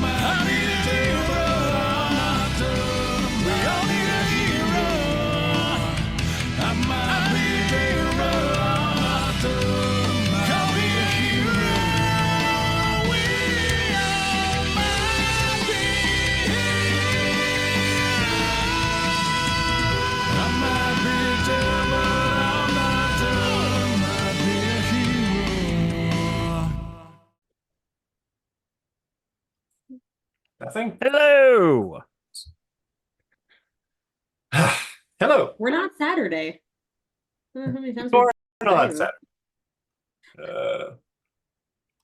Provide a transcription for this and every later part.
might be the hero, I'm not tough. We all need a hero. I might be the hero, I'm not tough. Call me a hero. We all might be heroes. I might be tough, but I'm not tough. I might be a hero. Nothing? Hello. Hello. We're not Saturday. How many times Or we not say Saturday.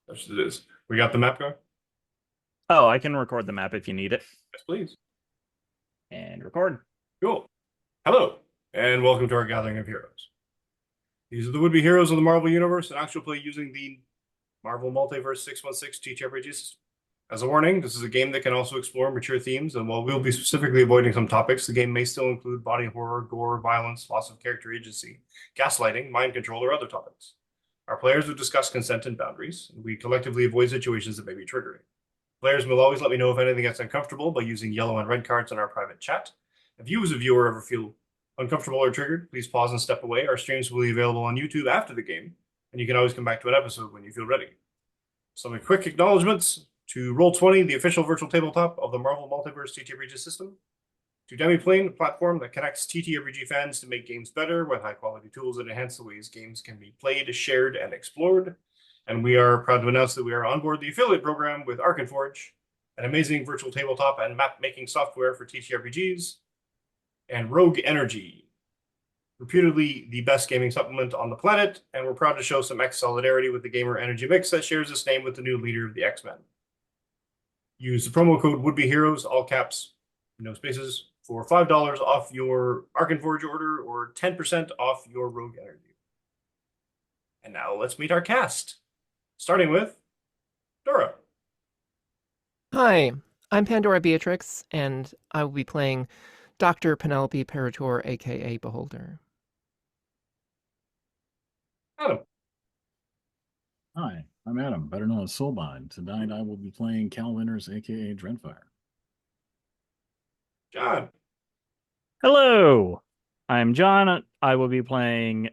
That's what it is. We got the map going? Oh, I can record the map if you need it. Yes, please. And record. Cool. Hello, and welcome to our gathering of heroes. These are the would-be heroes of the Marvel Universe and actual play using the Marvel Multiverse 616 TTRPG system. As a warning, this is a game that can also explore mature themes, and while we'll be specifically avoiding some topics, the game may still include body horror, gore, violence, loss of character agency, gaslighting, mind control, or other topics. Our players will discuss consent and boundaries, and we collectively avoid situations that may be triggering. Players will always let me know if anything gets uncomfortable by using yellow and red cards in our private chat. If you as a viewer ever feel uncomfortable or triggered, please pause and step away. Our streams will be available on YouTube after the game, and you can always come back to an episode when you feel ready. Some quick acknowledgements to Roll20, the official virtual tabletop of the Marvel Multiverse TTRPG system. To Demiplane, a platform that connects TTRPG fans to make games better with high-quality tools that enhance the ways games can be played, shared, and explored. And we are proud to announce that we are on board the affiliate program with Arkenforge, an amazing virtual tabletop and map-making software for TTRPGs, and Rogue Energy, reputedly the best gaming supplement on the planet, and we're proud to show some X solidarity with the gamer energy mix that shares its name with the new leader of the X-Men. Use the promo code WouldBeHeroes, all caps, no spaces, for $5 off your Arkenforge order or 10% off your Rogue Energy. And now let's meet our cast, starting with Dora. Hi, I'm Pandora Beatrix, and I will be playing Dr. Penelope Parator, aka Beholder. Adam. Hi, I'm Adam, better known as Soulbind. Tonight I will be playing Cal Winters, aka Dreadfire. John. Hello. I'm John. I will be playing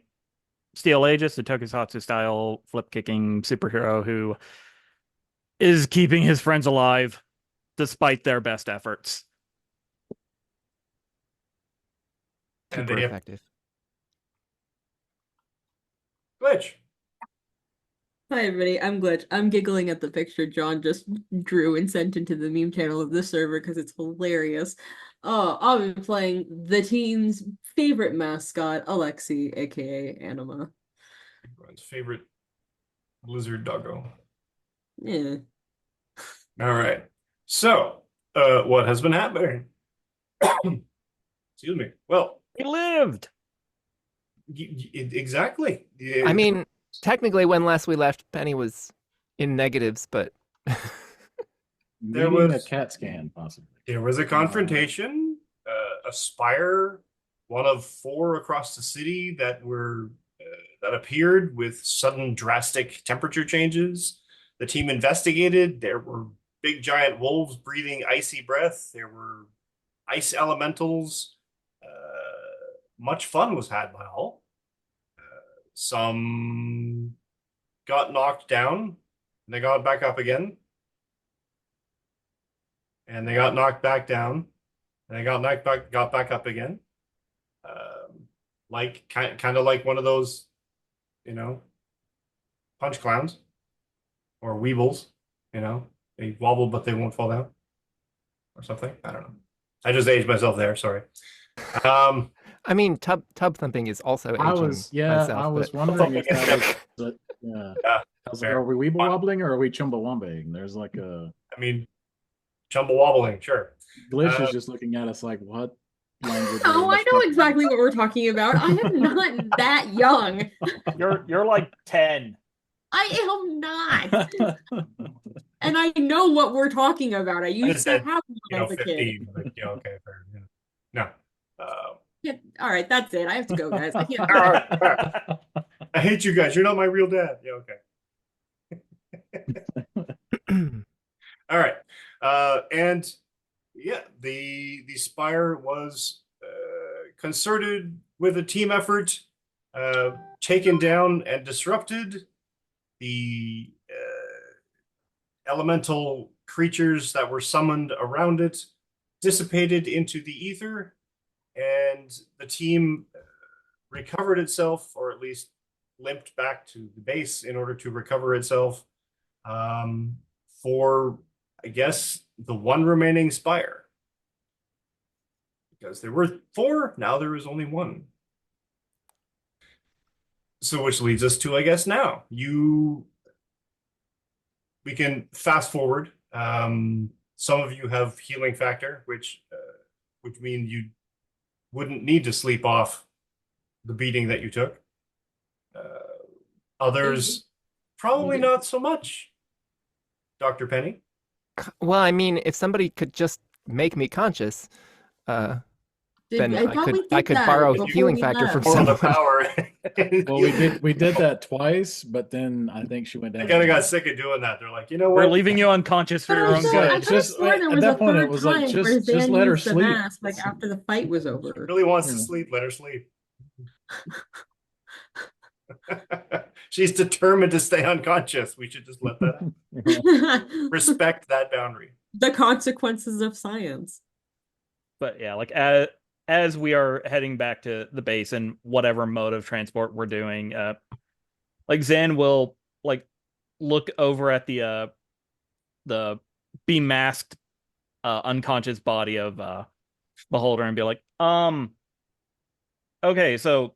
Steel Aegis, a tokusatsu-style flip-kicking superhero who is keeping his friends alive despite their best efforts. And Super they have effective. Glitch. Hi everybody, I'm Glitch. I'm giggling at the picture John just drew and sent into the meme channel of this server because it's hilarious. I'll be playing the team's favorite mascot, Alexi, aka Anima. Everyone's favorite lizard doggo. Yeah. All right. So, what has been happening? Excuse me. Well, He lived. exactly. Yeah. I mean, technically, when last we left, Penny was in negatives, but There Needing was- a CAT scan, possibly. There was a confrontation, a spire, one of 4 across the city that were that appeared with sudden drastic temperature changes. The team investigated. There were big giant wolves breathing icy breath. There were ice elementals. Much fun was had by all. Some got knocked down, and they got back up again. And they got knocked back down, and they got back up again. Like kind of like one of those, punch clowns or weebles. They wobble but they won't fall down, or something. I don't know. I just aged myself there. Sorry. I mean, tub thumping is also aging I was myself, wondering if that was, yeah. Yeah, Are we weeble wobbling or are we chumbawambaing? There's like a I mean, chumble wobbling, sure. Glitch is just looking at us like, what language? Oh, I know exactly what we're talking about. I am not that young. You're like 10. I am not. And I know what we're talking about. I used to said, have one as a kid. 15. Like, yeah, okay, fair. Yeah. No. Yeah, all right, that's it. I have to go, guys. I can't. All right, all right. I hate you guys. You're not my real dad. Yeah, okay. All right. And yeah, the spire was concerted with a team effort, taken down and disrupted. The elemental creatures that were summoned around it dissipated into the ether, and the team recovered itself, or at least limped back to the base in order to recover itself, for, I guess, the one remaining spire. Because there were 4, now there is only 1. So which leads us to, I guess, now. We can fast forward. Some of you have healing factor, which means you wouldn't need to sleep off the beating that you took. Others, probably not so much. Dr. Penny? Well, I mean, if somebody could just make me conscious, then thought we I did could that borrow before healing we factor from left. Or the someone. power. Well, we did that twice, but then I think she went I down. kind of got sick of doing that. They're like, you know We're what? leaving you unconscious for But your I own thought, I good. could have Just- sworn there at was that a point, it third was like, time just- where just Zan let her used the sleep. mask, like after the fight was over. Really wants to Yeah. sleep, let her sleep. She's determined to stay unconscious. We should just let that happen. Respect that boundary. The consequences of science. But yeah, like as we are heading back to the base and whatever mode of transport we're doing, like Zan will like look over at the be-masked unconscious body of Beholder and be like, okay, so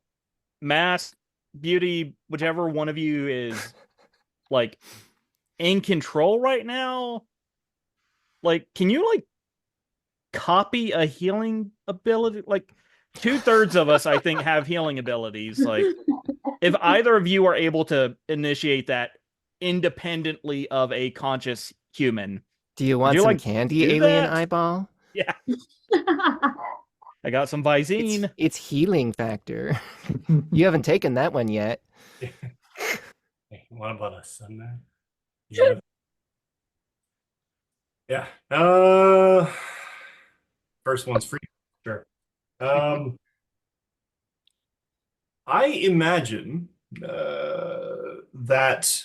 Mask, Beauty, whichever one of you is like in control right now, like, can you like copy a healing ability? Like 2/3 of us, I think, have healing abilities. Like, if either of you are able to initiate that independently of a conscious human, Do you want you, some like, candy, do alien that? eyeball? yeah, I got some Visine. It's healing factor. You haven't taken that one yet. What about us, Sunday? Yeah. First one's free. Sure. I imagine that.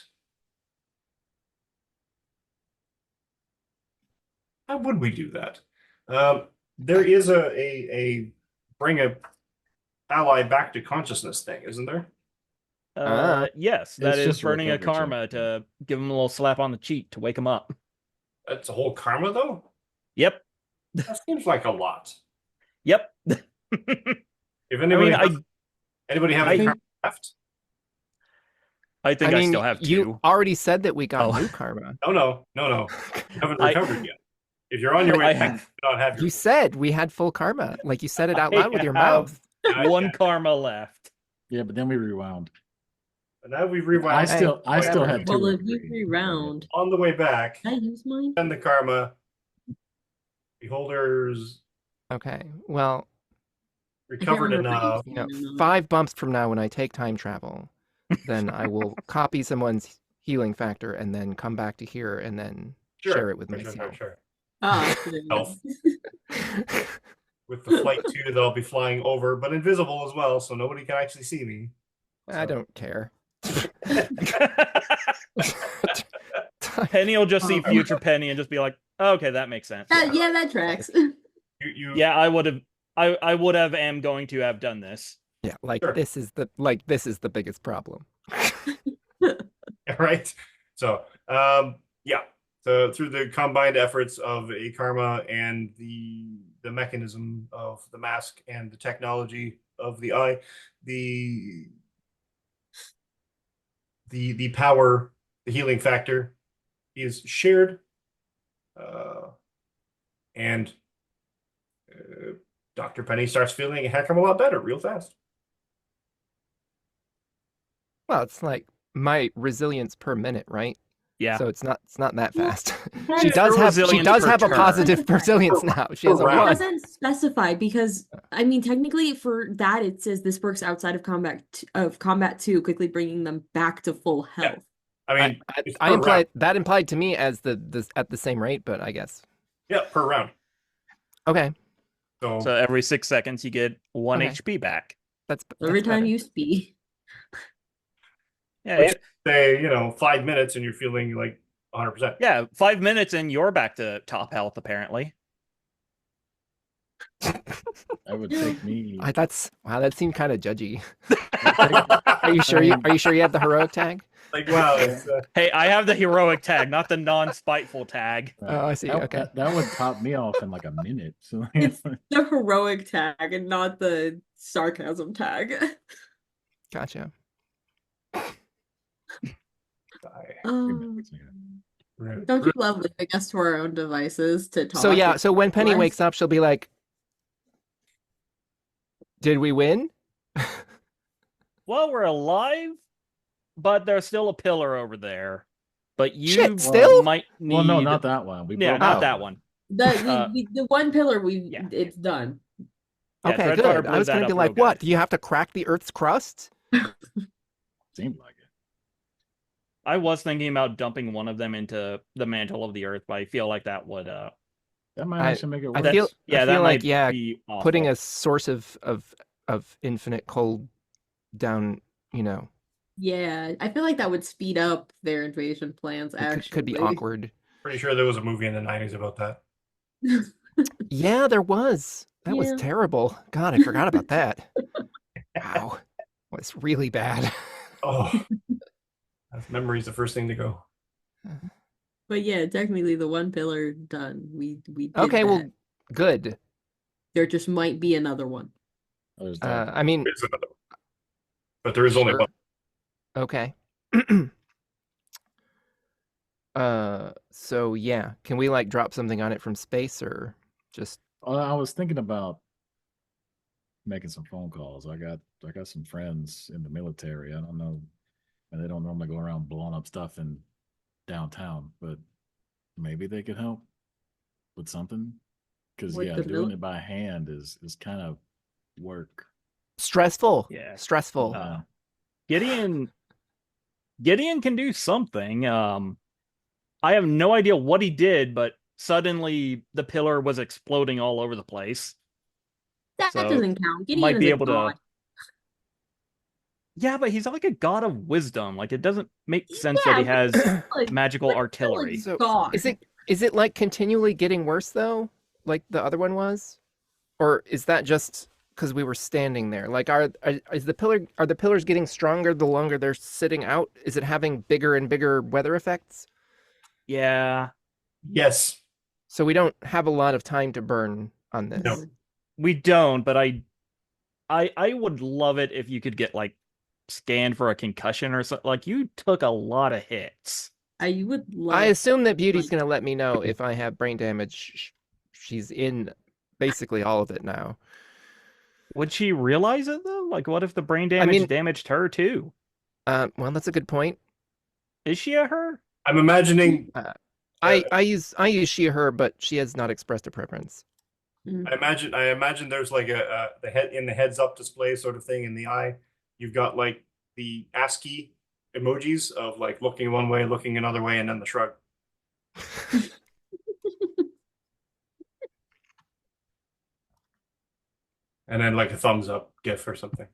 How would we do that? There is a bring a ally back to consciousness thing, isn't there? Yes, that It's is just a burning a recovery check. karma to give him a little slap on the cheek to wake him up. That's a whole karma, though. Yep. That seems like a lot. Yep. If anybody, I mean, anybody have I any think- karma left? I think I mean, still have 2. you already said that we got Oh. new karma. No. You haven't I- recovered yet. If you're on your way I back, have you do not have your You said we had full karma. Like you said it out I loud with your have- mouth. one karma left. Yeah, but then we rewound. And now we've rewound. I still whatever. had 2. Well, or if you 3. reround, On the way back, can I use mine? and the karma. Beholders Okay. Well, recovered remember if I enough. you know, No, no. 5 bumps from now when I take time travel, then I will copy someone's healing factor and then come back to here and then share it with myself. Sure. Ah, Health. With the flight 2 that I'll be flying over, but invisible as well, so nobody can actually see me. I don't care. Penny will just see future Penny and just be like, okay, that makes sense. yeah, that tracks. Yeah, I would have am going to have done this. Yeah, like Sure. this is the biggest problem. Right? So, yeah. So through the combined efforts of a karma and the mechanism of the mask and the technology of the eye, the power, the healing factor is shared, and Dr. Penny starts feeling a heck of a lot better real fast. Well, it's like my resilience per minute, right? Yeah. So it's not that fast. Well, she it's does her have resilience per a turn. positive resilience now. She has a Per round. It 1. doesn't specify because I mean technically for that it says this works outside of combat 2, quickly bringing them back to full health. I mean, it's I per implied round. that implied to me as the at the same rate, but I guess Yeah, per round. Okay, So, So every 6 seconds, you get 1 Okay. HP back. that's Every time better. you speak. Yeah, which say 5 minutes, and you're feeling like 100%. yeah. 5 minutes and you're back to top health, apparently. That would take me. Wow. That seemed kind of judgy. Are Are you sure? Are you sure you have the heroic tag? like, wow, it's, Hey, I have the heroic tag, not the non-spiteful tag. Oh, I see, That, okay. that would top me off in like a minute. So It's the heroic tag and not the sarcasm tag. Gotcha. Um, Right. don't you love leaving us to our own devices to talk? So yeah, so when Penny Less? wakes up, she'll be like, "Did we win?" Well, we're alive, but there's still a pillar over there. But you Shit, still? might need. Well, no, not that one. We Yeah, broke not Oh. that one. The one pillar Yeah. it's done. Yeah, Okay, Dreadfire good. blew I was that going to be up like, real "What? good. Do you have to crack the Earth's crust?" Seemed like it. I was thinking about dumping one of them into the mantle of the earth, but I feel like that would That might I- actually make it I worse. feel- that like, might yeah, be awful. Putting a source of infinite cold down, Yeah, I feel like that would speed up their invasion plans. it Actually, could be awkward. Pretty sure there was a movie in the 90s about that. Yeah, there was. That was Yeah. terrible. God, I forgot about that. Wow, it was really bad. Oh, memory's the first thing to go. But yeah, technically the one pillar done. We did Okay, that. well, good. There just might be another one. There's that. I mean, There's another one. But there is only sure. one. Okay. So yeah, can we like drop something on it from space or just I was thinking about making some phone calls. I got some friends in the military. I don't know, and they don't normally go around blowing up stuff in downtown, but maybe they could help with something. Because With yeah, the doing mil- it by hand is kind of work. stressful? Yeah. Stressful. Uh, Gideon can do something. I have no idea what he did, but suddenly the pillar was exploding all over the place. That So, doesn't count. Gideon Might is be a able god. to. Yeah, but he's like a god of wisdom. Like it doesn't make sense that he Yeah, has but like, magical but artillery. like So, god. is it like continually getting worse though, like the other one was, or is that just because we were standing there? Like, are the pillars getting stronger the longer they're sitting out? Is it having bigger and bigger weather effects? Yeah, Yes. So we don't have a lot of time to burn on this. No. we don't, but I would love it if you could get like scanned for a concussion or something. Like you took a lot of hits. I would love. I assume that Beauty's like- gonna let me know if I have brain damage. She's in basically all of it now. Would she realize it though? Like what if the brain damage mean- damaged her too? Well, that's a good point. Is she a her? I'm imagining I use she her, but she has not expressed a preference. I imagine there's like the heads up display sort of thing in the eye. You've got like the ASCII emojis of like looking one way, looking another way, and then the shrug. And then like a thumbs up GIF or something.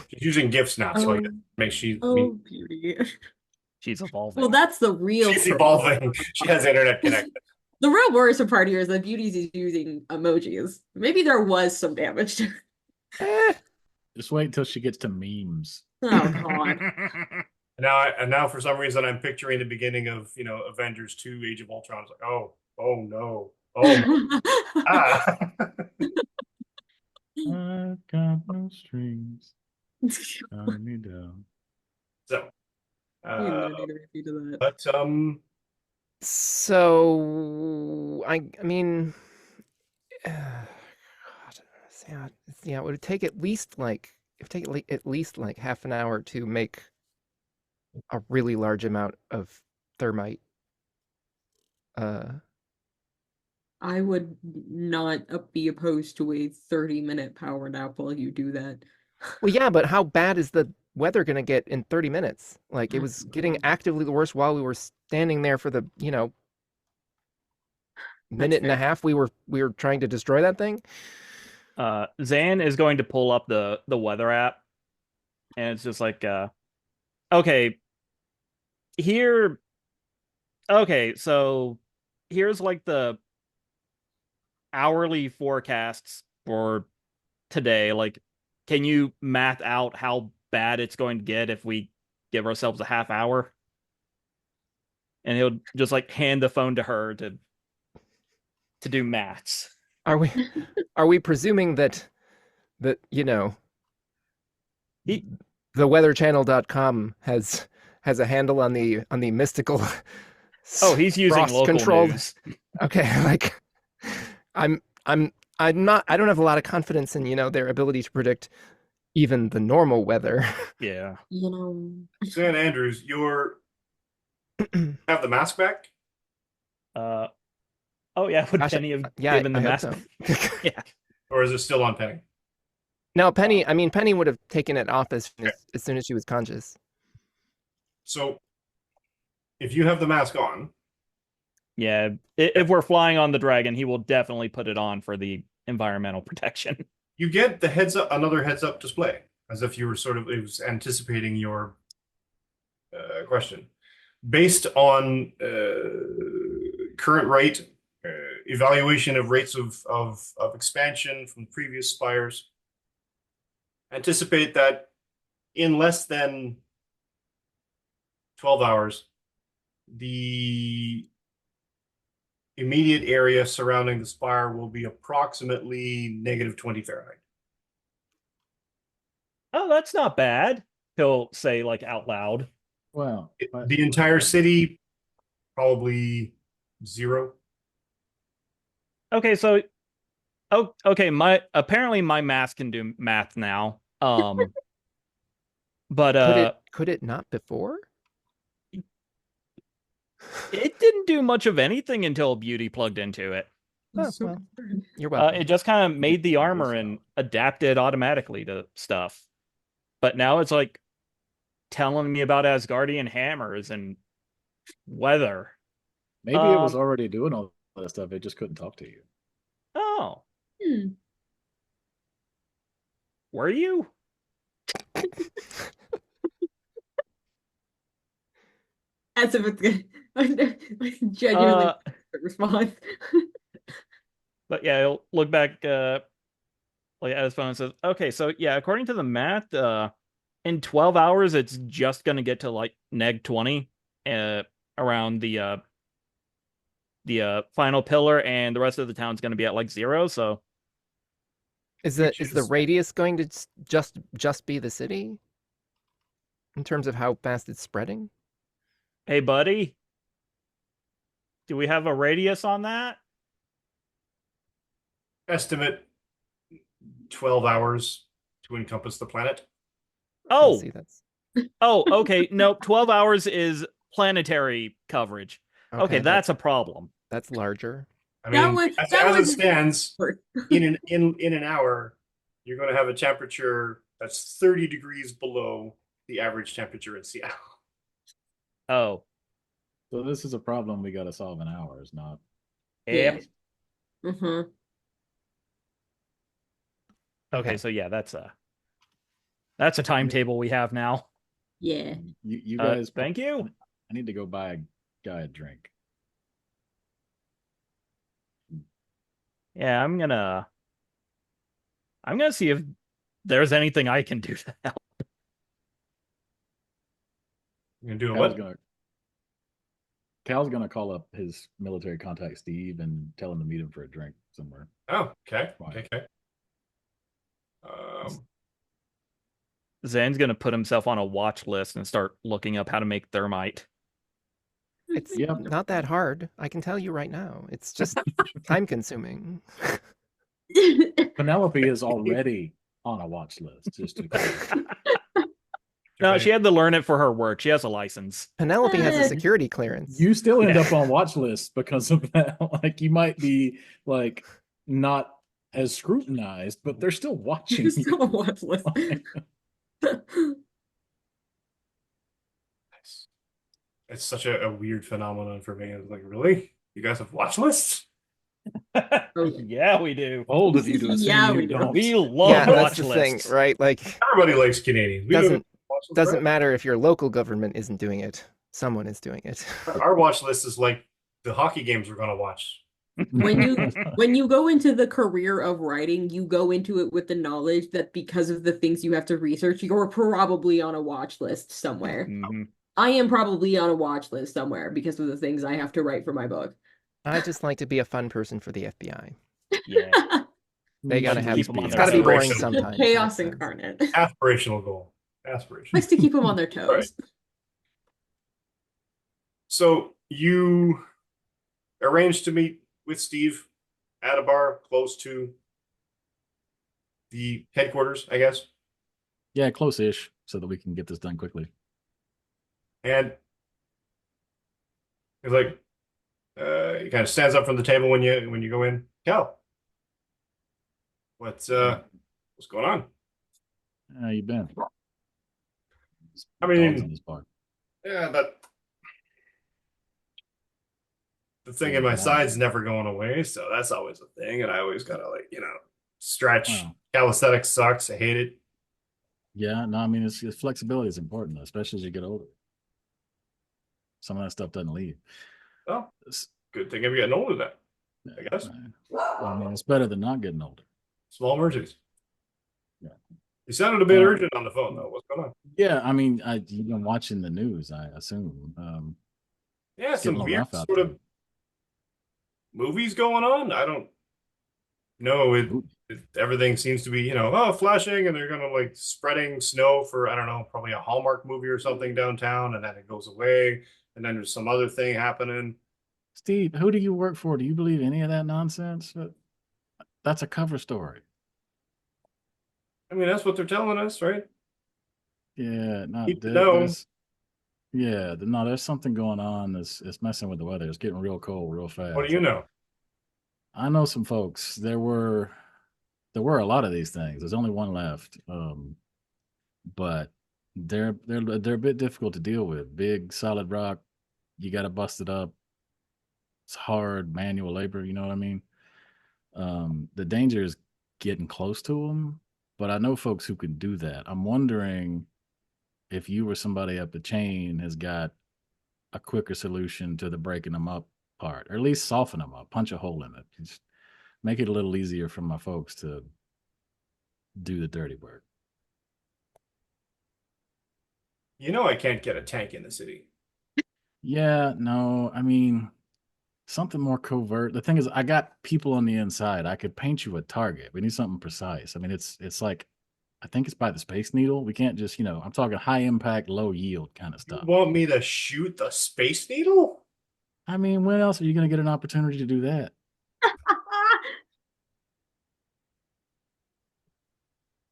She's using GIFs now, so I guess makes she Oh, Beauty. She's evolving. Well, that's the real. she's problem. evolving. She has internet connection. The real worrisome part here is that Beauty's is using emojis. Maybe there was some damage to her. Eh, Just wait until she gets to memes. Oh god. Now for some reason I'm picturing the beginning of Avengers 2 Age of Ultron. It's like, oh no. Oh ah. I've got no strings. Tie me down. So You no need to repeat that. but So I mean, God, yeah, it would take at least like half an hour to make a really large amount of thermite. I would not be opposed to a 30-minute power nap while you do that. Well, yeah, but how bad is the weather gonna get in 30 minutes? Like it was getting actively worse while we were standing there for the, minute and a fair. half we were trying to destroy that thing. Zan is going to pull up the weather app, and it's just like, okay, here, okay, so here's like the hourly forecasts for today. Like, can you math out how bad it's going to get if we give ourselves a half hour? And he'll just like hand the phone to her to do maths. Are we presuming that He the weatherchannel.com has a handle on the mystical he's using frost local controlled news. Okay, like I'm not, I don't have a lot of confidence in, their ability to predict even the normal weather. Yeah. San Andrews, you're have the mask back? Oh yeah, would Gosh, Penny have yeah, given the I hope mask? so. Yeah. Or is it still on Penny? No, Penny, I mean, Penny would have taken it off as Okay. soon as she was conscious. So if you have the mask on, Yeah. If we're flying on the dragon, he will definitely put it on for the environmental protection. you get the heads up, another heads up display, as if you were sort of, it was anticipating your question. Based on current rate, evaluation of rates of expansion from previous spires, anticipate that in less than 12 hours, the immediate area surrounding the spire will be approximately -20 Fahrenheit. Oh, that's not bad. He'll say like out loud. Well, The entire city, probably 0. Okay, so okay, apparently my mask can do math now. But Could it not before? it didn't do much of anything until Beauty plugged into it. Oh, So well, good. you're welcome. It just kind of made the armor and adapted automatically to stuff. But now it's like telling me about Asgardian hammers and weather. maybe it was Um, already doing all that stuff. It just couldn't talk to you. Oh, Hmm. were you? As if it's good. Genuinely Uh, response. but yeah, he'll look back like at his phone and says, okay, so yeah, according to the math, in 12 hours, it's just gonna get to like -20 around the final pillar, and the rest of the town's gonna be at like 0. So Is Which the is- radius going to just be the city in terms of how fast it's spreading? hey, buddy, do we have a radius on that? Estimate 12 hours to encompass the planet. Oh, See, that's okay. Nope. 12 hours is planetary coverage. Okay, that's a problem. that's larger. I That mean, would- as that it would- stands, in an hour, you're going to have a temperature that's 30 degrees below the average temperature in Seattle. Oh, So this is a problem we got to solve in hours, not. yep. Mm-hmm. Okay, so yeah, that's a timetable we have now. Yeah. You guys. Thank you. I need to go buy a guy a drink. Yeah, I'm gonna see if there's anything I can do to help. You're going to do a Cal's what? gonna. Cal's gonna call up his military contact Steve and tell him to meet him for a drink somewhere. Oh, okay. Fine. Okay. Zan's gonna put himself on a watch list and start looking up how to make thermite. It's Yep. not that hard. I can tell you right now. It's just time consuming. Penelope is already on a watch list. Just to No, she had to learn it for her work. She has a license. Penelope has a Good. security clearance. you still end Yeah. up on watch lists because of that. Like you might be like not as scrutinized, but they're still watching It's you. still a watch list. Nice. It's such a weird phenomenon for me. It's like, really? You guys have watch lists? Yeah, we do. Bold of you to assume Yeah, you we do. don't. We love Yeah, that's watch the lists. thing, right? Like, Everybody likes Canadians. We don't doesn't watch lists, doesn't right? matter if your local government isn't doing it. Someone is doing it. Our watch list is like the hockey games we're gonna watch. When you go into the career of writing, you go into it with the knowledge that because of the things you have to research, you're probably on a watch list somewhere. Mhm. I am probably on a watch list somewhere because of the things I have to write for my book. I just like to be a fun person for the FBI. Yeah. They gotta Like to have. keep 'em on It's their gotta be boring toes. sometimes. Chaos That's- incarnate. Aspirational goal. Aspiration. Likes to keep them on their toes. Right. So you arranged to meet with Steve at a bar close to the headquarters, I guess. Yeah, close-ish, so that we can get this done quickly. And he's like, he kind of stands up from the table when you go in. Cal, what's going on? How you been? I Dogs mean, in this park. yeah, but the thing Yeah, in my wow. side's never going away, so that's always a thing, and I always gotta stretch. Wow. Calisthenics sucks. I hate it. Yeah, no, I mean it's flexibility is important, especially as you get older. Some of that stuff doesn't leave. Well, It's- good thing I'm getting older then. I guess. I mean, it's better than not getting older. Small emergencies. Yeah. You sounded a bit urgent on the phone though. What's going on? Yeah, I mean, you've been watching the news, I assume. Yeah, It's some getting a little weird rough out sort of movies going on. I don't know. Everything seems to be, flashing, and they're gonna like spreading snow for, I don't know, probably a Hallmark movie or something downtown, and then it goes away, and then there's some other thing happening. Steve, who do you work for? Do you believe any of that nonsense? That's a cover story. I mean, that's what they're telling us, right? Yeah, no, Keep it down. there's something going on. It's messing with the weather. It's getting real cold real fast. What do you know? I know some folks. There were a lot of these things. There's only one left. But they're a bit difficult to deal with. Big solid rock, you got to bust it up. It's hard manual labor. You know what I mean? The danger is getting close to them, but I know folks who can do that. I'm wondering if you or somebody up the chain has got a quicker solution to the breaking them up part, or at least soften them up, punch a hole in it. Just make it a little easier for my folks to do the dirty work. I can't get a tank in the city. Yeah, no, I mean, something more covert. The thing is, I got people on the inside. I could paint you a target. We need something precise. I mean, it's like, I think it's by the Space Needle. We can't just, I'm talking high impact, low yield kind of You stuff. want me to shoot the Space Needle? I mean, when else are you going to get an opportunity to do that?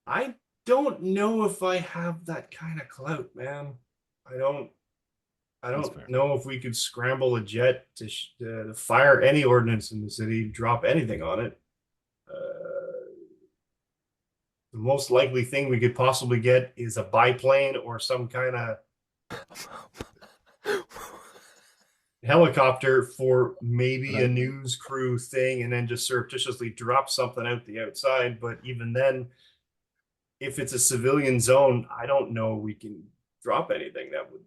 I don't know if I have that kind of clout, man. I don't That's fair. know if we could scramble a jet to fire any ordnance in the city, drop anything on it. The most likely thing we could possibly get is a biplane or some kind of helicopter for maybe a news crew thing, and then just surreptitiously drop something out the outside. But even then, if it's a civilian zone, I don't know we can drop anything that would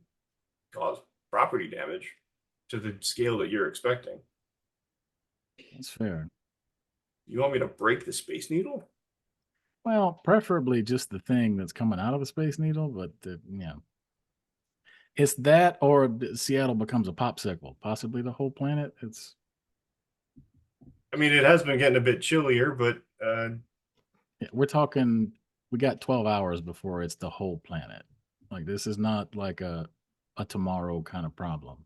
cause property damage to the scale that you're expecting. That's fair. You want me to break the Space Needle? Well, preferably just the thing that's coming out of the Space Needle, but it's that, or Seattle becomes a popsicle, possibly the whole planet. I mean, it has been getting a bit chillier, but We're talking, we got 12 hours before it's the whole planet. Like, this is not like a tomorrow kind of problem.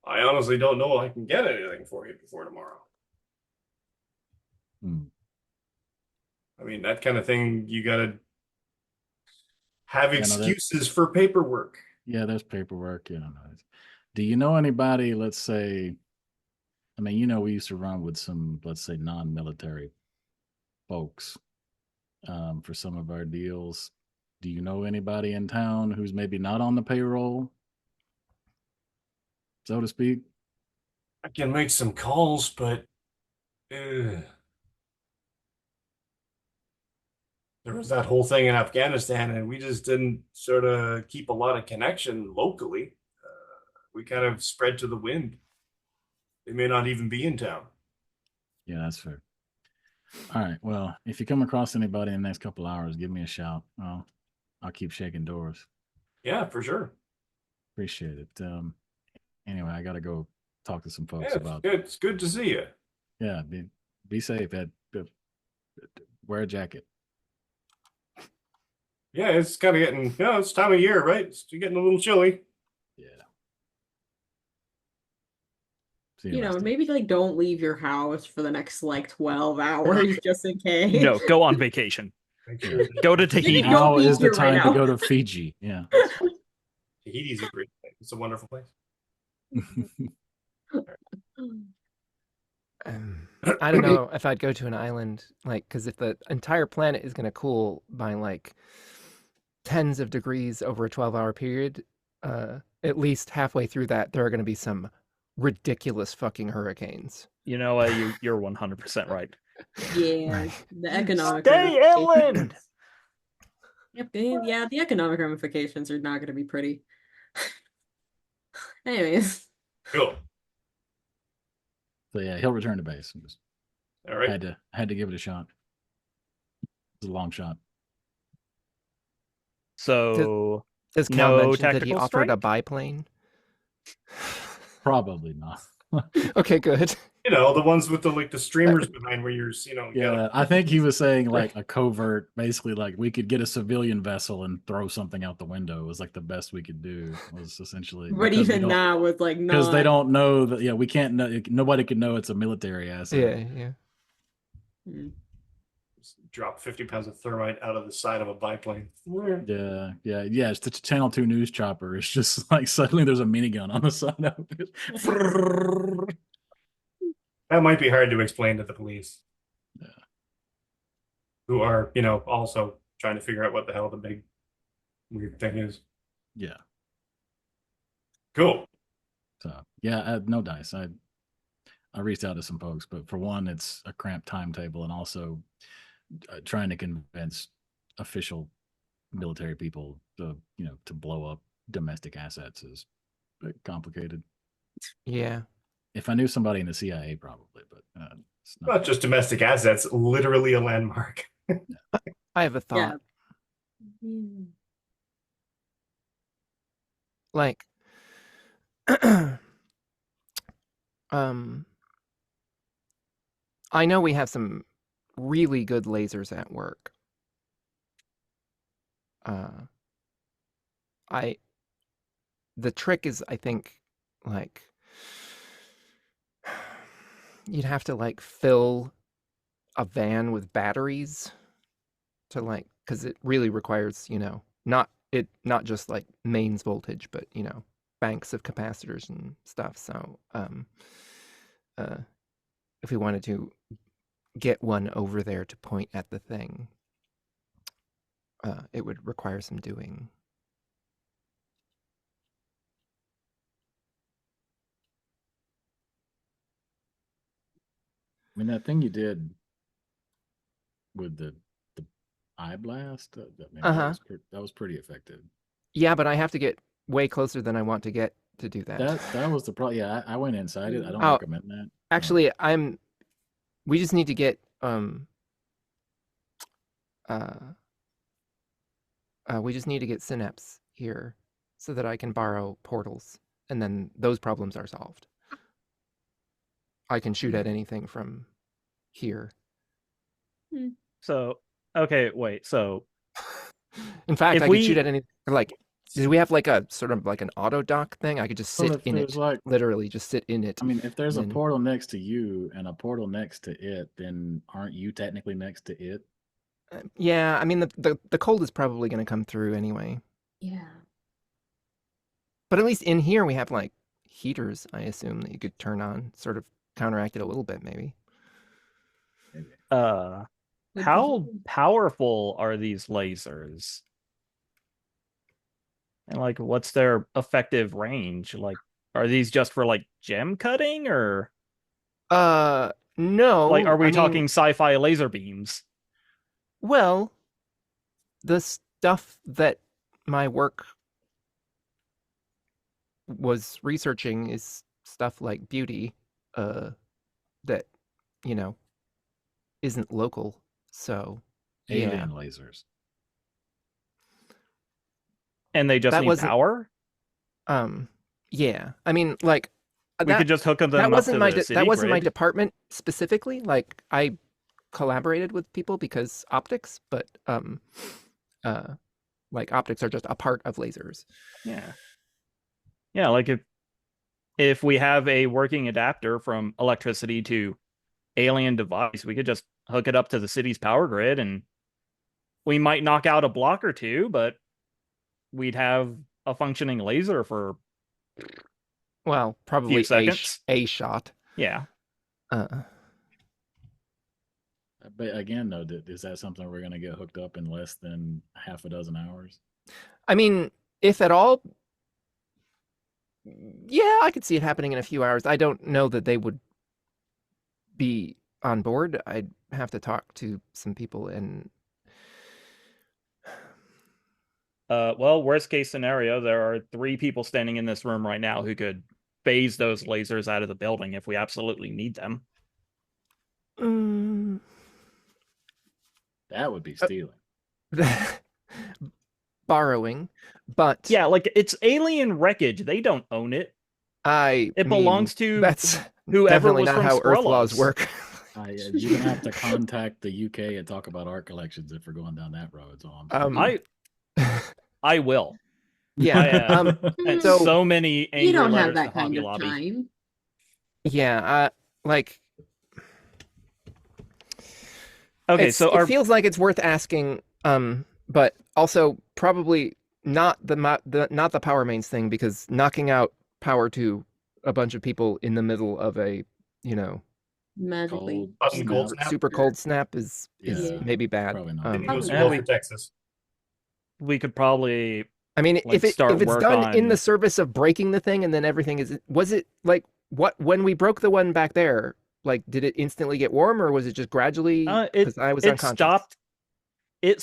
I honestly don't know I can get anything for you before tomorrow. I mean, that kind of thing, you gotta have excuses for paperwork. Yeah, there's paperwork. Do you know anybody, let's say, I mean, we used to run with some, let's say, non-military folks for some of our deals. Do you know anybody in town who's maybe not on the payroll, so to speak? I can make some calls, but there was that whole thing in Afghanistan, and we just didn't sort of keep a lot of connection locally. We kind of spread to the wind. They may not even be in town. Yeah, that's fair. All right. Well, if you come across anybody in the next couple hours, give me a shout. I'll keep shaking doors. Yeah, for sure. Appreciate it. Anyway, I got to go talk to some folks Yeah, about. it's good to see you. Yeah, be safe. Wear a jacket. Yeah, it's kind of getting, it's time of year, right? It's getting a little chilly. Yeah. See you, You know, Rusty. maybe like don't leave your house for the next like 12 hours just in case. No, go on vacation. Make Yeah. sure Go to that Tahiti. Don't Now be is the here right time to now. go to Fiji. Yeah. Tahiti's a great place. It's a wonderful place. I don't know if I'd go to an island, like, because if the entire planet is going to cool by like tens of degrees over a 12-hour period, at least halfway through that, there are going to be some ridiculous fucking hurricanes. You know what? You're 100% right. Yeah, the economic Stay inland. Yep, yeah, the economic ramifications are not going to be pretty. Anyways, Cool. So yeah, he'll return to base. Just All right. had to give it a shot. It's a long shot. So Does Cal No mention that he tactical offered a strike? biplane? Probably not. Okay, good. The ones with the streamers behind where you're, Yeah, I think he was saying like a covert, basically like we could get a civilian vessel and throw something out the window was like the best we could do. Was essentially, but because even that was like because they not. don't know that. Yeah, we can't know. Nobody could know it's a military asset. Yeah. drop 50 pounds of thermite out of the side of a biplane. Yeah. It's the Channel 2 news chopper. It's just like suddenly there's a minigun on the side of it. That might be hard to explain to the police. Yeah. Who are, also trying to figure out what the hell the big weird thing is. Yeah. Cool. So yeah, no dice. I reached out to some folks, but for one, it's a cramped timetable, and also trying to convince official military people to blow up domestic assets is complicated. Yeah. If I knew somebody in the CIA, probably, but it's Not just domestic assets, literally a landmark. I have a thought. Yeah. Like, I know we have some really good lasers at work. The trick is, I think, like, you'd have to like fill a van with batteries to like, because it really requires, not just like mains voltage, but banks of capacitors and stuff. So if we wanted to get one over there to point at the thing, it would require some doing. I mean, that thing you did with the eye blast, that was pretty effective. Yeah, but I have to get way closer than I want to get to do that. That was the problem. Yeah, I went inside it. I don't Oh, recommend that. Actually, we just need to get Synapse here so that I can borrow portals, and then those problems are solved. I can shoot at anything from here. So, okay, wait. So, in fact, if I we could shoot at anything. Like, did we have like a sort of like an auto dock thing? I could just sit in it, literally just sit in it. I mean, if there's a portal next to you and a portal next to it, then aren't you technically next to it? Yeah, I mean the cold is probably going to come through anyway. Yeah. But at least in here we have like heaters, I assume, that you could turn on, sort of counteract it a little bit, maybe. how powerful are these lasers? And like, what's their effective range? Like, are these just for like gem cutting, or like, No, are I we mean, talking sci-fi laser beams? well, the stuff that my work was researching is stuff like beauty, that, you know, isn't local. So, yeah, Alien lasers. And they just that need wasn't, power? yeah. I mean, like We could just hook them that up wasn't to my the that city wasn't my grid. department specifically. Like I collaborated with people because optics, but uh, like optics are just a part of lasers. Yeah. Yeah, like if we have a working adapter from electricity to alien device, we could just hook it up to the city's power grid, and we might knock out a block or two, but we'd have a functioning laser for Well, a few probably seconds. a shot. Yeah. Uh, But again, though, is that something we're going to get hooked up in less than half a dozen hours? I mean, if at all, yeah, I could see it happening in a few hours. I don't know that they would be on board. I'd have to talk to some people and Well, worst case scenario, there are 3 people standing in this room right now who could phase those lasers out of the building if we absolutely need them. That would be stealing. borrowing, but Yeah, like it's alien wreckage. They don't own it. I It mean, belongs to that's whoever definitely was not from how Earth laws Skrullos. work. You're gonna have to contact the UK and talk about art collections if we're going down that road. So I'm I will. Yeah. And So- so many angry You don't letters have to that kind Hobby of Lobby. time. Yeah, like Okay, it's- so it feels like it's worth asking, but also probably not not the power mains thing, because knocking out power to a bunch of people in the middle of a, you know, Magically. Sudden cold snap. super cold snap is Yeah, maybe bad. probably not. Didn't go so Yeah, well we- for Texas. we could probably I mean, like, if it's start work done in the on- service of breaking the thing and then everything is, was it like what when we broke the one back there? Like, did it instantly get warm, or was it just gradually? Because I was it unconscious.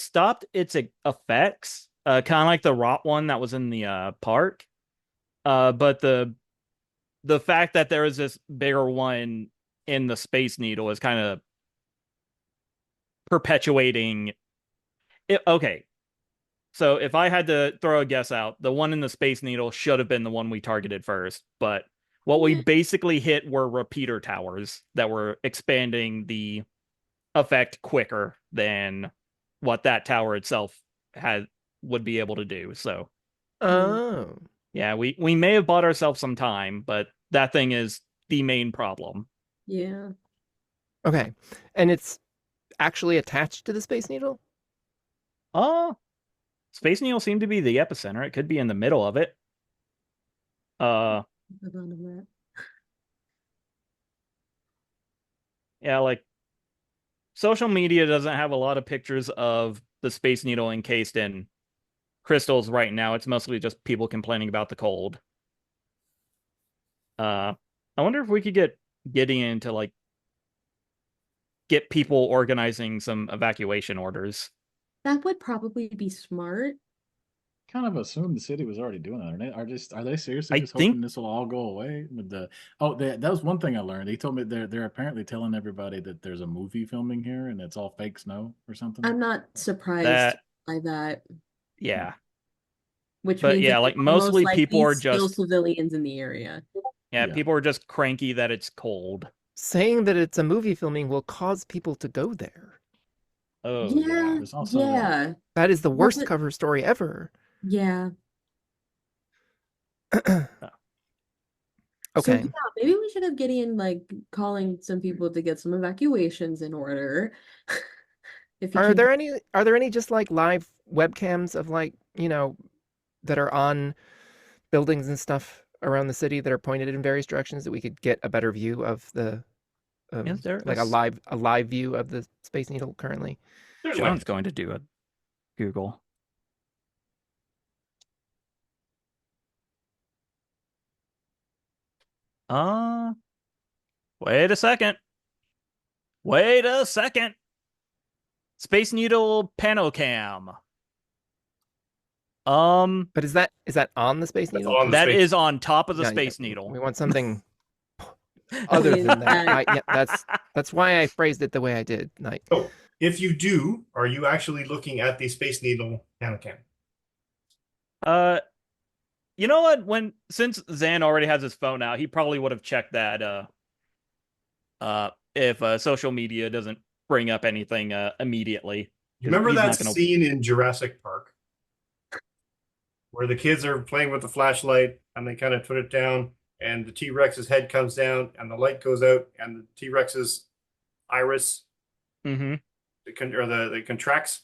stopped its effects, kind of like the rot one that was in the park. But the fact that there is this bigger one in the Space Needle is kind of perpetuating it. Okay, so if I had to throw a guess out, the one in the Space Needle should have been the one we targeted first, but what we basically hit were repeater towers that were expanding the effect quicker than what that tower itself would be able to do. So Oh, yeah, we may have bought ourselves some time, but that thing is the main problem. Yeah. okay. And it's actually attached to the Space Needle? Space Needle seemed to be the epicenter. It could be in the middle of it. Yeah, like social media doesn't have a lot of pictures of the Space Needle encased in crystals right now. It's mostly just people complaining about the cold. I wonder if we could get Gideon to like get people organizing some evacuation orders. That would probably be smart. Kind of assumed the city was already doing that. Are they seriously I just think- hoping this will all go away with the? That was one thing I learned. He told me they're apparently telling everybody that there's a movie filming here and it's all fake snow or something. I'm not surprised That- by that. Yeah. Which But means yeah, that like, there are mostly most people likely are still just- civilians in the area. Yeah, Yeah. people are just cranky that it's cold. Saying that it's a movie filming will cause people to go there. Oh yeah, yeah. There's also that. yeah, That is the worst it- cover story ever. yeah. So, Okay. yeah, maybe we should have Gideon like calling some people to get some evacuations in order. If he Are can- there any just like live webcams of, like, you know, that are on buildings and stuff around the city that are pointed in various directions that we could get a better view of the Is there like a a live view of the Space Needle currently? There's John's like going to do a Google. Uh, wait a second. Wait a second. Space Needle Panocam. But is that on the Space That's Needle? on the That space. is on top of the Yeah, Space we Needle. want something other Is than that. that- Yeah, that's why I phrased it the way I did. Like, So, if you do, are you actually looking at the Space Needle Panacam? Uh, you know what? Since Zan already has his phone out, he probably would have checked that. If social media doesn't bring up anything immediately, You 'cause remember he's that not gonna. scene in Jurassic Park where the kids are playing with the flashlight and they kind of put it down and the T-Rex's head comes down and the light goes out and the T-Rex's iris Mm-hmm. it contracts.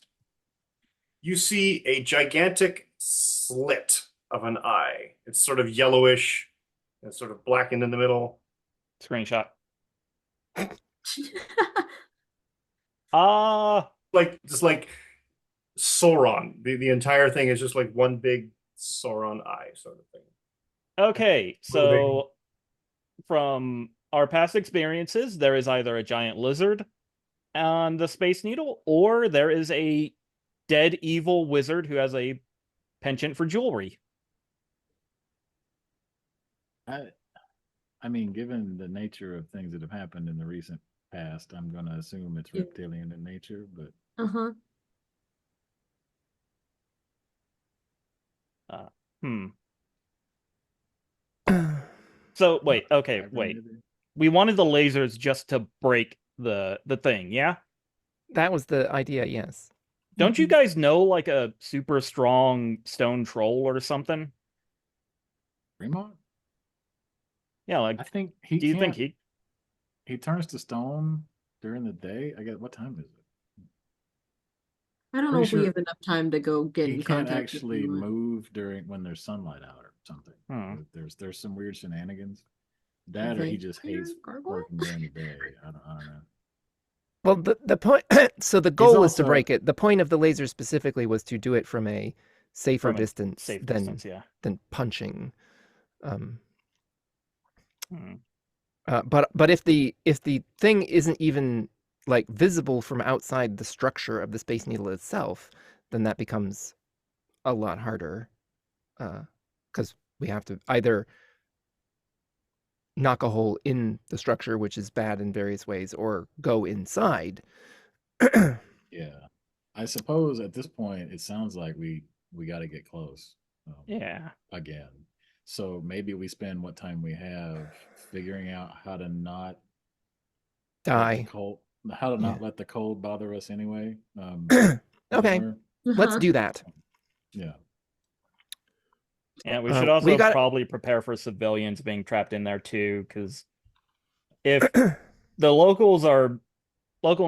You see a gigantic slit of an eye. It's sort of yellowish and sort of blackened in the middle. Screenshot. Ah. Just like Sauron. The entire thing is just like one big Sauron eye sort of thing. Okay, Moving. so from our past experiences, there is either a giant lizard on the Space Needle, or there is a dead evil wizard who has a penchant for jewelry. I mean, given the nature of things that have happened in the recent past, I'm going to assume it's Yeah. reptilian in nature, but Uh-huh. Hmm. So wait, okay, Vibrant wait. maybe? We wanted the lasers just to break the thing, yeah? that was the idea, yes. Don't you guys know like a super strong stone troll or something? Fremont? Yeah, like I think he do you think can't. He turns to stone during the day. I guess what time is it? I don't know Pretty if we sure have enough time to go get He in can't contact with actually anyone. move during when there's sunlight out or something. Hmm. There's some weird shenanigans. That or he just hates Gargoyle? working during the day. I don't know. Well, the point. So the goal was to also- break it. The point of the laser specifically was to do it from a safer from a distance safe than distance, yeah. punching. Hmm. But if the thing isn't even like visible from outside the structure of the Space Needle itself, then that becomes a lot harder. Because we have to either knock a hole in the structure, which is bad in various ways, or go inside. Yeah, I suppose at this point it sounds like we got to get close. Yeah. Again, so maybe we spend what time we have figuring out how to not let the Die. cold, how to not let the cold bother us anyway. Okay, Summer. let's Uh-huh. do that. Yeah. Yeah, we should also we got probably prepare for civilians being trapped in there too, because if the local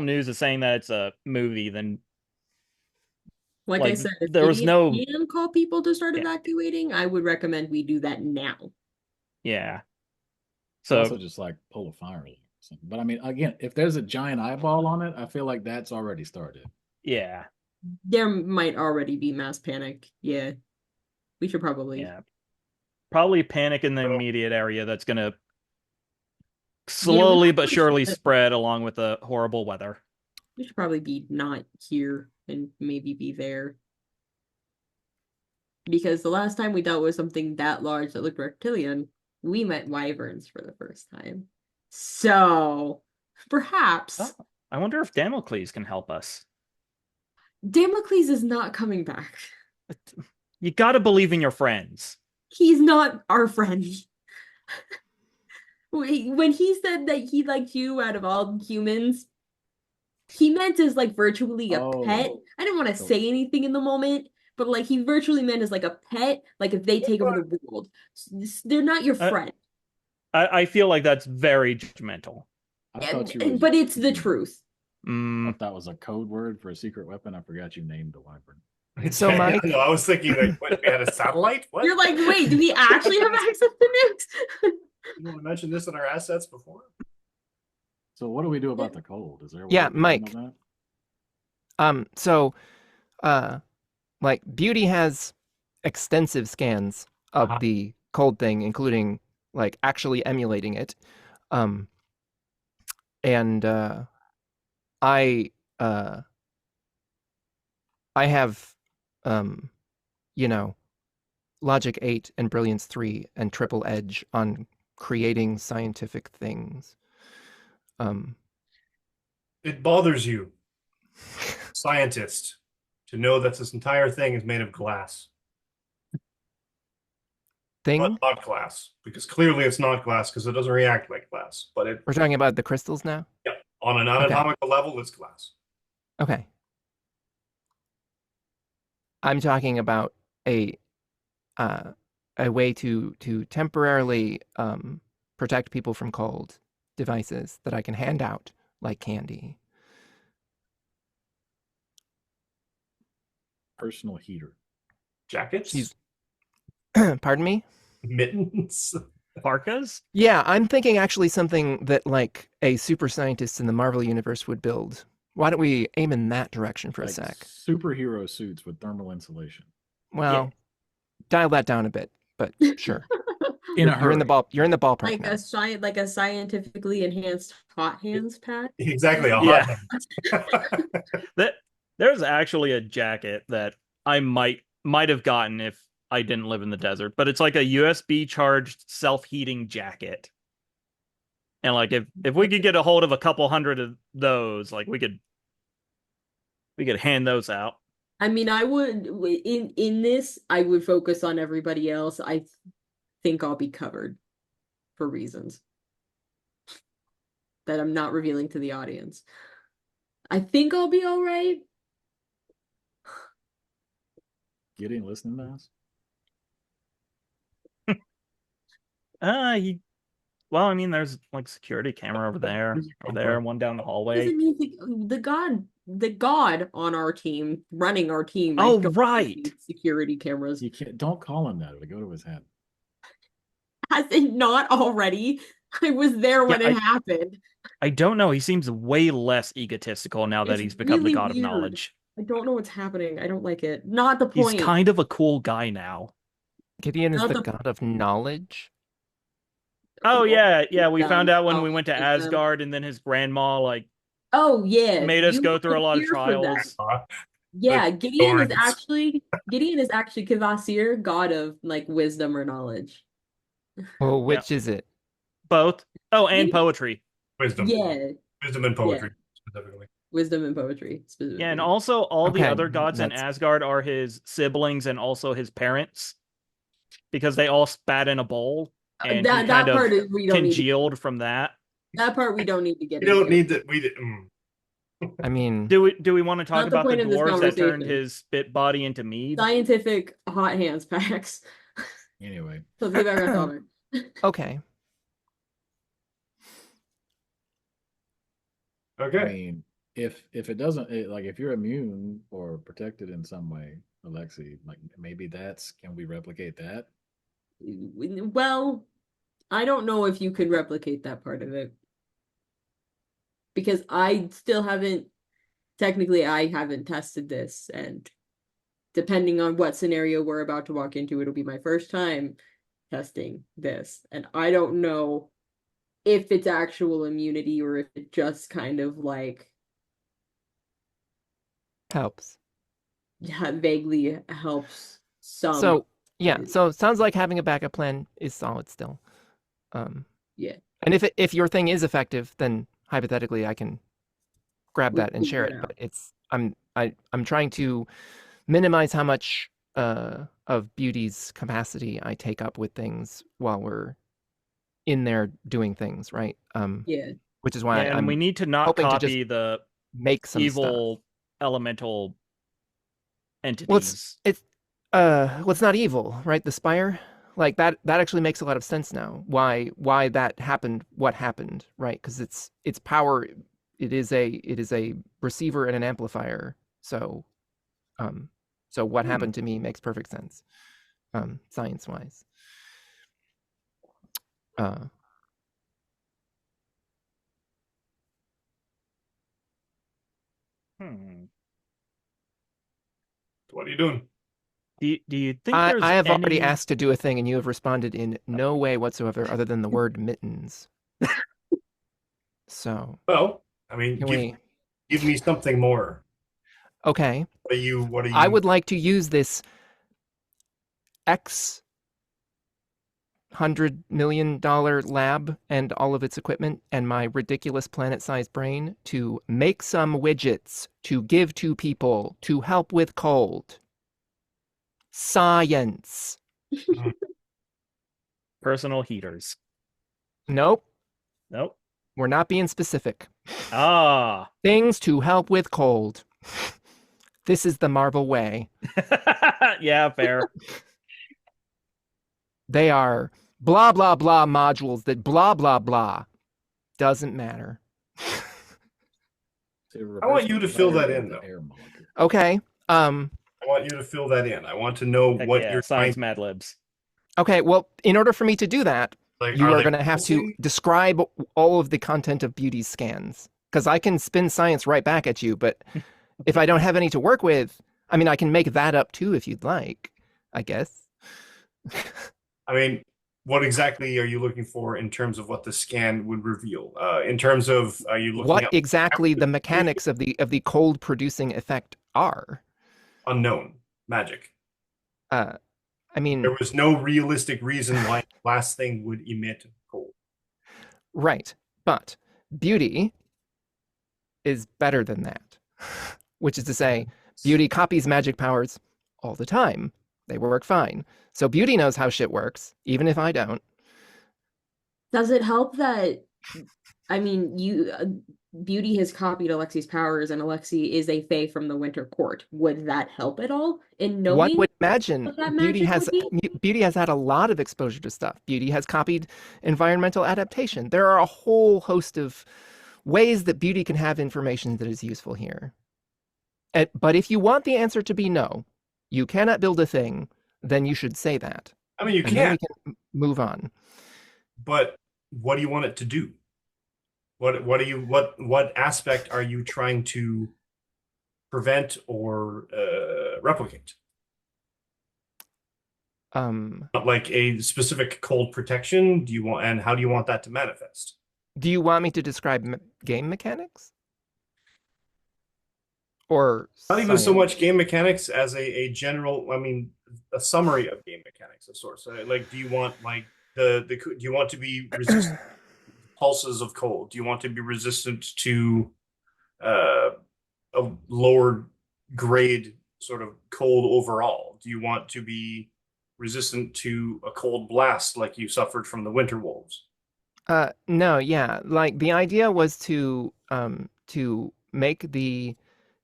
news is saying that it's a movie, then Like I like, said, if there was Gideon no- can call people to start Yeah. evacuating, I would recommend we do that now. yeah. So So also just like pull a fire or something. But I mean, again, if there's a giant eyeball on it, I feel like that's already started. yeah, There might already be mass panic. Yeah. We should probably. yeah. Probably panic in the Well- immediate area that's gonna we slowly but probably surely should. spread along with the horrible weather. We should probably be not here and maybe be there. Because the last time we dealt with something that large that looked reptilian, we met wyverns for the first time. So perhaps Oh, I wonder if Damocles can help us. Damocles is not coming back. You gotta believe in your friends. He's not our friend. When he said that he liked you out of all humans, he meant as like virtually a pet. Oh. I didn't want to So- say anything in the moment, but like he virtually meant as like a pet, like if they take over the world. They're not your friend. I feel like that's very judgmental. I thought you were, But it's the truth. I Mm, thought that was a code word for a secret weapon. I forgot you named the wyvern. So, Yeah, Mike- no, I was thinking like, what, we had a satellite? What? You're like, wait, do we actually have access to nukes? You want to mention this in our assets before? So what do we do about the cold? Is there a way Yeah, to handle Mike. that? So, like Beauty has extensive scans of Uh-huh. the cold thing, including like actually emulating it. And I uh, I have you know, Logic 8 and Brilliance 3 and Triple Edge on creating scientific things. It bothers you, scientist, to know that this entire thing is made of glass, but Thing? not glass, because clearly it's not glass because it doesn't react like glass. But it, We're talking about the crystals now? yeah, on an Okay. anatomical level, it's glass. Okay. I'm talking about a uh, a way to temporarily protect people from cold devices that I can hand out like candy. Personal heater. Jackets, She's pardon me? mittens. Parkas? Yeah, I'm thinking actually something that like a super scientist in the Marvel universe would build. Why don't we aim in that direction for a Like sec? superhero suits with thermal insulation. Well, dial that down a bit, but sure. In a You're in the hurry. you're in the ballpark Like now. like a scientifically enhanced hot hands pack. Exactly, a Yeah. hot hand. That there's actually a jacket that I might have gotten if I didn't live in the desert, but it's like a USB charged self-heating jacket. And like if we could get a hold of a couple hundred of those, like we could hand those out. I mean, I would in this, I would focus on everybody else. I think I'll be covered for reasons that I'm not revealing to the audience. I think I'll be all right. Gideon listening to us? He well, I mean, there's like security camera over there, one down the hallway. Doesn't mean the god on our team, running our team. I Oh, don't right. need security cameras. You can't. Don't call him that. It'll go to his head. Has it not already? I was there when Yeah, it happened. I don't know. He seems way less egotistical now that It's he's become the really god of weird. knowledge. I don't know what's happening. I don't like it. Not the He's point. kind of a cool guy now. Gideon is Not the the- god of knowledge. Oh yeah, yeah. We Yeah, found out when we oh, went to wisdom. Asgard, and then his grandma like Oh yeah, made us you go through a lot of weren't here for that. trials. Yeah, Gideon is Thorns. actually Kvasir, god of like wisdom or knowledge. Well, Yeah. which is it? Both. Oh, and Gideon- poetry. Wisdom. Yeah, Wisdom and poetry, specifically. wisdom and poetry specifically. Yeah, and also all the Okay, other gods in that's- Asgard are his siblings and also his parents, because they all spat in a bowl, and he that kind of part is we don't need to, congealed from that. that part we don't need to get You don't into. need to. I mean, Do we want to talk Not the about the point of this dwarves that turned conversation. his spit body into mead? Scientific hot hands packs. Anyway, So get back on topic. okay. I Okay. mean, if it doesn't like if you're immune or protected in some way, Alexi, like maybe that's can we replicate that? Well, I don't know if you can replicate that part of it. Because I still haven't, technically, I haven't tested this. And depending on what scenario we're about to walk into, it'll be my first time testing this. And I don't know if it's actual immunity or if it just kind of like Helps. vaguely helps some. So yeah, so it sounds like having a backup plan is solid still. Yeah. And if your thing is effective, then hypothetically I can grab We that and share figure it. it out. But it's I'm trying to minimize how much of Beauty's capacity I take up with things while we're in there doing things, right? Yeah. Which is why Yeah, and I'm we need to not hoping to copy the make some evil stuff. elemental entities. Well, it's not evil, right? The spire, like that actually makes a lot of sense now. Why that happened, what happened, right? Because its power, it is a receiver and an amplifier. So what happened to me makes perfect sense, science wise. Hmm. What are you doing? Do you think I there's have already any asked to do a thing, and you have responded in no way whatsoever other than the word mittens. So, Well, I mean, can we? give me something more. Okay. What are I you? would like to use this X $100 million lab and all of its equipment and my ridiculous planet-sized brain to make some widgets to give to people to help with cold. Science. personal heaters? Nope, Nope. we're not being specific. Ah. Things to help with cold. This is the Marvel way. Yeah, fair. They are blah blah blah modules that blah blah blah. Doesn't matter. I want you to fill that in, though. Air molecule. Okay. I want you to fill that in. I want to know Heck what yeah, you're science trying. Mad Libs. Okay, well, in order for me to do that, Like, you are they going to have to pulsing? describe all of the content of Beauty's scans. Because I can spin science right back at you, but if I don't have any to work with, I mean, I can make that up too if you'd like, I guess. I mean, what exactly are you looking for in terms of what the scan would reveal? In terms of, are you looking What at exactly the mechanics of the cold producing effect are? unknown magic? I mean, There was no realistic reason why the last thing would emit cold. right. But Beauty is better than that. Which is to say, Beauty copies magic powers all the time. They work fine. So Beauty knows how shit works, even if I don't. Does it help that, I mean, Beauty has copied Alexi's powers, and Alexi is a fae from the Winter Court. Would that help at all in One knowing would imagine what that magic would be? Beauty has had a lot of exposure to stuff. Beauty has copied environmental adaptation. There are a whole host of ways that Beauty can have information that is useful here. But if you want the answer to be no, you cannot build a thing, then you should say that. I mean, you And then can, we can move on. but what do you want it to do? What aspect are you trying to prevent or replicate? Like a specific cold protection? Do you want, and how do you want that to manifest? Do you want me to describe game mechanics? Or Not even so science? much game mechanics as a general, I mean, a summary of game mechanics of sorts. Like, do you want like do you want to be resistant to pulses of cold? Do you want to be resistant to a lower grade sort of cold overall? Do you want to be resistant to a cold blast like you suffered from the winter wolves? No, yeah. Like the idea was to make the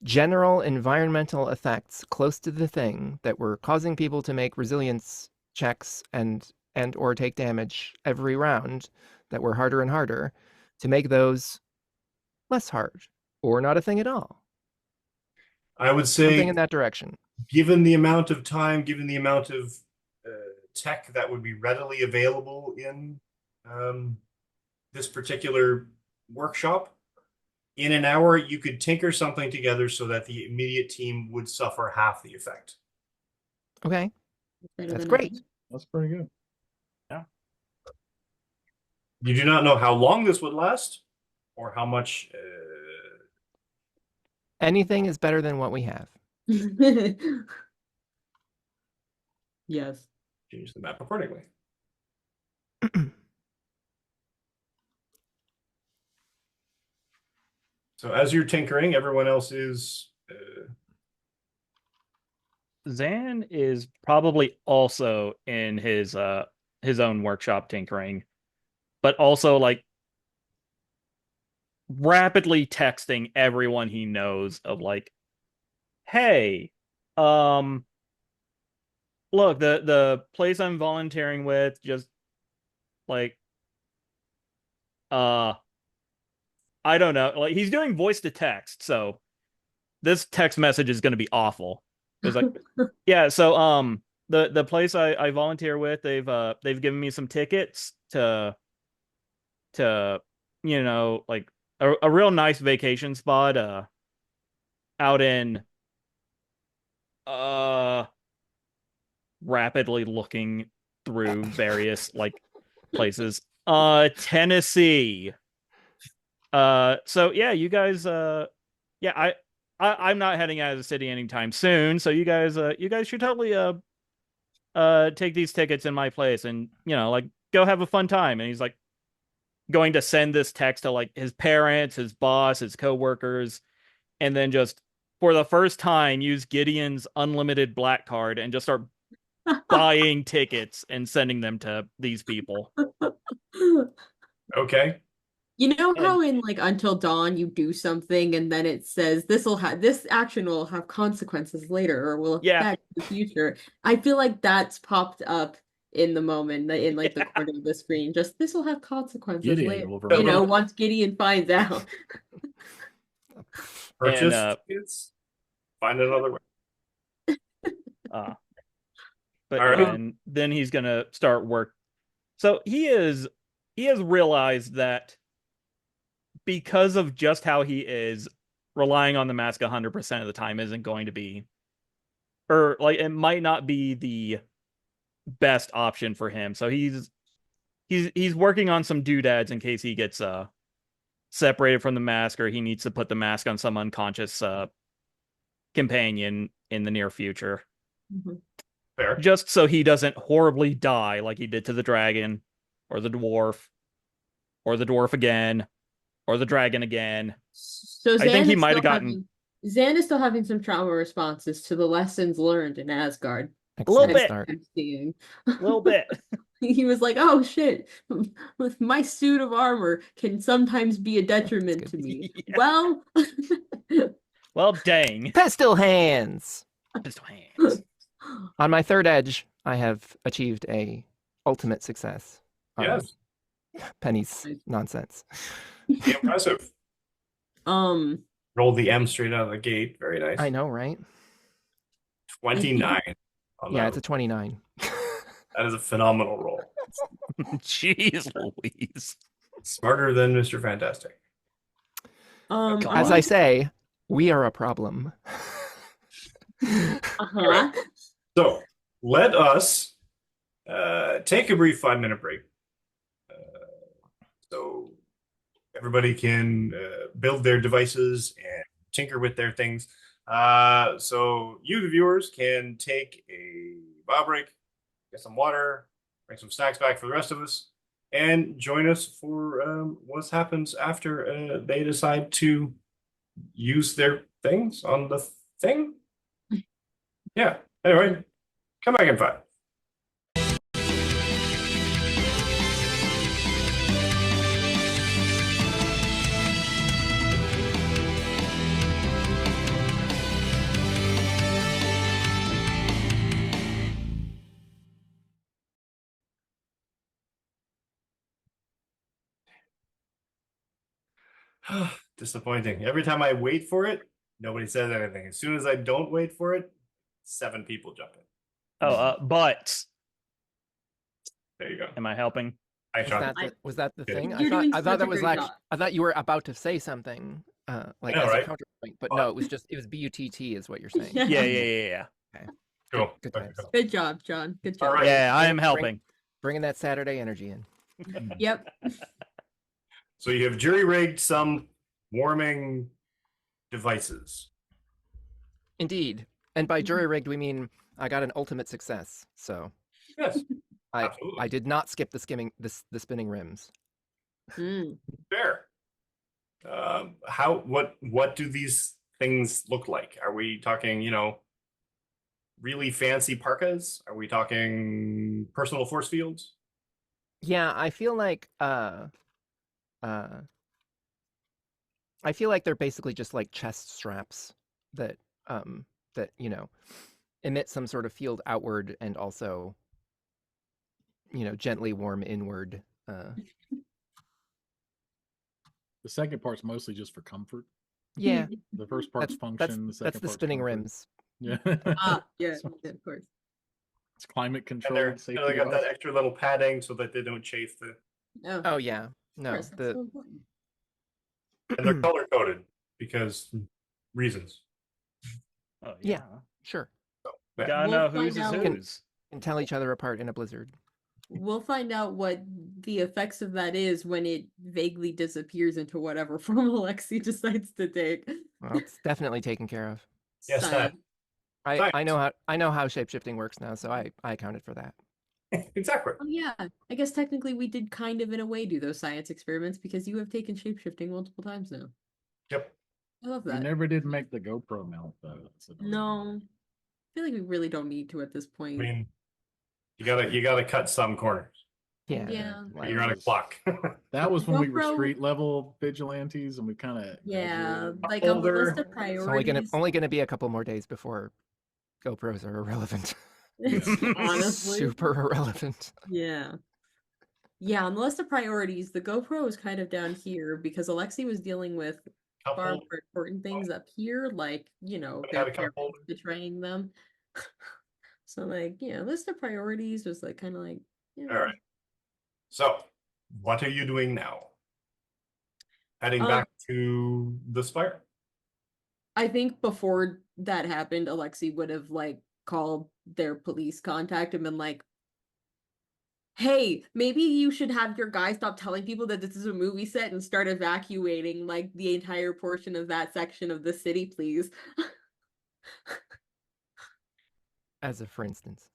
general environmental effects close to the thing that were causing people to make resilience checks and or take damage every round that were harder and harder to make those less hard or not a thing at all. I would Something say, in that direction. given the amount of time, given the amount of tech that would be readily available in this particular workshop, in an hour, you could tinker something together so that the immediate team would suffer half the effect. Okay. Better That's than great. nothing. That's pretty good. You do not know how long this would last or how much. Anything is better than what we have. Yes. Change the map accordingly. So as you're tinkering, everyone else is. Zan is probably also in his own workshop tinkering, but also like rapidly texting everyone he knows of like, hey, look, the place I'm volunteering with just like I don't know, like he's doing voice to text, so this text message is going to be awful. It's like, yeah, so the place I volunteer with, they've given me some tickets to like a real nice vacation spot out in rapidly looking through various like places. Tennessee. So yeah, you guys yeah, I'm not heading out of the city anytime soon, so you guys should totally take these tickets in my place and, you know, like go have a fun time. And he's like going to send this text to like his parents, his boss, his coworkers, and then just for the first time use Gideon's unlimited black card and just start buying tickets and sending them to these people. Okay. You know And how in like Until Dawn you do something and then it says this action will have consequences later or will yeah, affect the future. I feel like that's popped up in the moment in like the corner of the screen. Just this will have consequences Gideon later. will You know, remember. once Gideon finds out. Purchase And, tickets. Find another way. but All yeah, right. and then he's gonna start work. So he has realized that because of just how he is, relying on the mask 100% of the time isn't going to be, or like it might not be the best option for him. So he's working on some doodads in case he gets separated from the mask or he needs to put the mask on some unconscious companion in the near future. Mhm. Fair. Just so he doesn't horribly die like he did to the dragon or the dwarf again or the dragon again. So I think Zan he is might still have gotten having Zan is still having some trauma responses to the lessons learned in Asgard. a little Excellent bit, start. I'm seeing. little bit. He was like, "Oh shit, my suit of armor can sometimes be a detriment good. to me." Yeah. Well, Well, dang. Pestle hands. Pistol hands. On my third edge, I have achieved a ultimate success. on Yes. Penny's Nice. nonsense. Impressive. um, Rolled the M straight out of the gate. Very nice. I know, right? 29. on Yeah, that. it's a 29. That is a phenomenal roll. Jeez Louise. Smarter than Mr. Fantastic. Come As on. I say, we are a problem. uh-huh. So let us take a brief 5-minute break. So everybody can build their devices and tinker with their things. So you, the viewers, can take a bio break, get some water, bring some snacks back for the rest of us, and join us for what happens after they decide to use their things on the thing. Yeah. Anyway, come back in 5. Disappointing. Every time I wait for it, nobody says anything. As soon as I don't wait for it, 7 people jump in. Oh, but There you go. am I helping? Hi, Was Sean. that the Good. thing? You're doing I thought such a that was great actually, job. I thought you were about to say something like I know, as right? a counterpoint, but Well- no, it was BUTT is what you're saying. Yeah. Cool. Good Okay, times. cool. Good job, John. Good job. All right. Yeah, I am Bring- helping. Bringing that Saturday energy in. Yep. So you have jury-rigged some warming devices. Indeed. And by jury rigged, we mean I got an ultimate success. So Yes, I absolutely. did not skip the spinning rims. Mm. Fair. What do these things look like? Are we talking, really fancy parkas? Are we talking personal force fields? Yeah, I feel like they're basically just like chest straps that emit some sort of field outward and also gently warm inward. The second part's mostly just for comfort. Yeah, The first part's function. The second that's the part's spinning comfort. rims. Yeah. Yeah, So of course. it's climate And controlled. they got that extra little padding so that they don't chafe the. Oh, Oh yeah, no, course, that's so important. And they're color coded because reasons. Oh Yeah. sure. Yeah. Gotta We'll know whose find is out. whose. and tell each other apart in a blizzard. We'll find out what the effects of that is when it vaguely disappears into whatever form Alexi decides to take. Well, it's definitely taken care of. Yes, Science. I know how shapeshifting works now, so I accounted for that. exactly. Oh yeah, I guess technically we did kind of in a way do those science experiments because you have taken shapeshifting multiple times now. Yep. I love We that. never did make the GoPro mount though. So No, I feel like we really don't need to at this I point. mean, you gotta cut some corners. Yeah. Yeah. like- You're on a clock. That was when we were GoPro street level vigilantes, and we kind of Yeah, like on the Older. list of It's priorities. only gonna be a couple more days before GoPros are irrelevant. Honestly, Super irrelevant. yeah. Yeah, on the list of priorities, the GoPro is kind of down here because Alexi was dealing with far Couple. more important things up here, like, you know, But their had a cup parents holder. betraying them. So, like, yeah, list of priorities was like kind of like, yeah. All right. So, what are you doing now? Heading Um, back to the spire. I think before that happened, Alexi would have like called their police contact and been like, hey, maybe you should have your guy stop telling people that this is a movie set and start evacuating like the entire portion of that section of the city, please. As a for instance.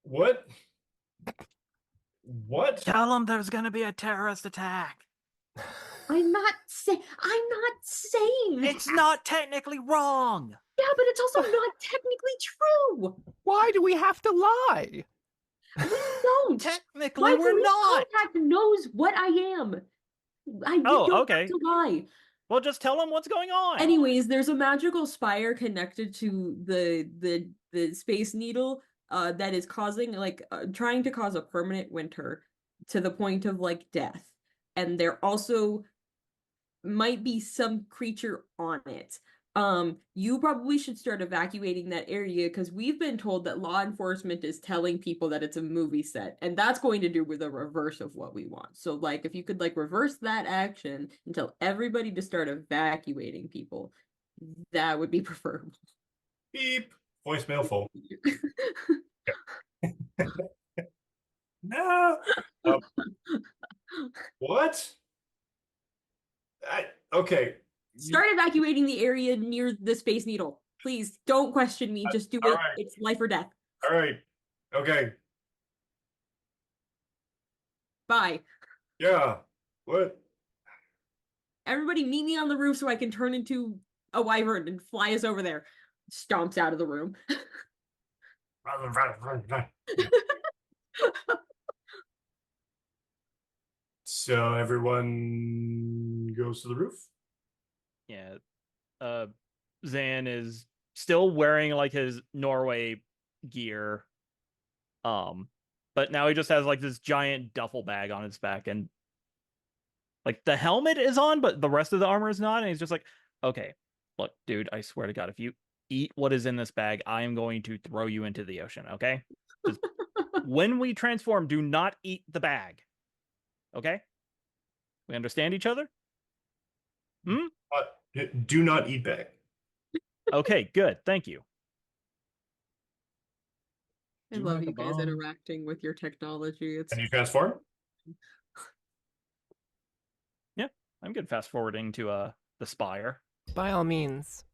What? What? Tell him there's going to be a terrorist attack. I'm not saying It's not technically wrong. yeah, but it's also not technically true. Why do we have to lie? We don't. Technically, My we're police not. contact knows what I am. I Oh, don't okay. have to lie. Well, just tell him what's going on. Anyways, there's a magical spire connected to the Space Needle that is causing like trying to cause a permanent winter to the point of like death. And there also might be some creature on it. You probably should start evacuating that area because we've been told that law enforcement is telling people that it's a movie set, and that's going to do with the reverse of what we want. So, like, if you could like reverse that action and tell everybody to start evacuating people, that would be preferable. Beep. Voicemail full. No. What? Okay. Start evacuating the area near the Space Needle. Please don't question me. Just do all it. right. It's life or death. All right. Okay. Bye. Yeah. What? Everybody meet me on the roof so I can turn into a wyvern and fly us over there. Stomps out of the room. So everyone goes to the roof. Yeah. Zan is still wearing like his Norway gear. But now he just has like this giant duffel bag on his back, and like the helmet is on, but the rest of the armor is not. And he's just like, okay, look, dude, I swear to God, if you eat what is in this bag, I am going to throw you into the ocean, okay? Just when we transform, do not eat the bag. Okay? We understand each other? Do not eat bag. Okay, good. Thank you. I Do you love like you a guys bomb? interacting with your technology. It's Can you transform? I'm good fast forwarding to the spire. By all means.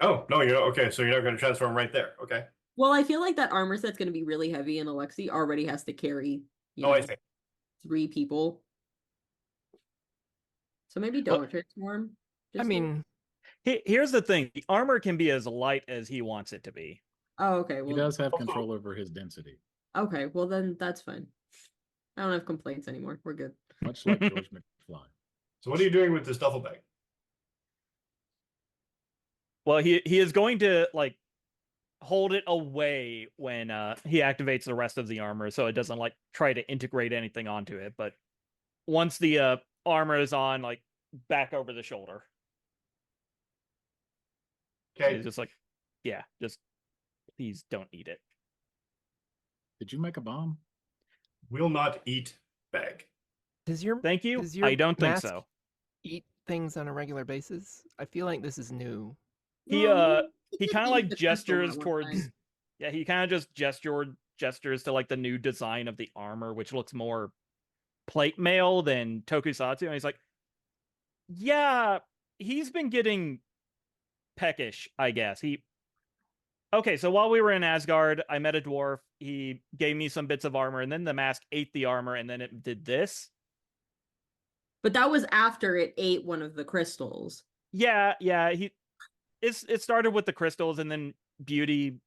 Oh, no, you're okay. So you're not going to transform right there. Okay. well, I feel like that armor set's going to be really heavy, and Alexi already has to carry, Oh, I know, see. 3 people. So maybe Well, don't transform. I Just mean, Here's the thing. The armor can be as light as he wants it to be. oh, okay. He Well, does have control over his density, okay. Well, then that's fine. I don't have complaints anymore. We're good. much like George McFly. So what are you doing with this duffel bag? Well, he is going to like hold it away when he activates the rest of the armor so it doesn't like try to integrate anything onto it, but once the armor is on, like back over the shoulder. Okay. He's just like, yeah, just please don't eat it. Did you make a bomb? Will not eat bag. does your Thank you. does your I don't think mask so. eat things on a regular basis? I feel like this is new. He Well, he did kind of eat like the crystal gestures that one towards time. Yeah, he kind of just gestures to like the new design of the armor, which looks more plate mail than tokusatsu, and he's like, "Yeah, he's been getting peckish, I guess." Okay, so while we were in Asgard, I met a dwarf. He gave me some bits of armor, and then the mask ate the armor, and then it did this. But that was after it ate one of the crystals. Yeah. It started with the crystals, and then Beauty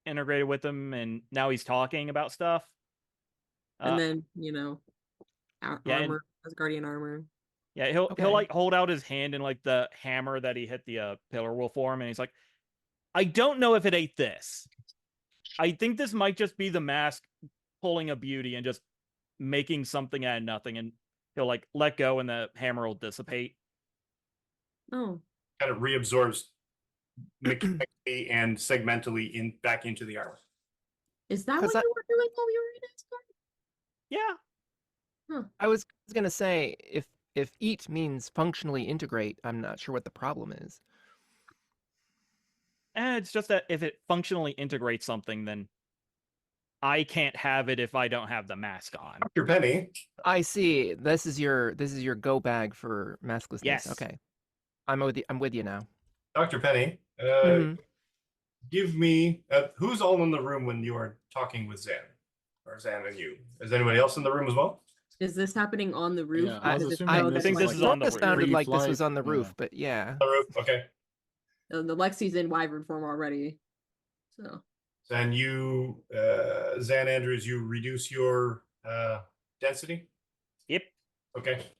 integrated with them, and now he's talking about stuff. And Uh, then, yeah, and armor, Asgardian armor. yeah, he'll Okay. like hold out his hand and like the hammer that he hit the pillar will form, and he's like, I don't know if it ate this. I think this might just be the mask pulling a Beauty and just making something out of nothing, and he'll like let go and the hammer will dissipate. Oh, Kind of reabsorbs mechanically and segmentally back into the armor. is that 'Cause what you were doing while we were in Asgard? Yeah. I was gonna say if eat means functionally integrate, I'm not sure what the problem is. And it's just that if it functionally integrates something, then I can't have it if I don't have the mask on. Dr. Penny, I see. This is your go bag for masklessness. Yes. Okay. I'm with you now. Dr. Penny, Mhm. give me who's all in the room when you are talking with Zan, or Zan and you. Is anybody else in the room as well? Is this happening on the roof? Yeah, Or I was does it assuming show I that think it's this is on the It sounded roof. like this was Pre-flight, on the roof, yeah. but yeah. The roof. Okay. The Lexi's in wyvern form already. So Then you, Zan Andrews, you reduce your density. Yep. Okay.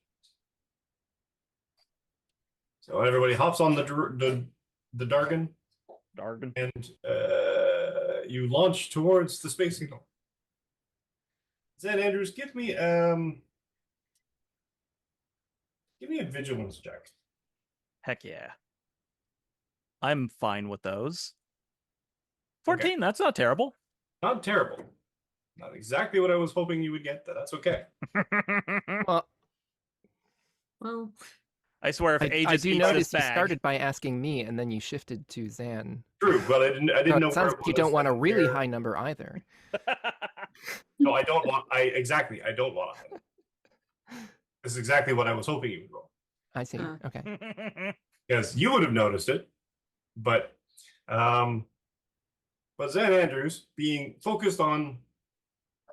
So everybody hops on the Dargon, Dargon. and you launch towards the Space Needle. Zan Andrews, give me a vigilance check. Heck yeah. I'm fine with those. 14, that's not terrible. Not terrible. Not exactly what I was hoping you would get, but that's okay. Well, well, I swear if I Aegis do eats notice this you bag. started by asking me and then you shifted to Zan. True, but I didn't So know it sounds where like you was. don't want a really There- high number either. No, I don't want. I don't want to. This is exactly what I was hoping you would roll, I see. Uh. Okay. because you would have noticed it, but um, but Zan Andrews being focused on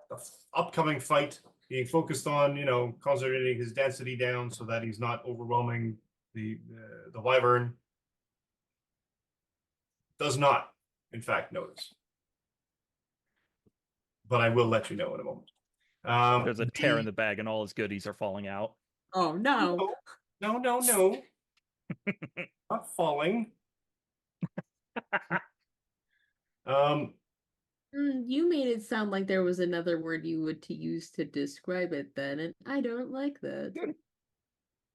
the upcoming fight, being focused on concentrating his density down so that he's not overwhelming the wyvern, does not, in fact, notice. But I will let you know in a moment. There's a tear in the bag and all his goodies are falling out. oh no. No. Not falling. Um, You made it sound like there was another word you would to use to describe it then, and I don't like that.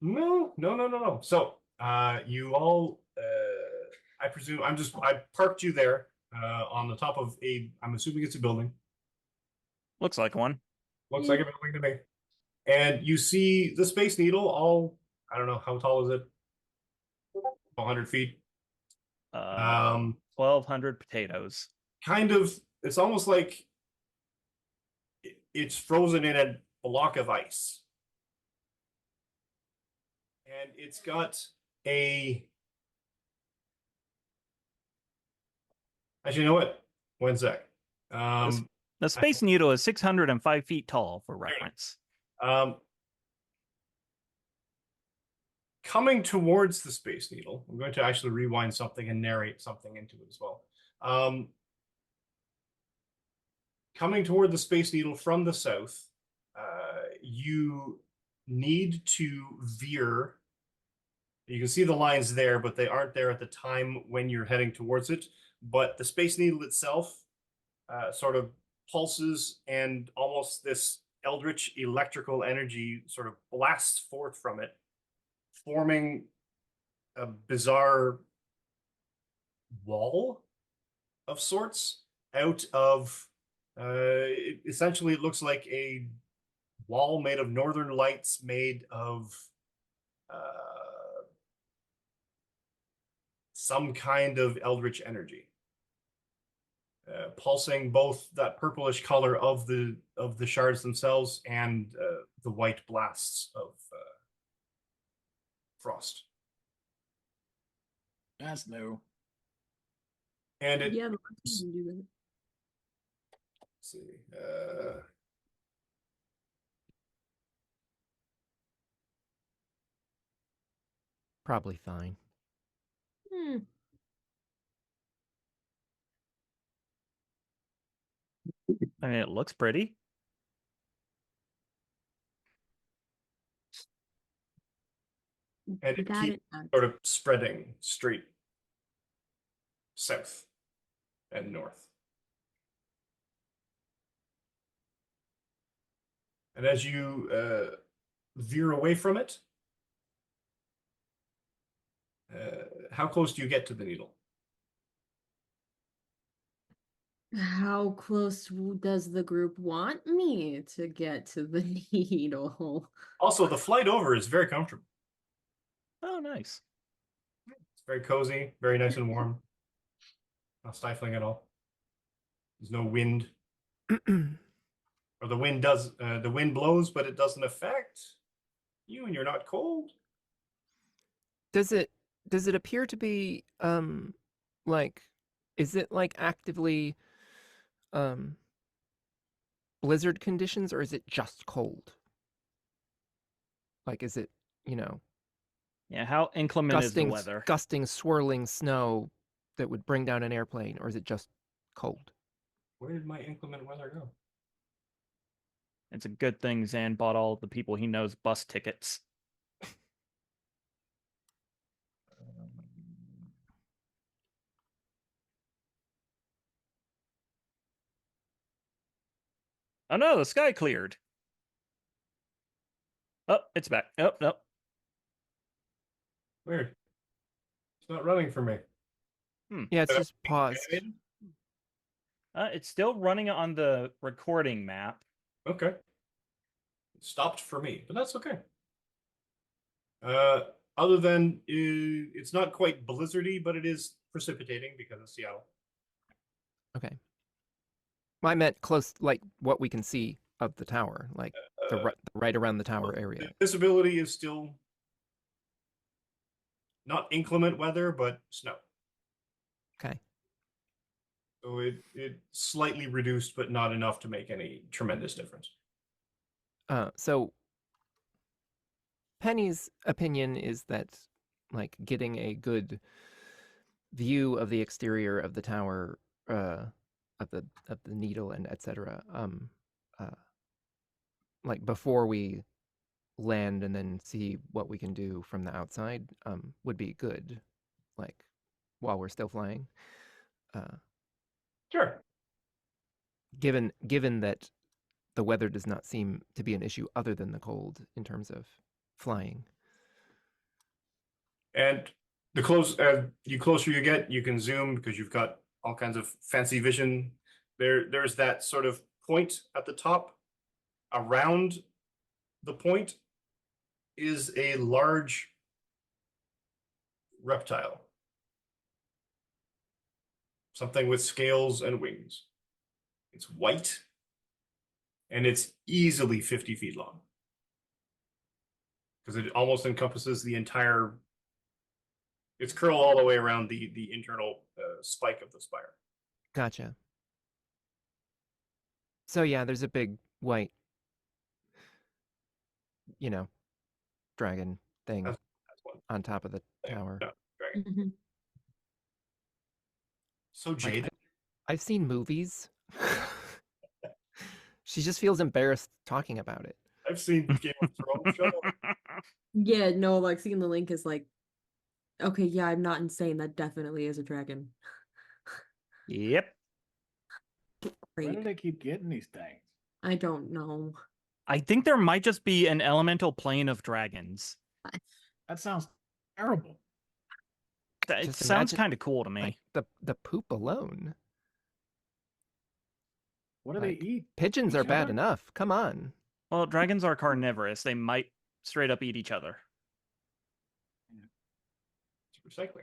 no. So, you all, I presume, I parked you there, on the top of I'm assuming it's a building. Looks like one. Looks like a building to me. And you see the Space Needle all, I don't know, how tall is it? 100 feet. 1,200 potatoes. Kind of, it's almost like it's frozen in a block of ice. And it's got actually, you know what? One sec. The Space Needle is 605 feet tall, for reference. Coming towards the Space Needle, I'm going to actually rewind something and narrate something into it as well. Coming toward the Space Needle from the south, you need to veer. You can see the lines there, but they aren't there at the time when you're heading towards it. But the Space Needle itself sort of pulses, and almost this eldritch electrical energy sort of blasts forth from it, forming a bizarre wall of sorts out of essentially, it looks like a wall made of northern lights, made of some kind of eldritch energy. pulsing both that purplish color of the shards themselves and the white blasts of frost. That's new. And it Yeah, the last time you do that. let's see. Probably fine. Hmm. I mean, it looks pretty. And it That keeps it does. sort of spreading straight south and north. And as you veer away from it, how close do you get to the needle? How close does the group want me to get to the needle? Also, the flight over is very comfortable. Oh, nice. It's very cozy, very nice and warm. Not stifling at all. There's no wind. Or the wind blows, but it doesn't affect you and you're not cold. Does it appear to be like, is it like actively blizzard conditions, or is it just cold? Like, is it, you know, Yeah, how inclement is the gusting weather? gusting swirling snow that would bring down an airplane, or is it just cold? Where did my inclement weather go? It's a good thing Zan bought all the people he knows bus tickets. Oh no, the sky cleared. Oh, it's back. Oh, no. Weird. It's not running for me. Yeah, it's Did I just paused. animate it? It's still running on the recording map. Okay. It stopped for me, but that's okay. Other than it's not quite blizzardy, but it is precipitating because of Seattle. Okay. Well, I meant close, like what we can see of the tower, like the right around the tower The area. visibility is still not inclement weather, but snow. Okay. So it slightly reduced, but not enough to make any tremendous difference. So Penny's opinion is that, like, getting a good view of the exterior of the tower, of the needle and etc. Uh, like before we land and then see what we can do from the outside, would be good. Like while we're still flying. Sure. Given that the weather does not seem to be an issue other than the cold in terms of flying. And the closer you get, you can zoom because you've got all kinds of fancy vision. There's that sort of point at the top. Around the point is a large reptile. Something with scales and wings. It's white and it's easily 50 feet long because it almost encompasses the entire. It's curled all the way around the internal spike of the spire. Gotcha. So yeah, there's a big white, dragon thing That's one on top of the thing. tower. No, dragon. Mhm. So Like, jaded. I've seen movies. She just feels embarrassed talking about it. I've seen Game of Thrones. Shut up. Yeah, no, like seeing the link is like, okay, yeah, I'm not insane. That definitely is a dragon. Yep. Where do Great. they keep getting these things? I don't know. I think there might just be an elemental plane of dragons. That sounds terrible. It Just sounds imagine, kind of cool to me. like the poop alone. What do Like, they eat? Pigeons Each are bad other? enough. Come on. Well, dragons are carnivorous. They might straight up eat each other. It's recycling.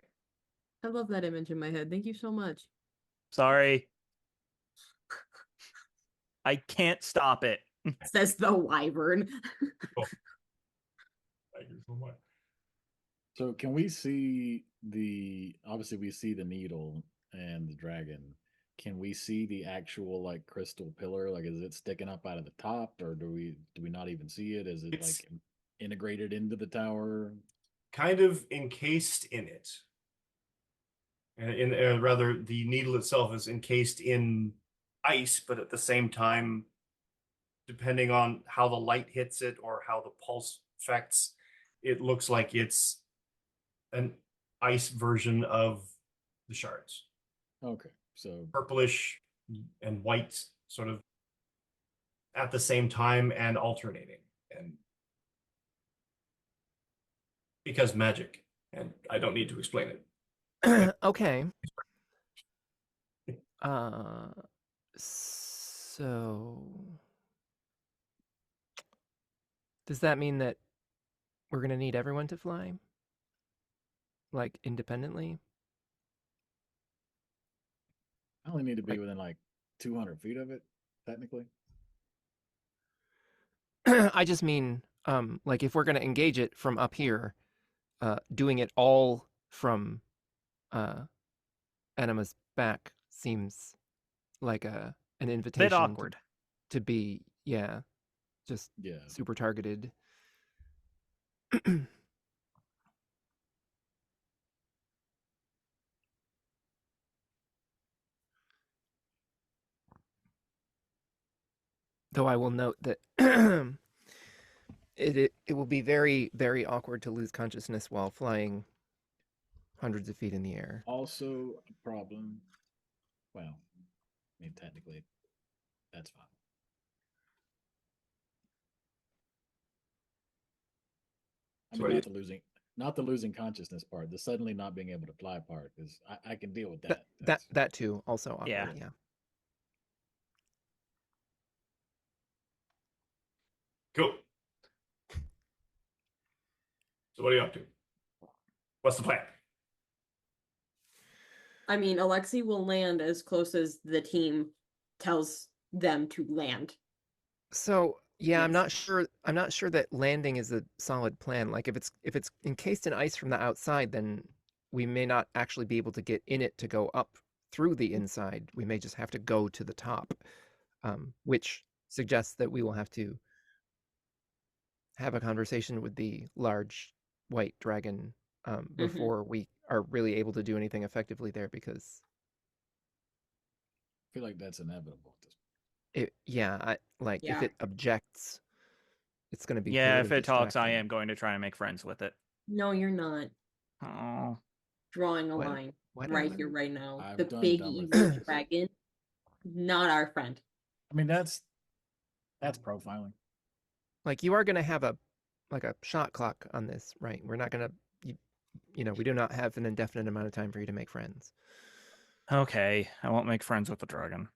I love that image in my head. Thank you so much. Sorry. I can't stop it. Says the wyvern. Thank you so much. So can we see obviously we see the needle and the dragon. Can we see the actual like crystal pillar? Like is it sticking up out of the top or do we not even see it? Is it It's- like integrated into the tower? Kind of encased in it. And rather, the needle itself is encased in ice, but at the same time, depending on how the light hits it or how the pulse affects, it looks like it's an ice version of the shards. Okay. So Purplish and white, sort of at the same time and alternating. And because magic, and I don't need to explain it. Okay. So does that mean that we're gonna need everyone to fly? Like independently? I only need to be Like within like 200 feet of it, technically. I just mean like if we're gonna engage it from up here, doing it all from Enema's back seems like an Bit invitation awkward. to be, yeah, just Yeah. super targeted. Though I will note that it will be very, very awkward to lose consciousness while flying hundreds of feet in the air. Also a problem. Well, I mean technically that's fine. I So mean what not the losing consciousness part, the suddenly not being able to fly part is I can deal with That that. that that too also awkward, Yeah. yeah. Cool. So what are you up to? What's the plan? I mean, Alexi will land as close as the team tells them to land. So yeah, I'm Yes. not sure that landing is a solid plan. Like if it's encased in ice from the outside, then we may not actually be able to get in it to go up through the inside. We may just have to go to the top, which suggests that we will have to have a conversation with the large white dragon before we are really able to do anything effectively there because I feel like that's inevitable at this like if Yeah. it objects, it's going to be Yeah, very if it talks, I distracting. am going to try and make friends with it. No, you're not. Oh, Drawing a What- line right whatever. here, right now. I've The done big dumber evil things. dragon, not our friend. I mean that's profiling. Like you are going to have a shot clock on this, right? We're not going to we do not have an indefinite amount of time for you to make friends. okay. I won't make friends with the dragon.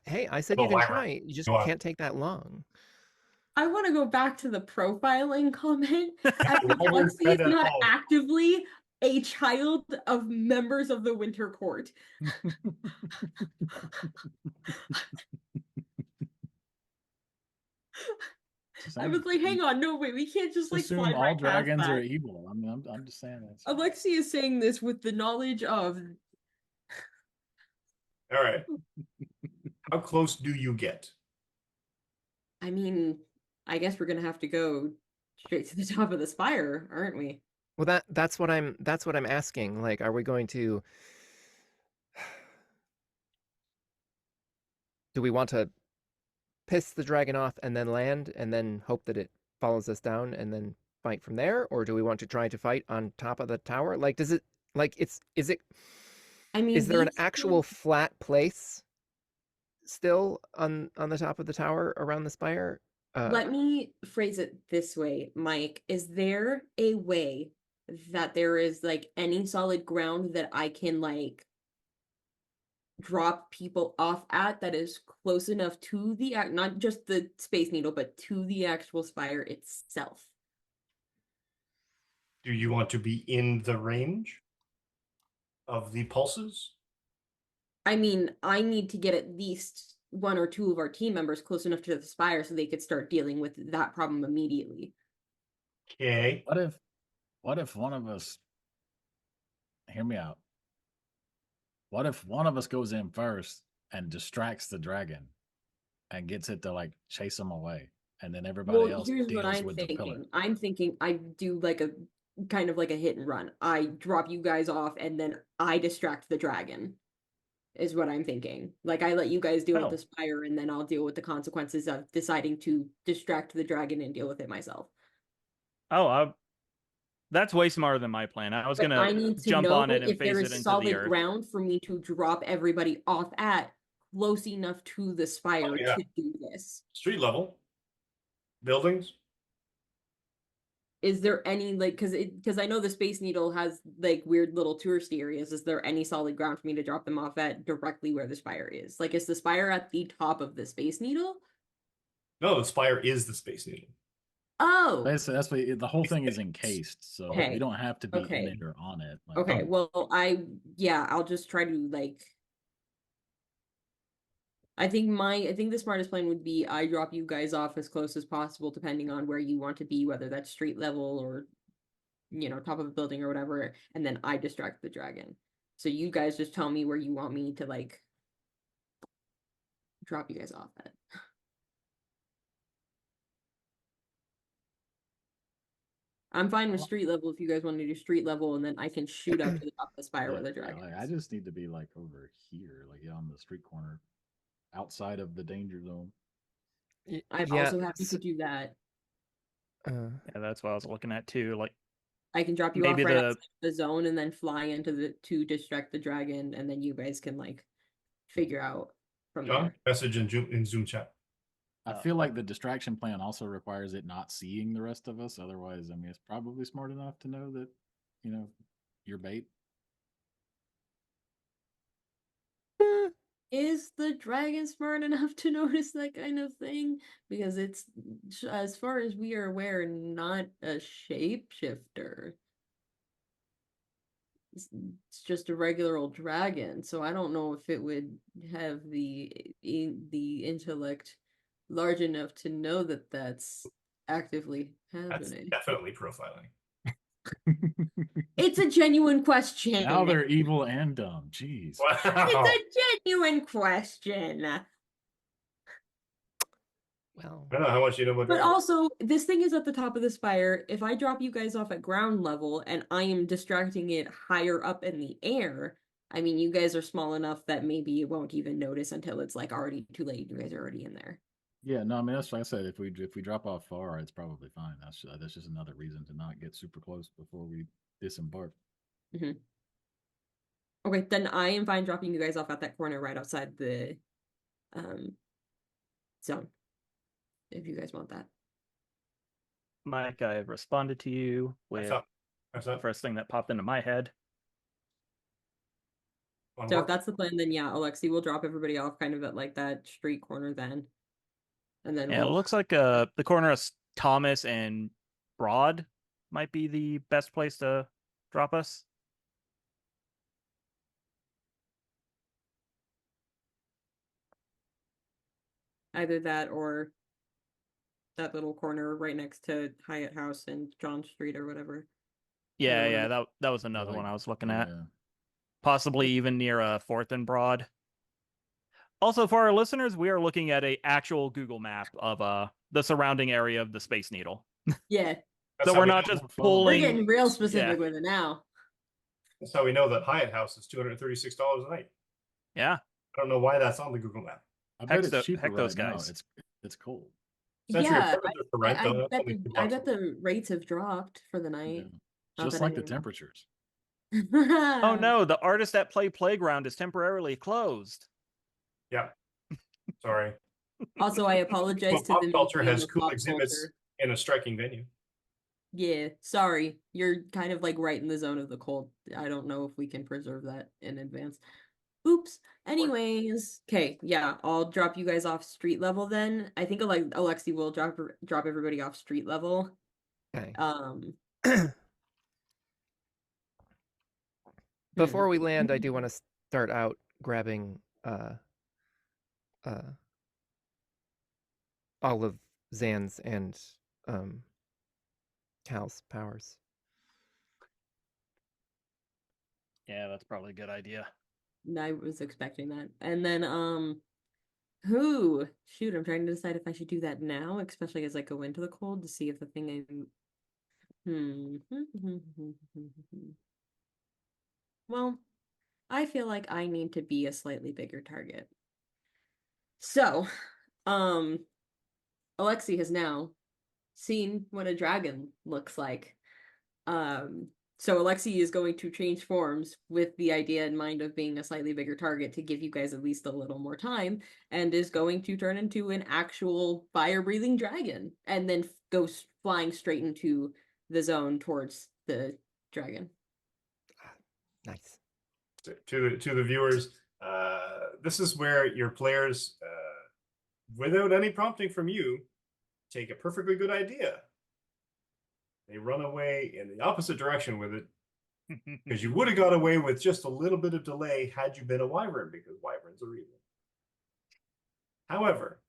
Hey, I said Oh, you can wow. try. You just Go on. can't take that long. I want to go back to the profiling comment. Wyvern Alexi said is that not all. actively a child of members of the Winter Court. I was like, hang on, no, wait, we can't just like assume slide all right past dragons are that. evil. I mean I'm just saying that's Alexi is saying this with the knowledge of All right. How close do you get? I mean, I guess we're gonna have to go straight to the top of the spire, aren't we? Well, that's what I'm asking. Like, are we going to? Do we want to piss the dragon off and then land and then hope that it follows us down and then fight from there, or do we want to try to fight on top of the tower? Like, does it like it's is it? I mean, Is there an these actual two- flat place still on the top of the tower around the spire? Let me phrase it this way, Mike. Is there a way that there is like any solid ground that I can like drop people off at that is close enough to the not just the Space Needle, but to the actual spire itself? Do you want to be in the range of the pulses? I mean, I need to get at least one or two of our team members close enough to the spire so they could start dealing with that problem immediately. Okay. What if one of us, hear me out. What if one of us goes in first and distracts the dragon and gets it to like chase him away, and then everybody Well, else here's what deals I'm with the pillar? thinking. I'm thinking I do like a kind of like a hit and run. I drop you guys off and then I distract the dragon, is what I'm thinking. Like I let you guys deal with Oh. the spire and then I'll deal with the consequences of deciding to distract the dragon and deal with it myself. That's way smarter than my plan. I was But I gonna need to jump know on it and if there phase it is into the solid earth. ground for me to drop everybody off at close enough to the spire Oh, yeah. to do this. Street level. Buildings. Is there any like because I know the Space Needle has like weird little touristy areas. Is there any solid ground for me to drop them off at directly where the spire is? Like, is the spire at the top of the Space Needle? No, the spire is the Space Needle. Oh, That's what the whole thing is encased, so Okay. you don't have to be in Okay. it or on it. Like, okay. Well, I'll just try to like. I think the smartest plan would be I drop you guys off as close as possible, depending on where you want to be, whether that's street level or top of a building or whatever, and then I distract the dragon. So you guys just tell me where you want me to like drop you guys off at. I'm fine with street level if you guys want to do street level, and then I can shoot up to the top of the spire where the dragon like, is. I just need to be like over here, like on the street corner, outside of the danger zone. I'm also happy to do that. Yeah, that's what I was looking at too. Like I can drop you maybe off right the outside the zone and then fly into the to distract the dragon, and then you guys can like figure out from John, there. message in Zoom chat. I feel like the distraction plan also requires it not seeing the rest of us. Otherwise, I mean, it's probably smart enough to know that, you're bait. Is the dragon smart enough to notice that kind of thing? Because it's, as far as we are aware, not a shapeshifter. It's just a regular old dragon, so I don't know if it would have the intellect large enough to know that that's actively That's happening. definitely profiling. It's a genuine question. Now they're evil and dumb. Jeez. Wow. It's a genuine question. Well, I don't know how much you know about But dragons. also, this thing is at the top of the spire. If I drop you guys off at ground level and I am distracting it higher up in the air, I mean, you guys are small enough that maybe it won't even notice until it's like already too late. You guys are already in there. Yeah, no, I mean that's like I said. If we drop off far, it's probably fine. That's just another reason to not get super close before we disembark. Okay, then I am fine dropping you guys off at that corner right outside the zone. If you guys want that. Mike, I responded to you with That's the not first thing that popped into my head. on So if work. that's the plan, then yeah, Alexi will drop everybody off kind of at like that street corner then. And then Yeah, it we'll looks like the corner of Thomas and Broad might be the best place to drop us. either that or that little corner right next to Hyatt House and John Street or whatever. Yeah, Either one yeah, of that was another like- one I was looking at. Yeah. Possibly even near Fourth and Broad. Also, for our listeners, we are looking at a actual Google map of the surrounding area of the Space Needle. Yeah, That's So how we're we not know- just we're pulling. getting real specific Yeah. with it now. That's how we know that Hyatt House is $236 a night. Yeah, I don't know why that's on the Google map. I bet Heck it's cheaper heck those right now. guys. It's cold. Century Yeah, Apartments are for rent, though. That's only I $2 bet the rates have dropped for the Yeah. night. Not Just that like the anyone- temperatures. Oh no, the Artist at Play playground is temporarily closed. Yeah. Sorry. Also, I apologize Well, to pop the culture Museum has of cool Pop exhibits Culture. in a striking venue. Yeah, sorry. You're kind of like right in the zone of the cold. I don't know if we can preserve that in advance. Oops. Anyways, okay, yeah, I'll drop you guys off street level then. I think Alexi will drop everybody off street level. okay. Before we land, I do want to start out grabbing all of Zan's and Cal's powers. Yeah, that's probably a good idea. I was expecting that. And then who? Shoot, I'm trying to decide if I should do that now, especially as I go into the cold to see if the thing I'm Well, I feel like I need to be a slightly bigger target. So, um Alexi has now seen what a dragon looks like. So Alexi is going to change forms with the idea in mind of being a slightly bigger target to give you guys at least a little more time, and is going to turn into an actual fire-breathing dragon, and then goes flying straight into the zone towards the dragon. Nice. To the viewers, this is where your players, without any prompting from you, take a perfectly good idea. They run away in the opposite direction with it, because you would have got away with just a little bit of delay had you been a wyvern, because wyverns are evil. However,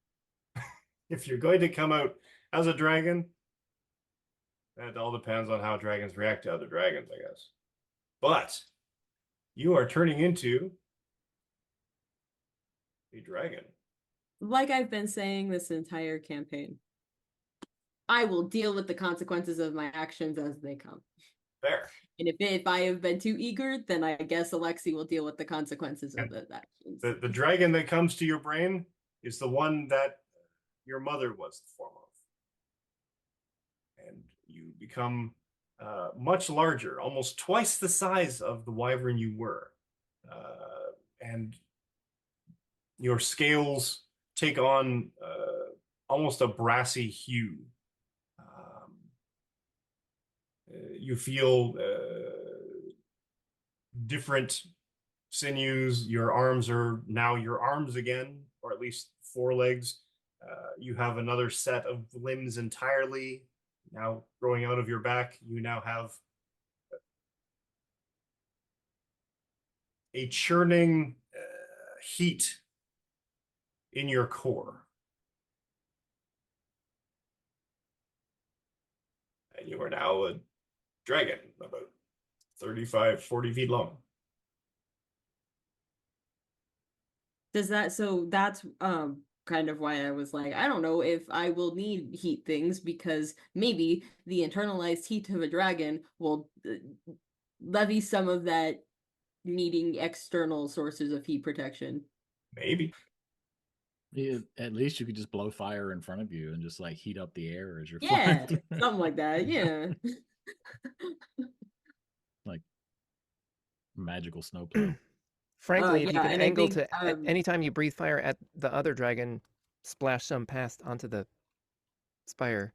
if you're going to come out as a dragon, that all depends on how dragons react to other dragons, I guess. But you are turning into a dragon. Like I've been saying this entire campaign, I will deal with the consequences of my actions as they come. Fair. And if I have been too eager, then I guess Alexi will deal with the consequences of those actions. The dragon that comes to your brain is the one that your mother was the form of. And you become much larger, almost twice the size of the wyvern you were. And your scales take on almost a brassy hue. You feel different sinews. Your arms are now your arms again, or at least forelegs. You have another set of limbs entirely now growing out of your back. You now have a churning heat in your core. And you are now a dragon about 35, 40 feet long. Does that, so that's kind of why I was like, I don't know if I will need heat things, because maybe the internalized heat of a dragon will levy some of that needing external sources of heat protection. Maybe. Yeah, at least you could just blow fire in front of you and just like heat up the air as you're Yeah, flying. something like that. Yeah. Like magical snowplow. Frankly, if you Yeah, could and I angle think to anytime you breathe fire at the other dragon, splash some past onto the spire.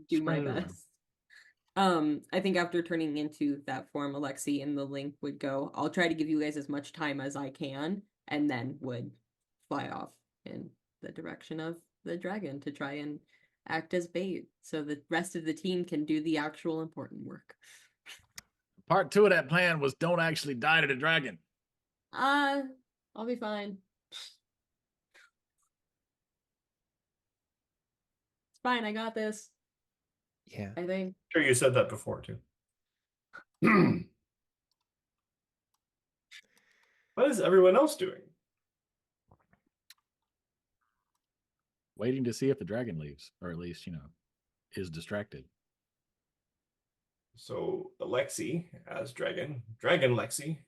do my Spread it around. best. I think after turning into that form, Alexi and the link would go, I'll try to give you guys as much time as I can, and then would fly off in the direction of the dragon to try and act as bait so the rest of the team can do the actual important work. Part 2 of that plan was don't actually die to the dragon. I'll be fine. It's fine, I got this, Yeah. I think. Sure, you said that before too. What is everyone else doing? Waiting to see if the dragon leaves, or at least, is distracted. So Alexi as Dragon Lexi,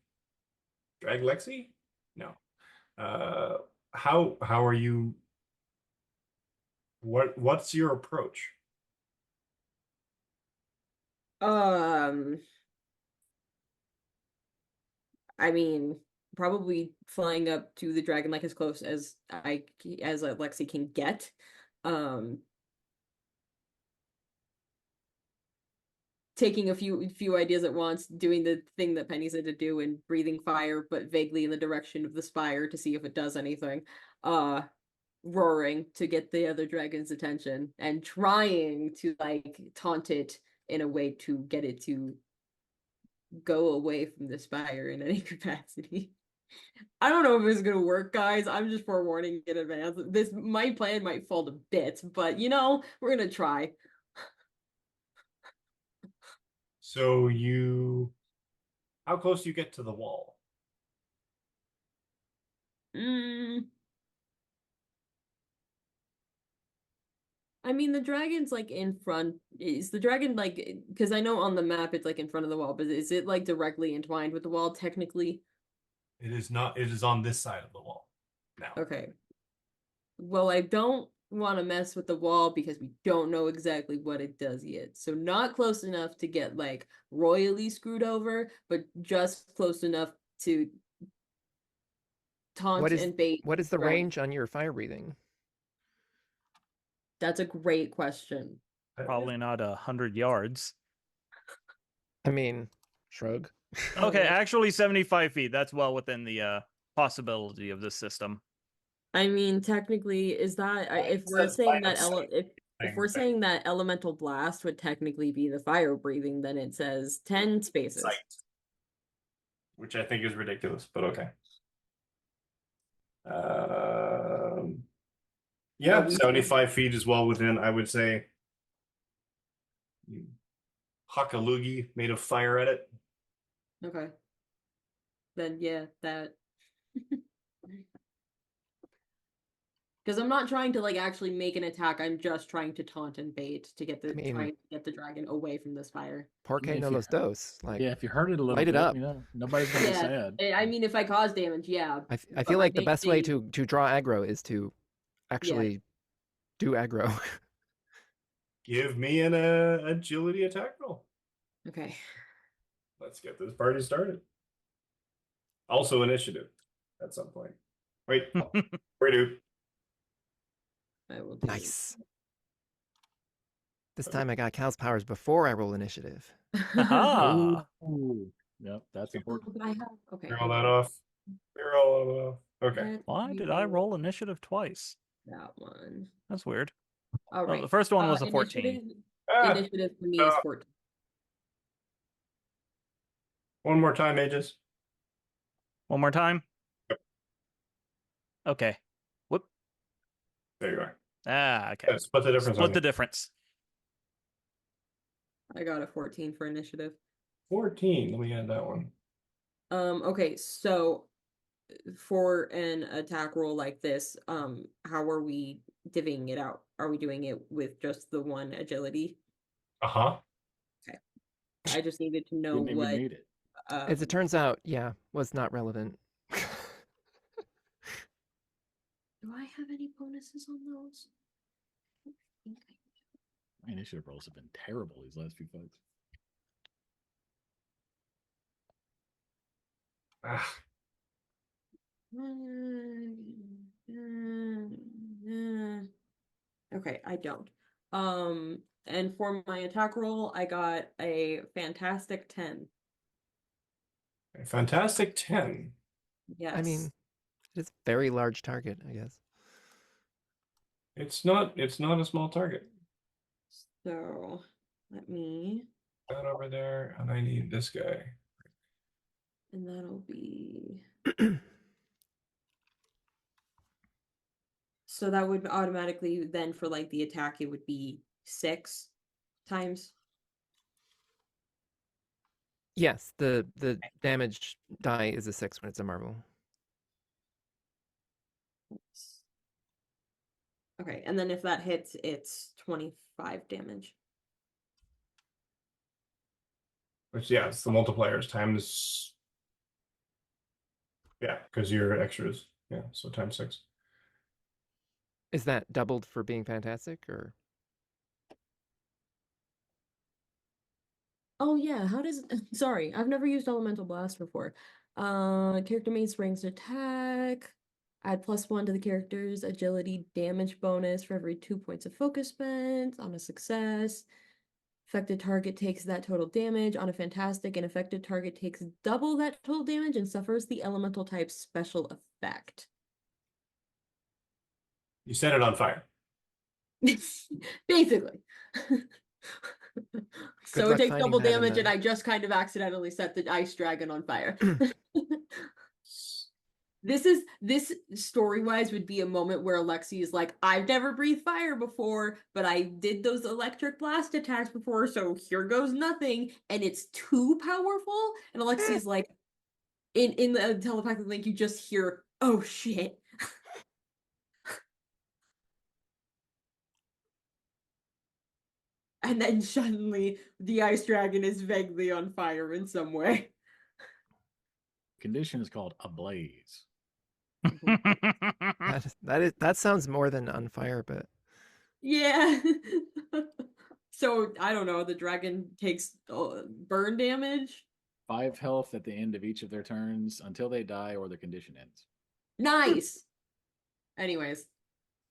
Drag Lexi? No. How are you? What's your approach? I mean, probably flying up to the dragon like as close as Lexi can get. Taking a few ideas at once, doing the thing that Penny said to do, and breathing fire, but vaguely in the direction of the spire to see if it does anything. Roaring to get the other dragon's attention and trying to like taunt it in a way to get it to go away from the spire in any capacity. I don't know if it's gonna work, guys. I'm just forewarning in advance. My plan might fall to bits, but we're gonna try. So how close do you get to the wall? Mm, I mean, the dragon's like in front. Is the dragon like, because I know on the map it's like in front of the wall, but is it like directly entwined with the wall technically? It is not. It is on this side of the wall now. Okay. Well, I don't want to mess with the wall because we don't know exactly what it does yet. So not close enough to get like royally screwed over, but just close enough to taunt and bait what is the dragon. range on your fire breathing? That's a great question. Probably not 100 yards. I mean, shrug. Okay, actually 75 feet. That's well within the possibility of this system. I mean, technically, is that if we're says saying line that of sight if we're saying that elemental blast would technically be the fire breathing, then it says 10 spaces. Sight, which I think is ridiculous, but okay. Yeah, we- 75 feet is well within, I would say. You huck a loogie made of fire at it. Okay. Then yeah, that. Because I'm not trying to like actually make an attack. I'm just trying to taunt and bait to get I mean- trying to get the dragon away from this fire. Porque If no you- los dos. Like, Yeah, if you hurt it a little light it bit, up. nobody's gonna be Yeah, sad. I mean, if I cause damage, yeah. I But feel like the my best way bait- to draw aggro is to actually do aggro. Give me an agility attack roll. Okay. Let's get this party started. Also initiative at some point. Wait, wait, dude. I will do Nice. This time I got Cal's powers before I roll initiative. Ah, Ooh. Yep, that's important. But I have okay. Clear all that off. Clear all that off. Okay. Let's why did I roll initiative twice? that one? That's weird. All Well, right. the first one was a 14. Initiative for me is 14. One more time, Aegis. One more time. Yep. Okay. Whoop. There you are. Ah, okay. Yeah, split the difference. Split the difference. I got a 14 for initiative. 14. Let me add that one. Okay, so for an attack roll like this, how are we divvying it out? Are we doing it with just the one agility? Uh-huh. I just needed to know Didn't even what need it. As it turns out, yeah, was not relevant. do I have any bonuses on those? I don't think I My initiative rolls have been terrible these last few fights. Ah, Okay, I don't. And for my attack roll, I got a fantastic 10. a fantastic 10. Yes. I mean, it's a very large target, I guess. It's not a small target. So let me, That over there, and I need this guy. and that'll be. So that would automatically then for like the attack, it would be 6 times. Yes, the damage die is a 6 when it's a marvel. Okay, and then if that hits, it's 25 damage. Which, yeah, it's the multipliers times. Yeah, because you're extras. Yeah, so times 6. Is that doubled for being fantastic, or Oh yeah, how does sorry, I've never used Elemental Blast before. Character mates ranks attack. Add +1 to the character's agility damage bonus for every 2 points of focus spent on a success. Affected target takes that total damage. On a fantastic, an affected target takes double that total damage and suffers the elemental type's special effect. You set it on fire. Basically. So luck it takes finding double that in damage, the- and I just kind of accidentally set the ice dragon on fire. this story-wise would be a moment where Alexi is like, I've never breathed fire before, but I did those electric blast attacks before, so here goes nothing, and it's too powerful. And Alexi's like, in the telepathic link, you just hear, oh shit. And then suddenly the ice dragon is vaguely on fire in some way. Condition is called ablaze. That sounds more than on fire, but Yeah. So I don't know, the dragon takes burn damage. 5 health at the end of each of their turns until they die or the condition ends. Nice. Anyways,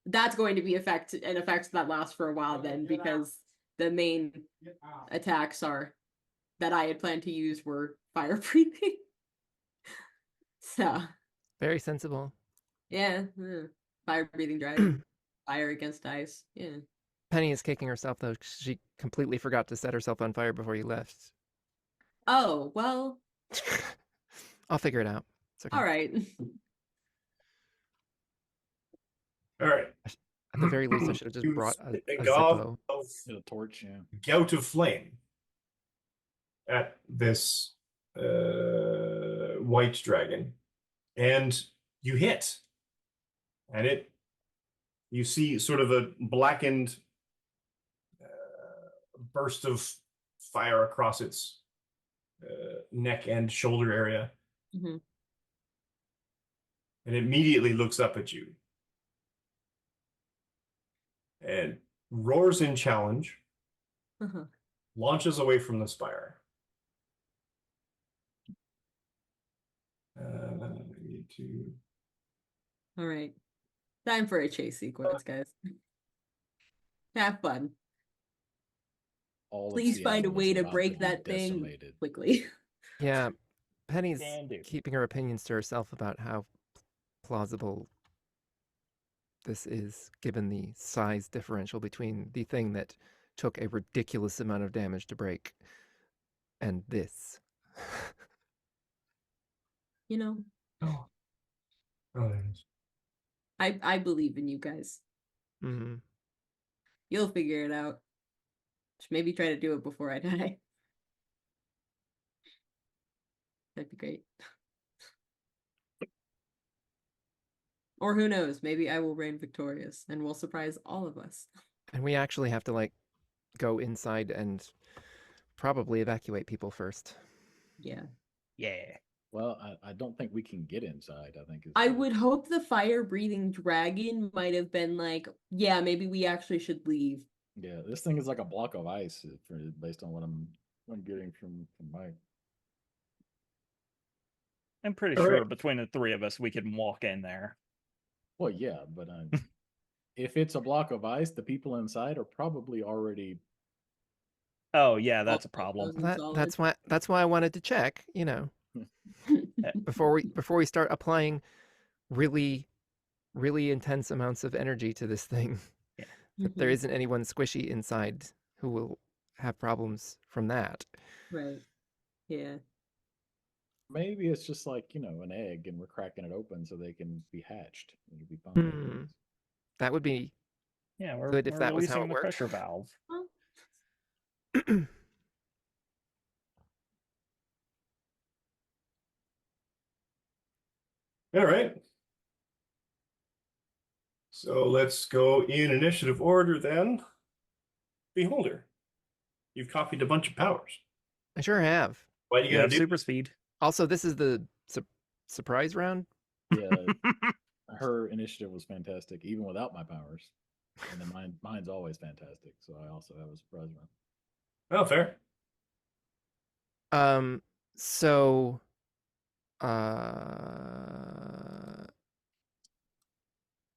that's going to be an effect that lasts for a while then, because the main attacks are that I had planned to use were fire breathing. So very sensible. yeah, fire breathing dragon, fire against ice. Yeah. Penny is kicking herself though, 'cause she completely forgot to set herself on fire before you left. Oh well. I'll figure it out. It's okay. All right. All right. At the very least, I should have just You brought spit a gob Zippo. of A torch, yeah. gout of flame at this white dragon, and you hit, and you see sort of a blackened burst of fire across its neck and shoulder area, Mm-hmm. and immediately looks up at you and roars in challenge, Uh-huh. launches away from the spire. I need to. All right. Time for a chase sequence, guys. Have fun. All of Please find a Seattle is way to about break be that thing decimated. quickly. Yeah, Penny's Can do. keeping her opinions to herself about how plausible this is, given the size differential between the thing that took a ridiculous amount of damage to break and this. You know, Oh, there it is. I believe in you guys. Hmm. You'll figure it out. Just maybe try to do it before I die. That'd be great. Or who knows, maybe I will reign victorious and will surprise all of us. And we actually have to like go inside and probably evacuate people first. Yeah. Yeah. Well, I don't think we can get inside. I think I would hope the fire-breathing dragon might have been like, yeah, maybe we actually should leave. Yeah, this thing is like a block of ice based on what I'm getting from Mike. I'm pretty All sure right. between the three of us, we can walk in there. Well, yeah, but if it's a block of ice, the people inside are probably already. Oh, yeah, that's a problem. That's why I wanted to check, before we start applying really intense amounts of energy to this thing. Yeah. That there isn't anyone squishy inside who will have problems from that. Right. Yeah. Maybe it's just like an egg, and we're cracking it open so they can be hatched. It'll be fun. Hmm. That would be Yeah, we're, good if we're that was releasing how it the worked. pressure valve. All right. So let's go in initiative order then. Beholder, you've copied a bunch of powers. I sure have. Why do you You gotta have do super this? speed. Also, this is the surprise round. Yeah, her initiative was fantastic, even without my powers. And then mine's always fantastic. So I also have a surprise round. Oh, fair. So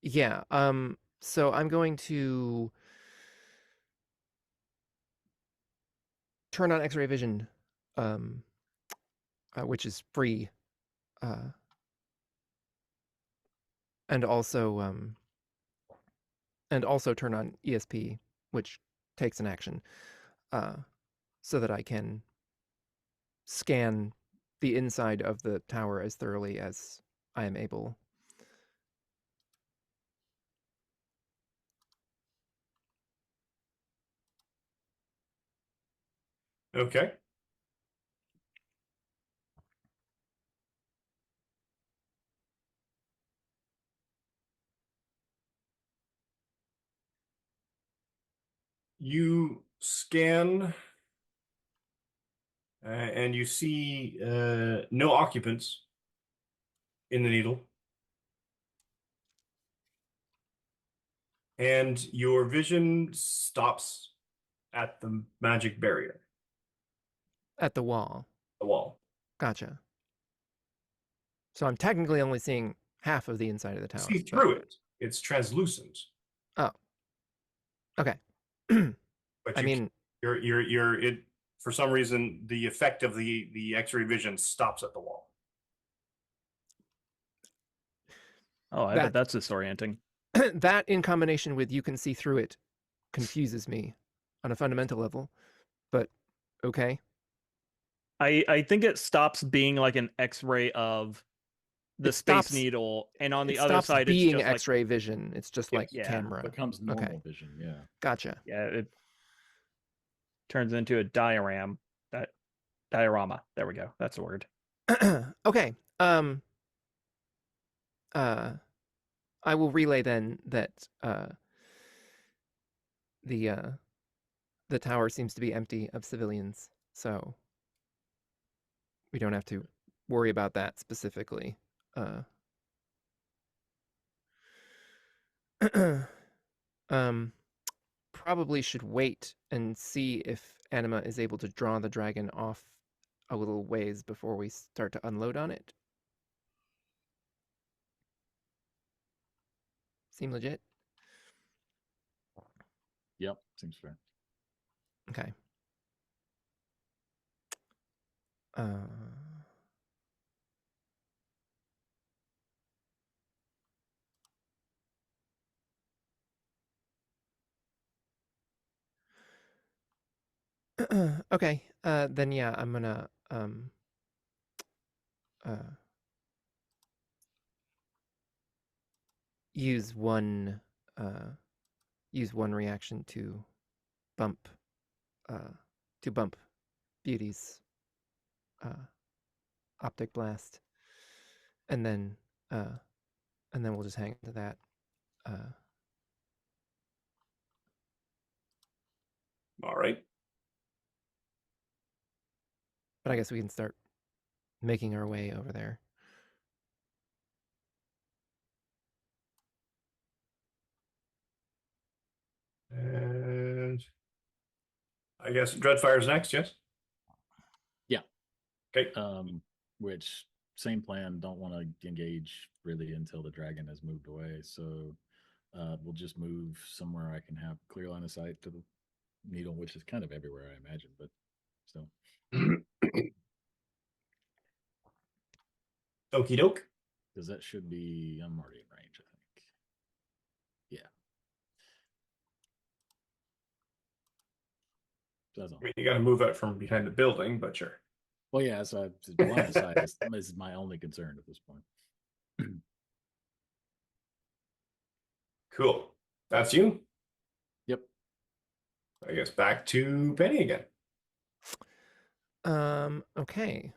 yeah, so I'm going to turn on X-ray vision, which is free, and also turn on ESP, which takes an action, so that I can scan the inside of the tower as thoroughly as I am able. Okay. You scan and you see no occupants in the needle. And your vision stops at the magic barrier, At the wall. the wall. Gotcha. So I'm technically only seeing half of the inside of the tower. See through it. It's translucent. Oh. Okay. But I mean, you're it for some reason the effect of the X-ray vision stops at the wall. Oh, I bet that's disorienting. that in combination with you can see through it confuses me on a fundamental level. But okay. I think it stops being like an X-ray of the It Space stops- Needle, and on It the other stops side, it's being just like X-ray vision. It's just like yeah, camera. Becomes normal vision. Yeah. Gotcha. yeah, it turns into a diorama. That diorama. There we go. That's the word. Okay. I will relay then that the tower seems to be empty of civilians, so we don't have to worry about that specifically. Probably should wait and see if Anima is able to draw the dragon off a little ways before we start to unload on it. Seem legit? Yep. Seems fair. Okay. Okay. Then yeah, I'm gonna use one reaction to bump Beauty's optic blast, and then we'll just hang into that. All right. But I guess we can start making our way over there. And I guess Dreadfire's next, yes? Yeah. Okay. Which same plan. Don't want to engage really until the dragon has moved away. So we'll just move somewhere I can have clear line of sight to the needle, which is kind of everywhere, I imagine, but still. Okie doke. Because that should be, I'm already in range, I think. Yeah. That's all. I mean, you got to move out from behind the building, but sure. Well, yeah, so the line of sight is my only concern at this point. Cool. That's you. Yep. I guess back to Penny again. Okay.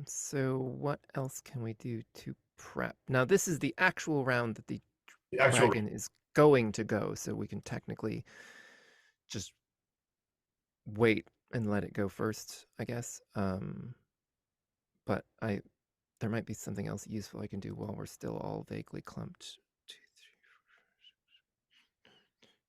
So what else can we do to prep? Now this is the actual round that the The actual dragon is going to go, so we can technically just wait and let it go first, I guess. But there might be something else useful I can do while we're still all vaguely clumped. 2,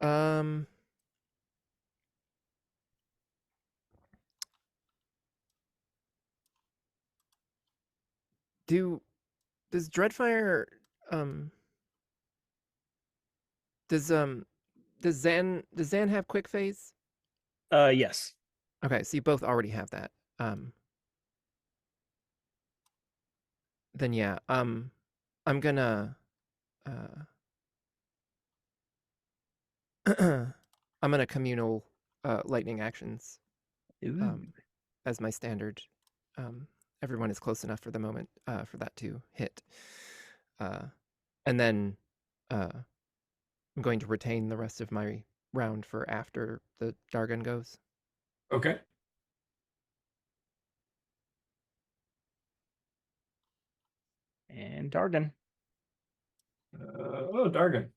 3. Does Dreadfire does Zan have quick phase? Yes. Okay, so you both already have that. Then yeah, I'm gonna I'm gonna communal lightning actions Ooh. as my standard. Everyone is close enough for the moment for that to hit. And then I'm going to retain the rest of my round for after the Dargon goes. Okay. And Dargon. Oh, Dargon.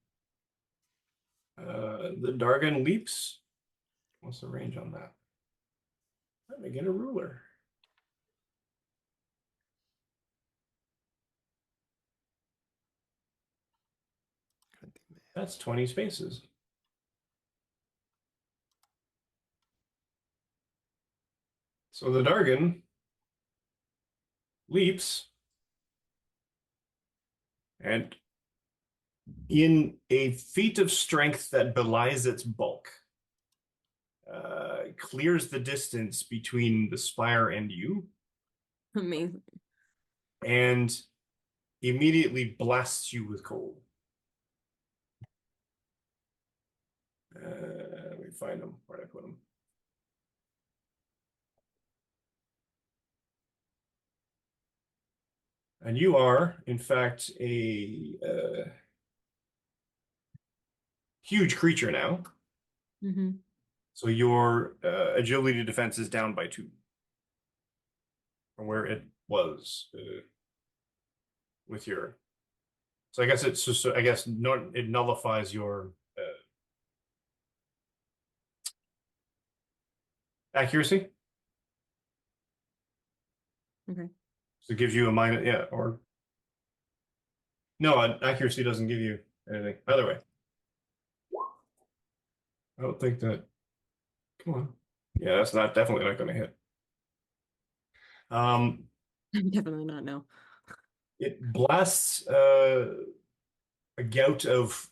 The Dargon leaps. What's the range on that? Let me get a ruler. That's 20 spaces. So the Dargon leaps, and in a feat of strength that belies its bulk, clears the distance between the spire and you, Amazing. and immediately blasts you with cold. Let me find them. Where'd I put them? And you are, in fact, a huge creature now. Mm-hmm. So your agility defense is down by 2 from where it was with your. So I guess it's just, I guess not, it nullifies your accuracy. Okay. So it gives you a minus, yeah, or no, accuracy doesn't give you anything. Either way, I don't think that. Come on, yeah, that's not definitely not going to hit. Definitely not no. It blasts a gout of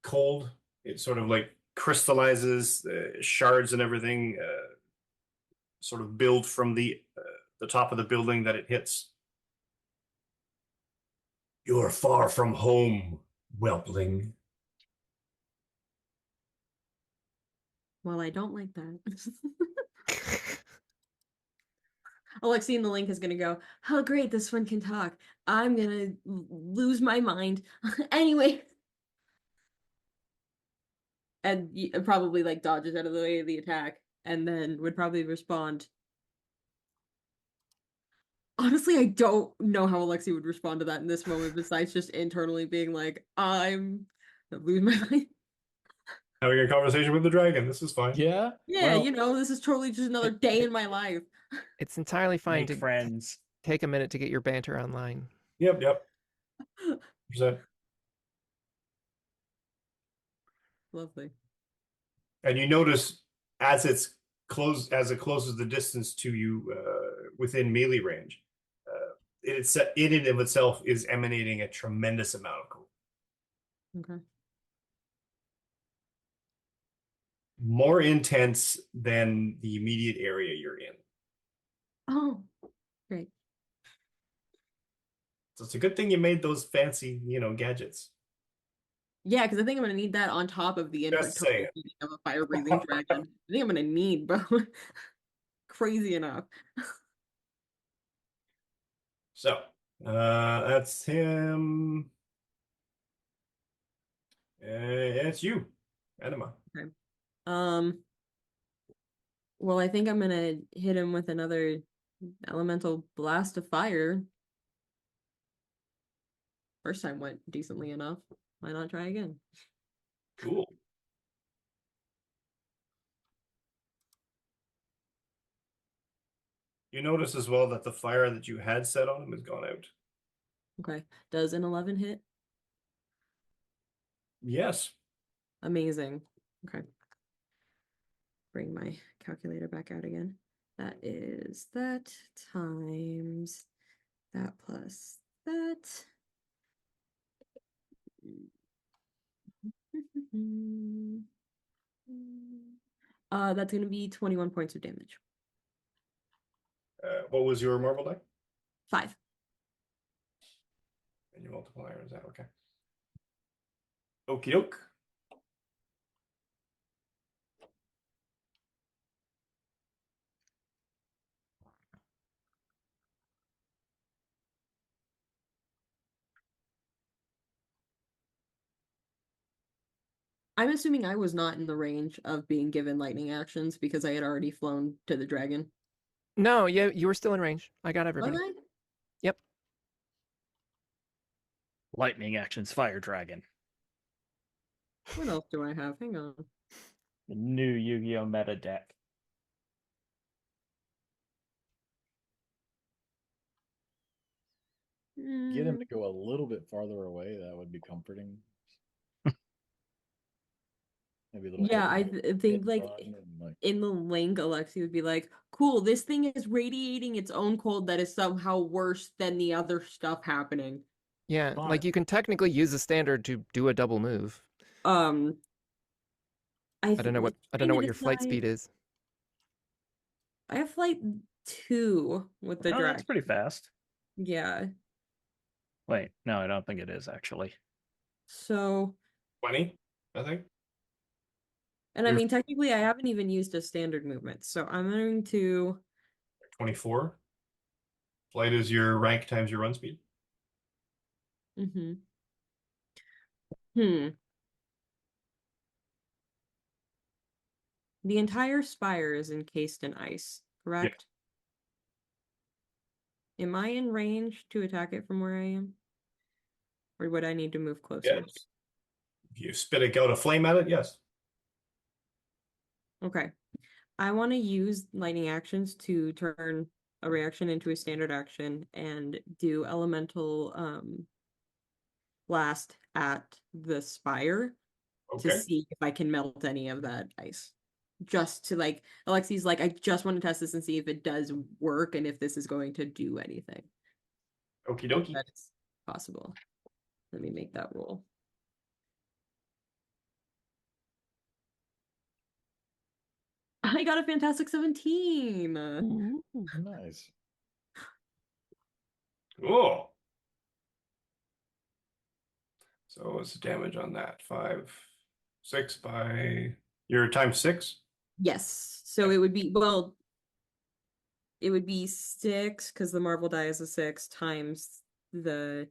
cold. It sort of like crystallizes, shards and everything, sort of build from the top of the building that it hits. You're far from home, whelpling. Well, I don't like that. Alexi in the link is gonna go, oh great, this one can talk. I'm gonna lose my mind. Anyway. And probably like dodges out of the way of the attack and then would probably respond. Honestly, I don't know how Alexi would respond to that in this moment, besides just internally being like, I'm losing my mind. Having a conversation with the dragon. This is fine. Yeah. Yeah, Well, this is totally just another day in my life. It's entirely fine Make to friends. take a minute to get your banter online. Yep, yep. Percent. Lovely. And you notice as as it closes the distance to you within melee range, it in of itself is emanating a tremendous amount of cold. Okay. More intense than the immediate area you're in. Oh, great. So it's a good thing you made those fancy, gadgets. Yeah, because I think I'm gonna need that on top of the Just saying. inventory of a fire-breathing dragon. I think I'm gonna need both. Crazy enough. So that's him. It's you, Enema. Okay. Well, I think I'm gonna hit him with another elemental blast of fire. First time went decently enough. Why not try again? Cool. You notice as well that the fire that you had set on him has gone out. Okay. Does an 11 hit? Yes. Amazing. Okay. Bring my calculator back out again. That is that times that plus that. That's gonna be 21 points of damage. What was your marble die? 5. And your multiplier is that okay? Okie doke. I'm assuming I was not in the range of being given lightning actions because I had already flown to the dragon. No, yeah, you were still in range. I got Was everybody. I? Yep. Lightning actions, fire dragon. What else do I have? Hang on. The new Yu-Gi-Oh meta deck. Get him to Mm, go a little bit farther away. That would be comforting. Maybe a little. yeah, I think hit like run and like in the link, Alexi would be like, "Cool, this thing is radiating its own cold that is somehow worse than the other stuff happening." Yeah, fine. like you can technically use a standard to do a double move. Um, I don't know what trying to your flight decide. speed is. I have flight 2 with the Oh, that's dragon. pretty fast. Yeah, Wait, no, I don't think it is actually. so 20, I think. and I You're mean technically I haven't even used a standard movement, so I'm going to 24. Flight is your rank times your run speed. mm-hmm. Hmm. The entire spire is encased in ice, correct? Am I in range to attack it from where I am? Or would I need to move closer? Yes. If you spit out a flame at it, yes. Okay. I want to use lightning actions to turn a reaction into a standard action and do elemental blast at the spire to Okay. see if I can melt any of that ice. Just to like, Alexi's like, I just want to test this and see if it does work and if this is going to do anything. Okie If dokie. that's possible. Let me make that roll. I got a fantastic 17. Nice. Cool. So what's the damage on that? 5, 6 by your times 6? Yes. So it would be, well, it would be 6 because the Marvel die is a 6 times the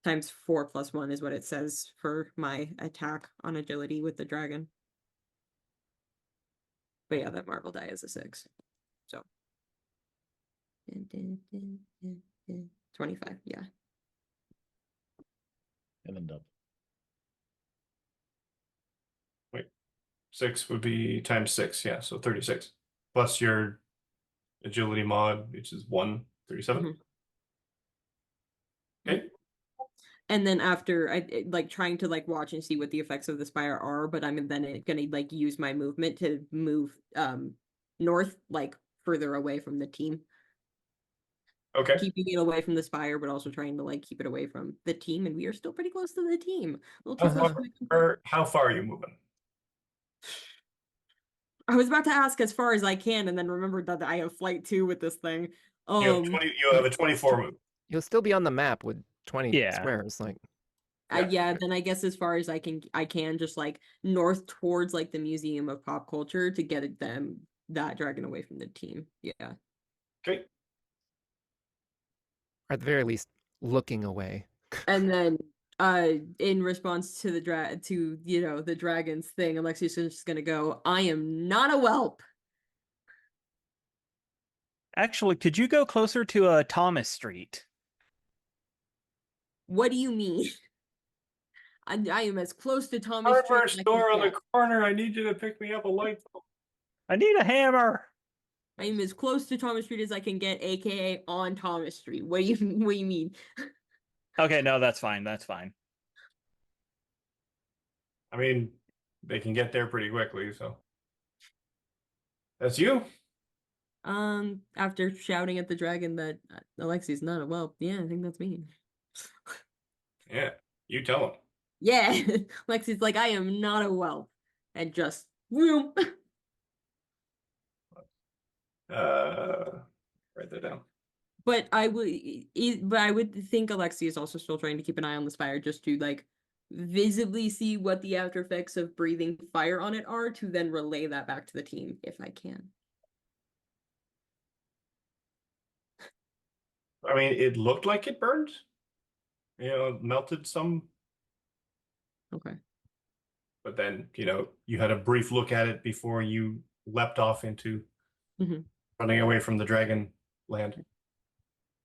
times 4 plus 1 is what it says for my attack on agility with the dragon. But yeah, that Marvel die is a 6. So 25, yeah. And then double. Wait. 6 would be times 6, yeah, so 36. Plus your agility mod, which is 1, 37. Mhm. Okay. And then after like trying to like watch and see what the effects of the spire are, but I'm then gonna like use my movement to move north, like further away from the team. Okay. Keeping it away from the spire, but also trying to like keep it away from the team, and we are still pretty close to the team. A little too close. How far are you moving? I was about to ask as far as I can, and then remembered that I have flight 2 with this thing. You have a 24 move. You'll still be on the map with 20 Yeah. squares. Like, Yeah, then I guess as far as I can just like north towards like the Museum of Pop Culture to get that dragon away from the team. Yeah. Okay. or at the very least, looking away. And then in response to the dragon's thing, Alexius is just gonna go, I am not a whelp. actually, could you go closer to Thomas Street? What do you mean? I am as close to Thomas Hardware Street as I can store on get. the corner. I need you to pick me up a light bulb. I need a hammer. I am as close to Thomas Street as I can get, aka on Thomas Street. What do you mean? Okay, no, that's fine. That's fine. I mean, they can get there pretty quickly, so. That's you? After shouting at the dragon that Alexi's not a whelp, yeah, I think that's me. Yeah. You tell him. Yeah, Alexi's like, I am not a whelp, and just whoom. Write that down. But I would think Alexi is also still trying to keep an eye on the spire just to like visibly see what the after effects of breathing fire on it are to then relay that back to the team if I can. I mean, it looked like it burned. Melted some, Okay. but then, you had a brief look at it before you leapt off into Mhm. running away from the dragon land.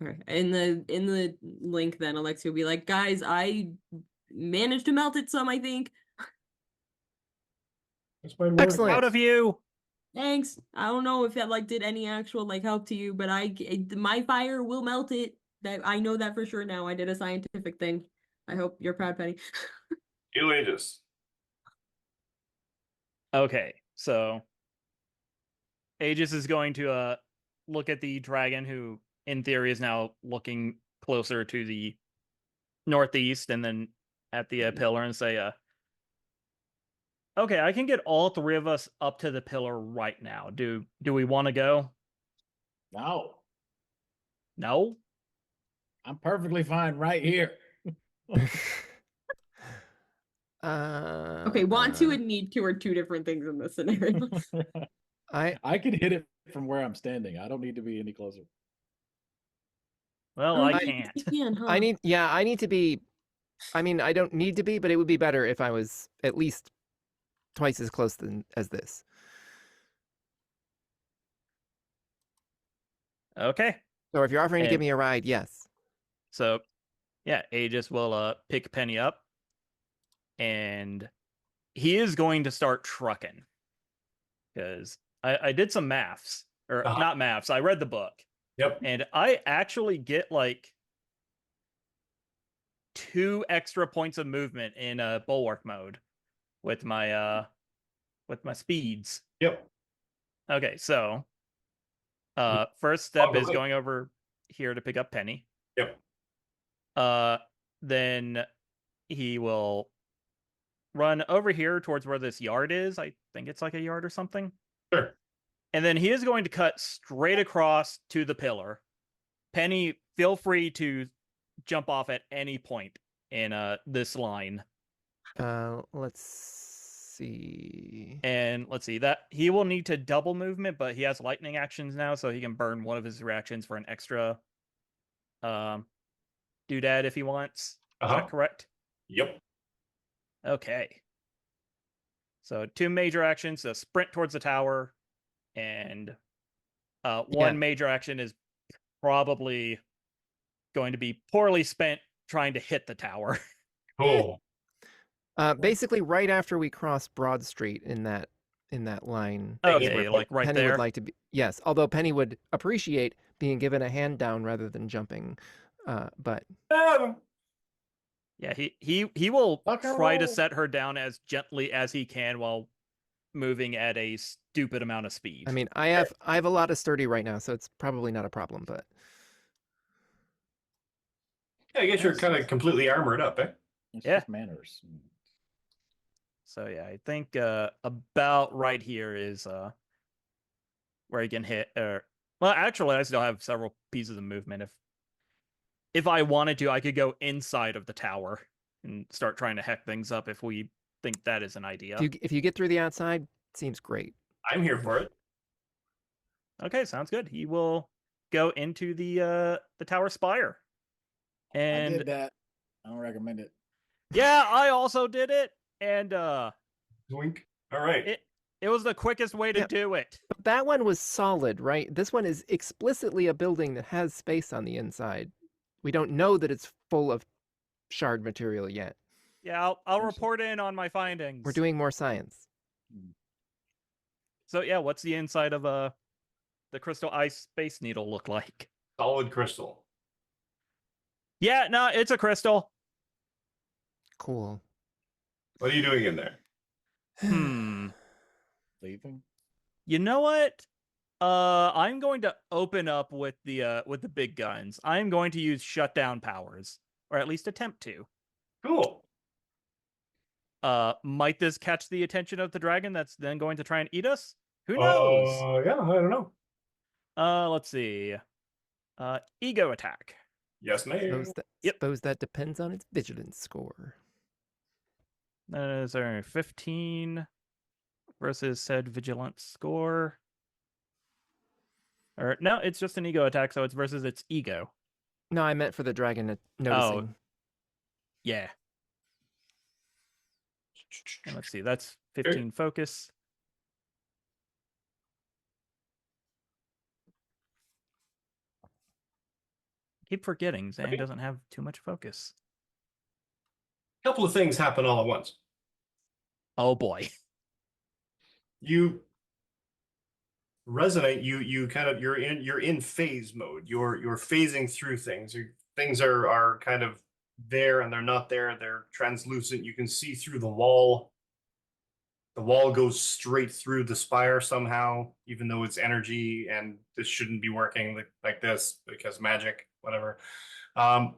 Okay. In the link, then Alexia will be like, "Guys, I managed to melt it some, I think. That's my word. Excellent. Out of you. Thanks. I don't know if that like did any actual like help to you, but my fire will melt it. That I know that for sure now. I did a scientific thing. I hope you're proud, Penny." Steel Aegis. Okay, so Aegis is going to look at the dragon, who in theory is now looking closer to the northeast, and then at the pillar, and say, "Okay, I can get all three of us up to the pillar right now. Do we want to go?" No, No. I'm perfectly fine right here. Okay, want to and need to are two different things in this scenario. I can hit it from where I'm standing. I don't need to be any closer. Well, Oh, I you can't. can, huh? I need to be. I mean, I don't need to be, but it would be better if I was at least twice as close as this. Okay. So if you're offering to give And me a ride, yes. so, yeah, Aegis will pick Penny up, and he is going to start trucking, because I did some maths, or Uh-huh. not maths. I read the book, Yep. and I actually get like 2 extra points of movement in bulwark mode with my speeds. Yep. Okay, so first On step the is way. going over here to pick up Penny. Yep. Then he will run over here towards where this yard is. I think it's like a yard or something. Sure. And then he is going to cut straight across to the pillar. Penny, feel free to jump off at any point in this line. Let's see. And let's see, that he will need to double movement, but he has lightning actions now, so he can burn one of his reactions for an extra doodad if he wants. Is Uh-huh. that correct? Yep. Okay. So 2 major actions: the sprint towards the tower, and one major action is probably going to be poorly spent trying to hit the tower. Cool. Basically, right after we cross Broad Street in that line. Okay, like right Penny there. would like to be, yes. Although Penny would appreciate being given a hand down rather than jumping. But Yeah, he will Rock and try to roll. set her down as gently as he can while moving at a stupid amount of speed. I mean, I have a lot of sturdy right now, so it's probably not a problem. But Yeah, I guess you're kind of completely armored up, eh? It's Yeah. just manners. So yeah, I think about right here is where he can hit. Well, actually, I still have several pieces of movement. If I wanted to, I could go inside of the tower and start trying to heck things up if we think that is an idea. if you get through the outside, seems great. I'm here for it. Okay, sounds good. He will go into the tower spire. I And did that. I don't recommend it. yeah, I also did it. And Wink. All right. it was the quickest way to Yeah. do it. But that one was solid, right? This one is explicitly a building that has space on the inside. We don't know that it's full of shard material yet. Yeah, I'll report in on my findings. We're doing more science. So yeah, what's the inside of the crystal ice space needle look like? Solid crystal. Yeah, no, it's a crystal. Cool. What are you doing in there? Leaving? You know what? I'm going to open up with the big guns. I'm going to use shutdown powers, or at least attempt to. Cool. Might this catch the attention of the dragon that's then going to try and eat us? Who knows? Yeah, I don't know. Let's see. Ego attack. Yes, ma'am. Suppose that depends on its vigilance score. Is there 15 versus said vigilance score? Or no, it's just an ego attack, so it's versus its ego. No, I meant for the dragon noticing. Yeah. And let's see, that's 15 focus. Keep forgetting Zane doesn't have too much focus. Couple of things happen all at once. Oh boy. You resonate. You kind of you're in phase mode. You're phasing through things. Things are kind of there and they're not there. They're translucent. You can see through the wall. The wall goes straight through the spire somehow, even though it's energy and this shouldn't be working like this because magic, whatever. And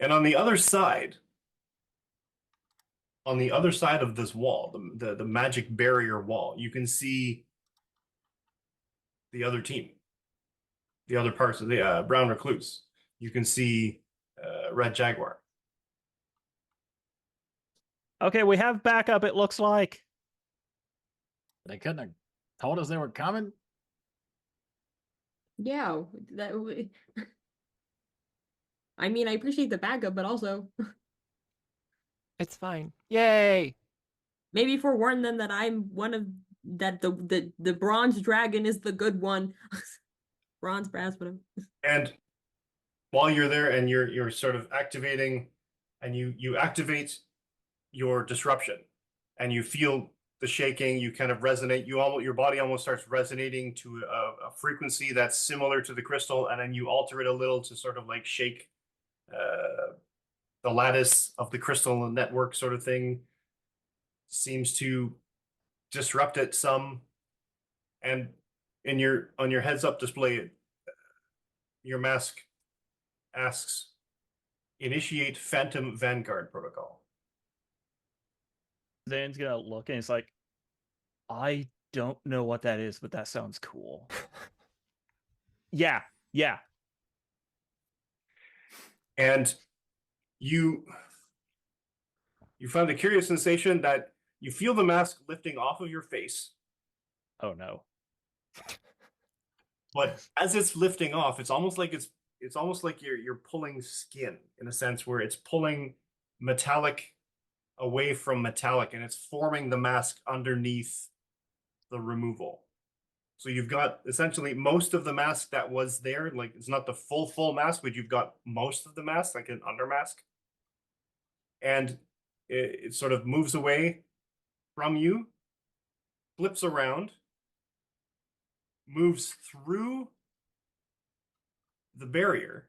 on the other side of this wall, the magic barrier wall, you can see the other team, the other parts of the Brown Recluse. You can see Red Jaguar. Okay, we have backup, it looks like. They couldn't have told us they were coming. Yeah, that. I mean, I appreciate the backup, but also It's fine. Yay! maybe forewarn them that I'm one of that the bronze dragon is the good one. Bronze, brass, whatever. And while you're there and you're sort of activating, and you activate your disruption, and you feel the shaking, you kind of resonate. Your body almost starts resonating to a frequency that's similar to the crystal, and then you alter it a little to sort of like shake the lattice of the crystal network, sort of thing. Seems to disrupt it some, and on your heads up display, your mask asks, initiate Phantom Vanguard protocol. Zane's gonna look and it's like, I don't know what that is, but that sounds cool. Yeah. And you find the curious sensation that you feel the mask lifting off of your face, Oh no. but as it's lifting off, it's almost like you're pulling skin in a sense where it's pulling metallic away from metallic and it's forming the mask underneath the removal. So you've got essentially most of the mask that was there, like it's not the full mask, but you've got most of the mask, like an under mask. And it sort of moves away from you, flips around, moves through the barrier,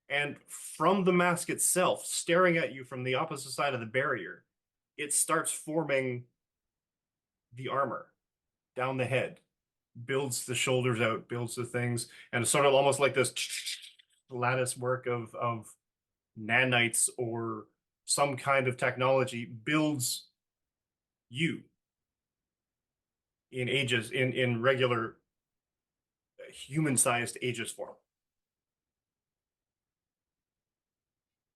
and from the mask itself, staring at you from the opposite side of the barrier, it starts forming the armor down the head, builds the shoulders out, builds the things, and it's sort of almost like this lattice work of nanites or some kind of technology builds you in ages, in regular human-sized aegis form.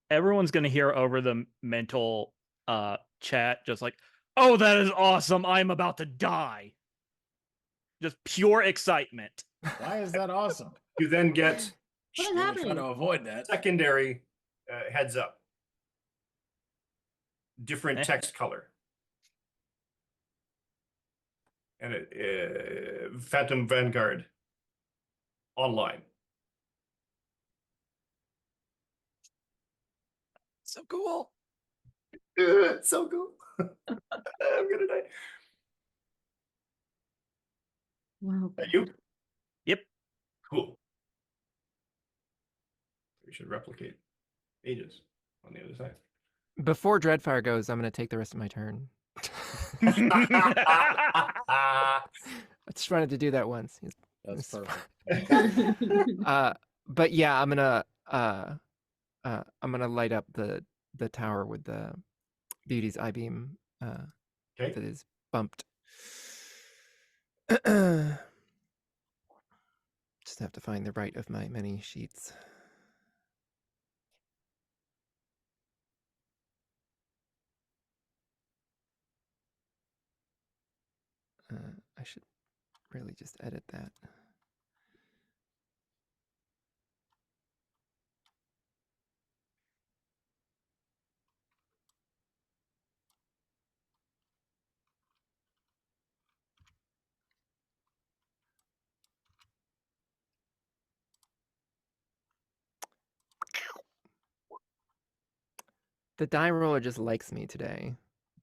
Everyone's gonna hear over the mental chat just like, oh, that is awesome. I'm about to die. Just pure excitement. Why is that awesome? You then get What is Really happening? trying to avoid that. secondary heads up, different text color, and Phantom Vanguard online. So cool. So cool. I'm gonna die. Wow. Are you? Yep. Cool. We should replicate ages on the other side. Before Dreadfire goes, I'm going to take the rest of my turn. Ah, I just wanted to do that once. That's It's perfect. But yeah, I'm gonna light up the tower with the Beauty's eye beam that okay. is bumped. Just have to find the right of my many sheets. I should really just edit that. The die roller just likes me today.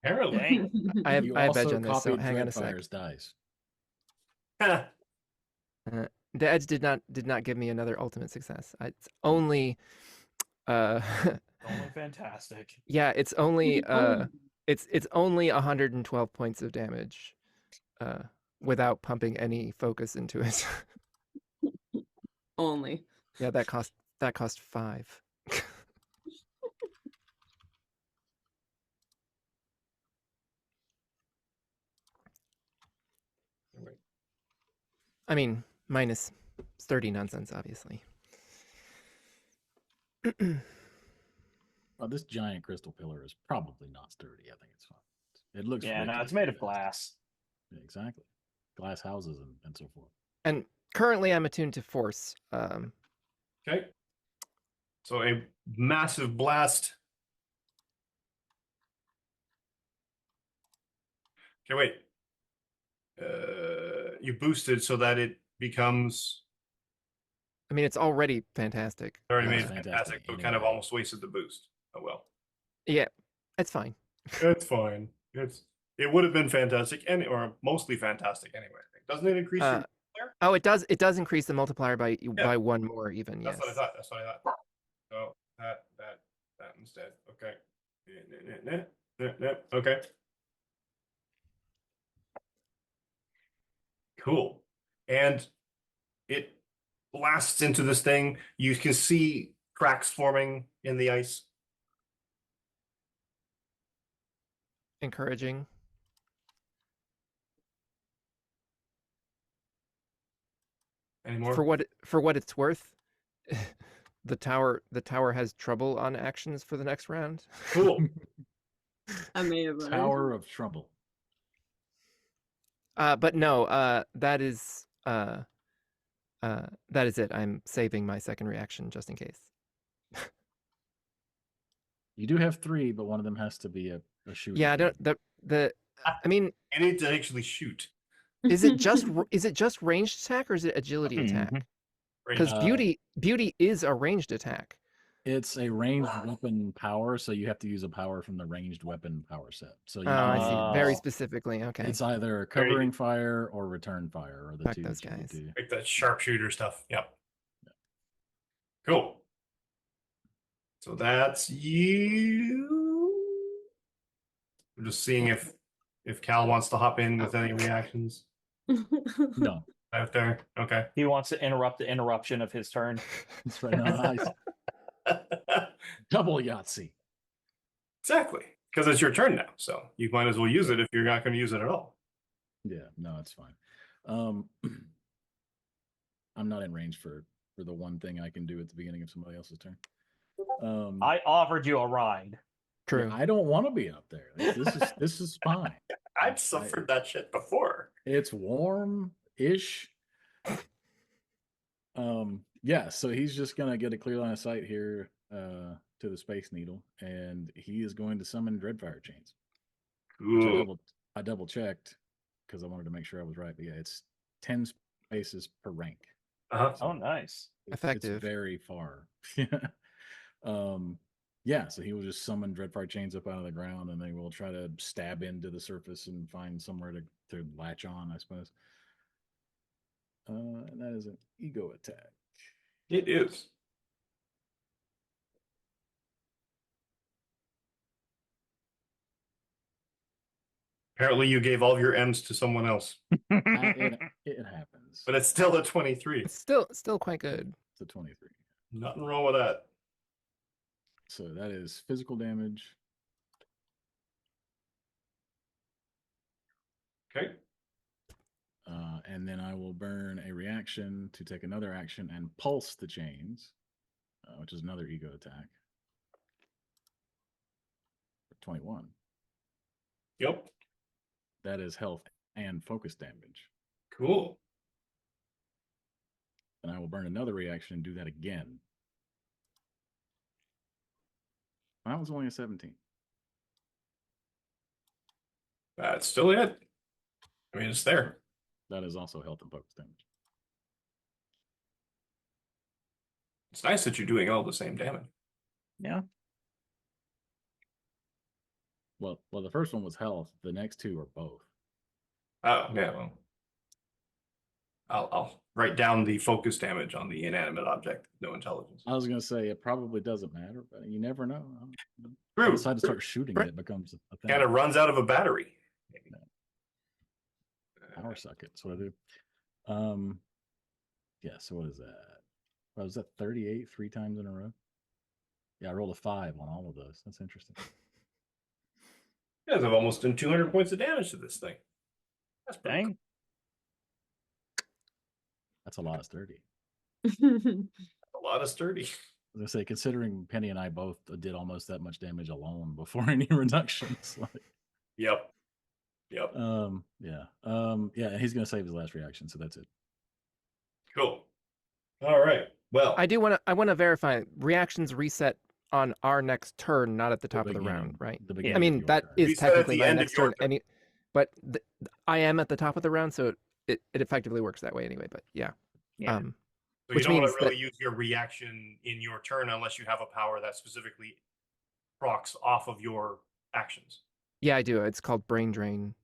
Apparently. Dang. I have You edge also on this, so copied hang on a sec. Dreadfire's dice. Huh. The edge did not give me another ultimate success. It's only Only fantastic. yeah, it's only Oh, it's only 112 points of damage without pumping any focus into it. only. Yeah, that cost 5. I mean, minus sturdy nonsense, obviously. Well, this giant crystal pillar is probably not sturdy. I think it's fine. It looks Yeah, no, rickety it's made at of best. glass. Yeah, exactly. Glass houses and so forth. And currently I'm attuned to force. Okay. So a massive blast. Okay, wait. You boosted so that it becomes I mean, it's already fantastic. already It's made fantastic fantastic, so it kind of anyway. almost wasted the boost. Oh well. Yeah, it's fine. It's fine. It would have been fantastic or mostly fantastic anyway. I think. Doesn't it increase your multiplier? Oh, it does increase the multiplier by 1 more even, That's yes. what I thought. That's what I thought. Oh, that instead. Okay. Okay. Cool. And it blasts into this thing. You can see cracks forming in the ice. Encouraging. Anymore? For what it's worth, the tower has trouble on actions for the next round. Cool. I may have learned. Tower of Trouble. But no, that is it. I'm saving my second reaction just in case. You do have 3, but one of them has to be a shoot. Yeah, I don't I mean, You need to actually shoot. is it just ranged attack or is it agility attack? Mhm. Because beauty is a ranged attack. It's a ranged weapon power, so you have to use a power from the ranged weapon power set. So you I see. Very Oh. specifically. Okay. it's either covering fire or return fire, or the Fuck two those that you would guys. do. Like that sharpshooter stuff. Yep. Cool. So that's you. I'm just seeing if Cal wants to hop in with any reactions No, out there. Okay. He wants to interrupt the interruption of his turn. it's right now. Double Yahtzee. Exactly. Because it's your turn now. So you might as well use it if you're not going to use it at all. Yeah, no, it's fine. I'm not in range for the one thing I can do at the beginning of somebody else's turn. I offered you a ride. True. I don't want to be up there. This is fine. I've suffered that shit before. It's warm-ish. Yeah, so he's just gonna get a clear line of sight here to the Space Needle, and he is going to summon Dreadfire Chains. Which Cool. I double checked because I wanted to make sure I was right. But yeah, it's 10 spaces per rank. Uh-huh. Oh, nice. Effective. It's very far. Yeah, so he will just summon Dreadfire Chains up out of the ground, and they will try to stab into the surface and find somewhere to latch on, I suppose. And that is an ego attack. It is. Apparently you gave all of your M's to someone else. It happens. But it's still a 23. It's still quite good. It's a 23. Nothing wrong with that. So that is physical damage. Okay. And then I will burn a reaction to take another action and pulse the chains, which is another ego attack. 21. Yep. That is health and focus damage. Cool. And I will burn another reaction and do that again. That was only a 17. That's still it. I mean, it's there. That is also health and focus damage. It's nice that you're doing all the same damage. Yeah. Well, the first one was health. The next two are both. Oh, yeah. Well, I'll write down the focus damage on the inanimate object. No intelligence. I was going to say it probably doesn't matter, but you never know. I True. decide to start shooting it, it becomes a thing. Kind of runs out of a battery. Maybe. Power socket. That's what I do. Yeah. So what is that? Was that 38 3 times in a row? Yeah, I rolled a 5 on all of those. That's interesting. You guys have almost done 200 points of damage to this thing. That's pretty Dang. That's a lot of sturdy. cool. A lot of sturdy. I was gonna say, considering Penny and I both did almost that much damage alone before any reductions. Like, Yep. Yep. yeah. And he's gonna save his last reaction, so that's it. Cool. All right. Well, I want to verify reactions reset on our next turn, not at the top of the round, right? The Yeah. beginning I mean, of your that turn. is Reset at technically the my end of next your turn. But I am at the top of the round, so it effectively works that way anyway. But yeah, Yeah. so you which don't want means to really that- use your reaction in your turn unless you have a power that specifically procs off of your actions. yeah, I do. It's called brain drain.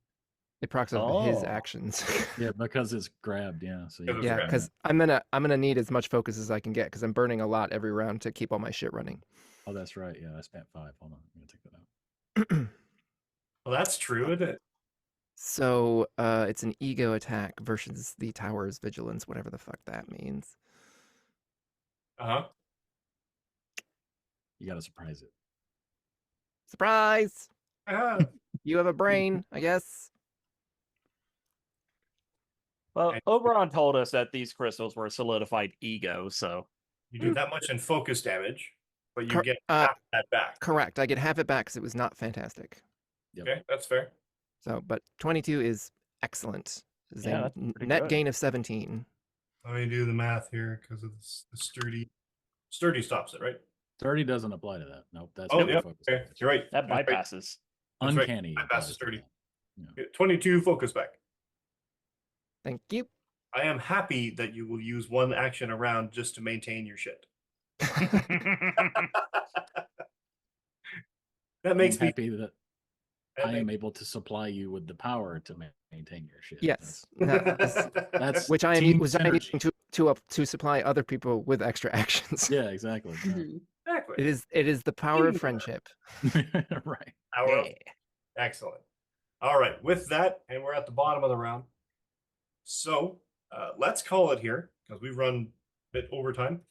It procs off his Oh. actions. Yeah, because it's grabbed. Yeah. So Because it's Yeah, grabbed. because I'm gonna need as much focus as I can get because I'm burning a lot every round to keep all my shit running. Oh, that's right. Yeah, I spent 5. Hold on, I'm gonna take that out. Well, that's true, isn't it? So it's an ego attack versus the tower's vigilance, whatever the fuck that means. Uh-huh. You got to surprise it. Surprise! Ah. You have a brain, I guess. Well, Oberon told us that these crystals were solidified ego, so You do that much in focus damage, but you Cor- get half that back. Correct. I get half it back because it was not fantastic. Yep. Okay, that's fair. So, but 22 is excellent. It's Yeah, a that's pretty net good. gain of 17. Let me do the math here because of the sturdy. Sturdy stops it, right? 30 doesn't apply to that. Nope. That's Oh, not yeah. focus. Okay, you're right. that That's right. bypasses. That's right. Uncanny. Bypass applies is to 30. that. Yeah. Okay, 22 focus back. Thank you. I am happy that you will use one action around just to maintain your shit. That makes I'm me happy that that I makes- am able to supply you with the power to maintain your shit. Yes. That's Which I am team was I synergy. using to supply other people with extra actions. Yeah, exactly. Mhm. exactly. It is the power of Teamwork. friendship. Right. Power of- Yeah. Excellent. All right, with that, and we're at the bottom of the round. So let's call it here because we've run a bit overtime.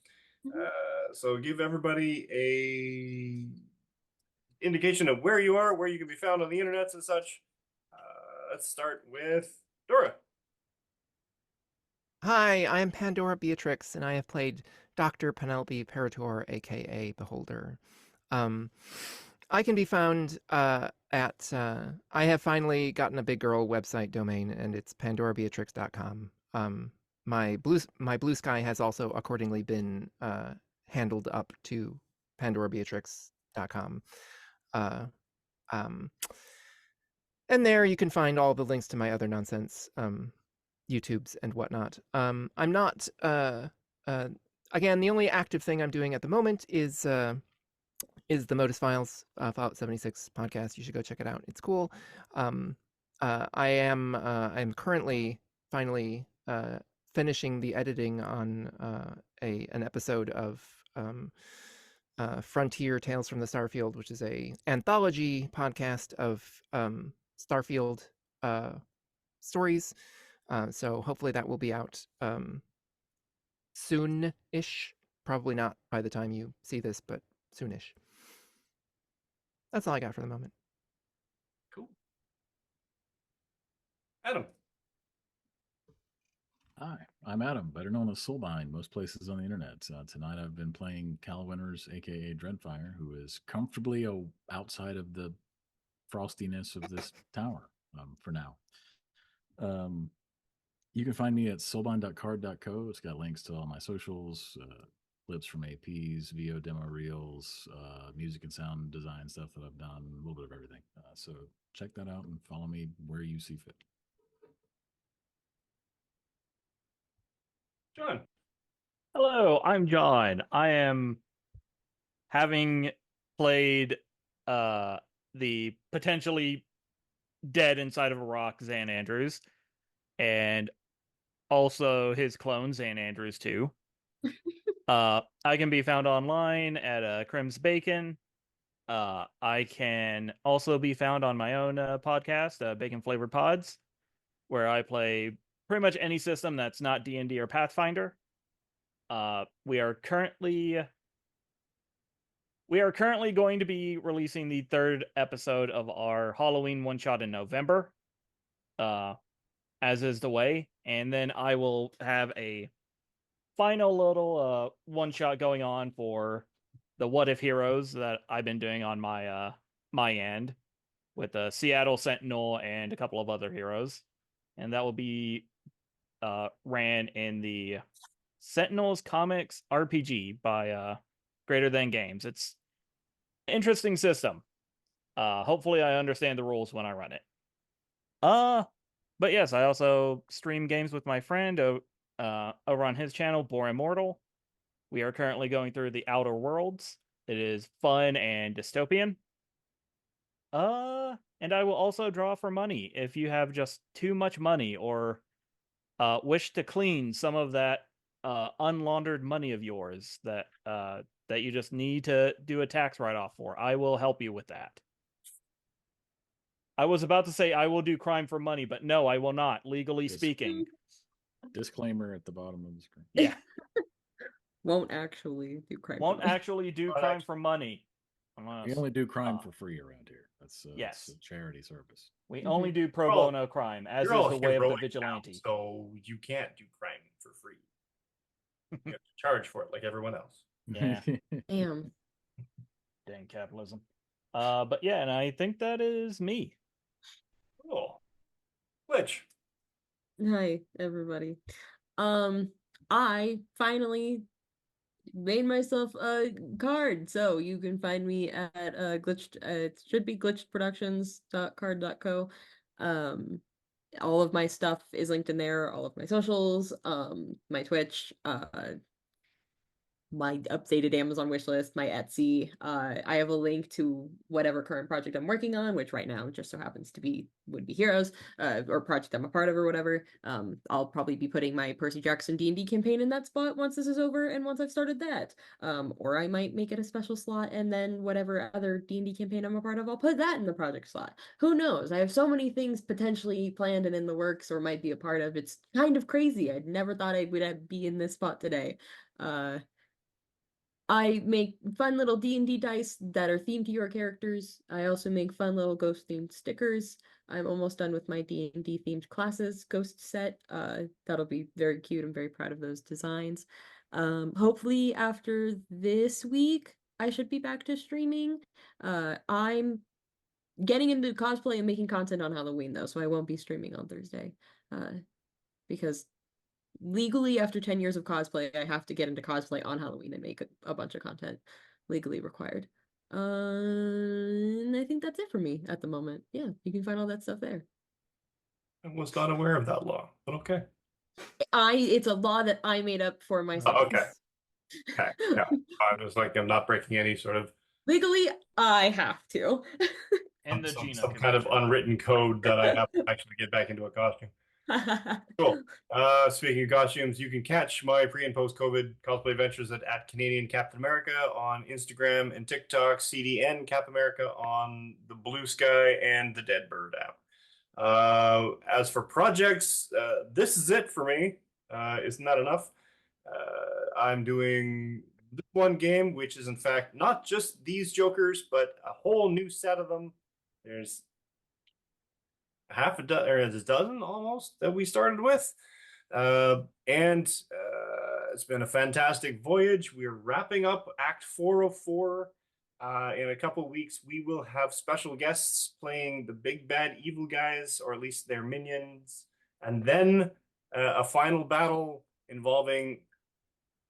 So give everybody a indication of where you are, where you can be found on the internets and such. Let's start with Dora. Hi, I am Pandora Beatrix, and I have played Dr. Penelope Parator, aka Beholder. I can be found at. I have finally gotten a big girl website domain, and it's pandorabeatrix.com. My blue sky has also accordingly been handled up to pandorabeatrix.com. And there you can find all the links to my other nonsense, YouTubes and whatnot. I'm not. Again, the only active thing I'm doing at the moment is the Modus Files Fallout 76 podcast. You should go check it out. It's cool. I'm currently finally finishing the editing on an episode of Frontier Tales from the Starfield, which is a anthology podcast of Starfield stories. So hopefully that will be out soon-ish. Probably not by the time you see this, but soonish. That's all I got for the moment. Cool. Adam. Hi, I'm Adam, better known as Soulbind, most places on the internet. Tonight I've been playing Cal Winters, aka Dreadfire, who is comfortably outside of the frostiness of this tower for now. You can find me at soulbind.card.co. It's got links to all my socials, clips from APs, VO demo reels, music and sound design stuff that I've done, a little bit of everything. So check that out and follow me where you see fit. John. Hello, I'm John. I am having played the potentially dead inside of a rock Zan Andrews and also his clone Zan Andrews too. I can be found online at Crim's Bacon. I can also be found on my own podcast, Bacon Flavored Pods, where I play pretty much any system that's not D&D or Pathfinder. We are currently going to be releasing the third episode of our Halloween one shot in November, as is the way, and then I will have a final little one shot going on for the What If Heroes that I've been doing on my end with the Seattle Sentinel and a couple of other heroes, and that will be ran in the Sentinels Comics RPG by Greater Than Games. It's an interesting system. Hopefully I understand the rules when I run it. But yes, I also stream games with my friend over on his channel, Bore Immortal. We are currently going through the Outer Worlds. It is fun and dystopian. And I will also draw for money if you have just too much money or wish to clean some of that unlaundered money of yours that you just need to do a tax write-off for. I will help you with that. I was about to say I will do crime for money, but no, I will not, legally Yes. speaking. Disclaimer at the bottom of the screen. Yeah, Won't actually do crime. won't for me. actually do Won't crime actually- for money. We Unless only do crime for free around here. That's Yes. it's a charity service. we only do pro Well, bono crime, as You're is all the way of the heroic now, vigilante. so you can't do crime for free. You have to charge for it like everyone else. Yeah. Damn. Dang capitalism. But yeah, and I think that is me. Cool. Which? Hi, everybody. I finally made myself a card, so you can find me at glitched. It should be glitchedproductions.card.co. All of my stuff is linked in there. All of my socials, my Twitch, my updated Amazon wish list, my Etsy. I have a link to whatever current project I'm working on, which right now just so happens to be Would Be Heroes, or project I'm a part of or whatever. I'll probably be putting my Percy Jackson D&D campaign in that spot once this is over and once I've started that. Or I might make it a special slot and then whatever other D&D campaign I'm a part of, I'll put that in the project slot. Who knows? I have so many things potentially planned and in the works or might be a part of. It's kind of crazy. I never thought I would be in this spot today. I make fun little D&D dice that are themed to your characters. I also make fun little ghost-themed stickers. I'm almost done with my D&D themed classes ghost set. That'll be very cute. I'm very proud of those designs. Hopefully after this week, I should be back to streaming. I'm getting into cosplay and making content on Halloween though, so I won't be streaming on Thursday. Because legally after 10 years of cosplay, I have to get into cosplay on Halloween and make a bunch of content legally required. And I think that's it for me at the moment. Yeah, you can find all that stuff there. I was not aware of that law, but okay. It's a law that I made up for myself. Okay. Okay. Yeah. I'm just like, I'm not breaking any sort of Legally, I have to. And the some Gina kind of Convention. unwritten code that I have to actually get back into a costume. Cool. Speaking of costumes, you can catch my pre and post COVID cosplay adventures at Canadian Captain America on Instagram and TikTok, CDN Cap America on the Blue Sky and the Deadbird app. As for projects, this is it for me. Isn't that enough? I'm doing this one game, which is in fact not just these Jokers, but a whole new set of them. There's half a dozen or a dozen almost that we started with. And it's been a fantastic voyage. We're wrapping up Act 404. In a couple of weeks, we will have special guests playing the big bad evil guys, or at least their minions, and then a final battle involving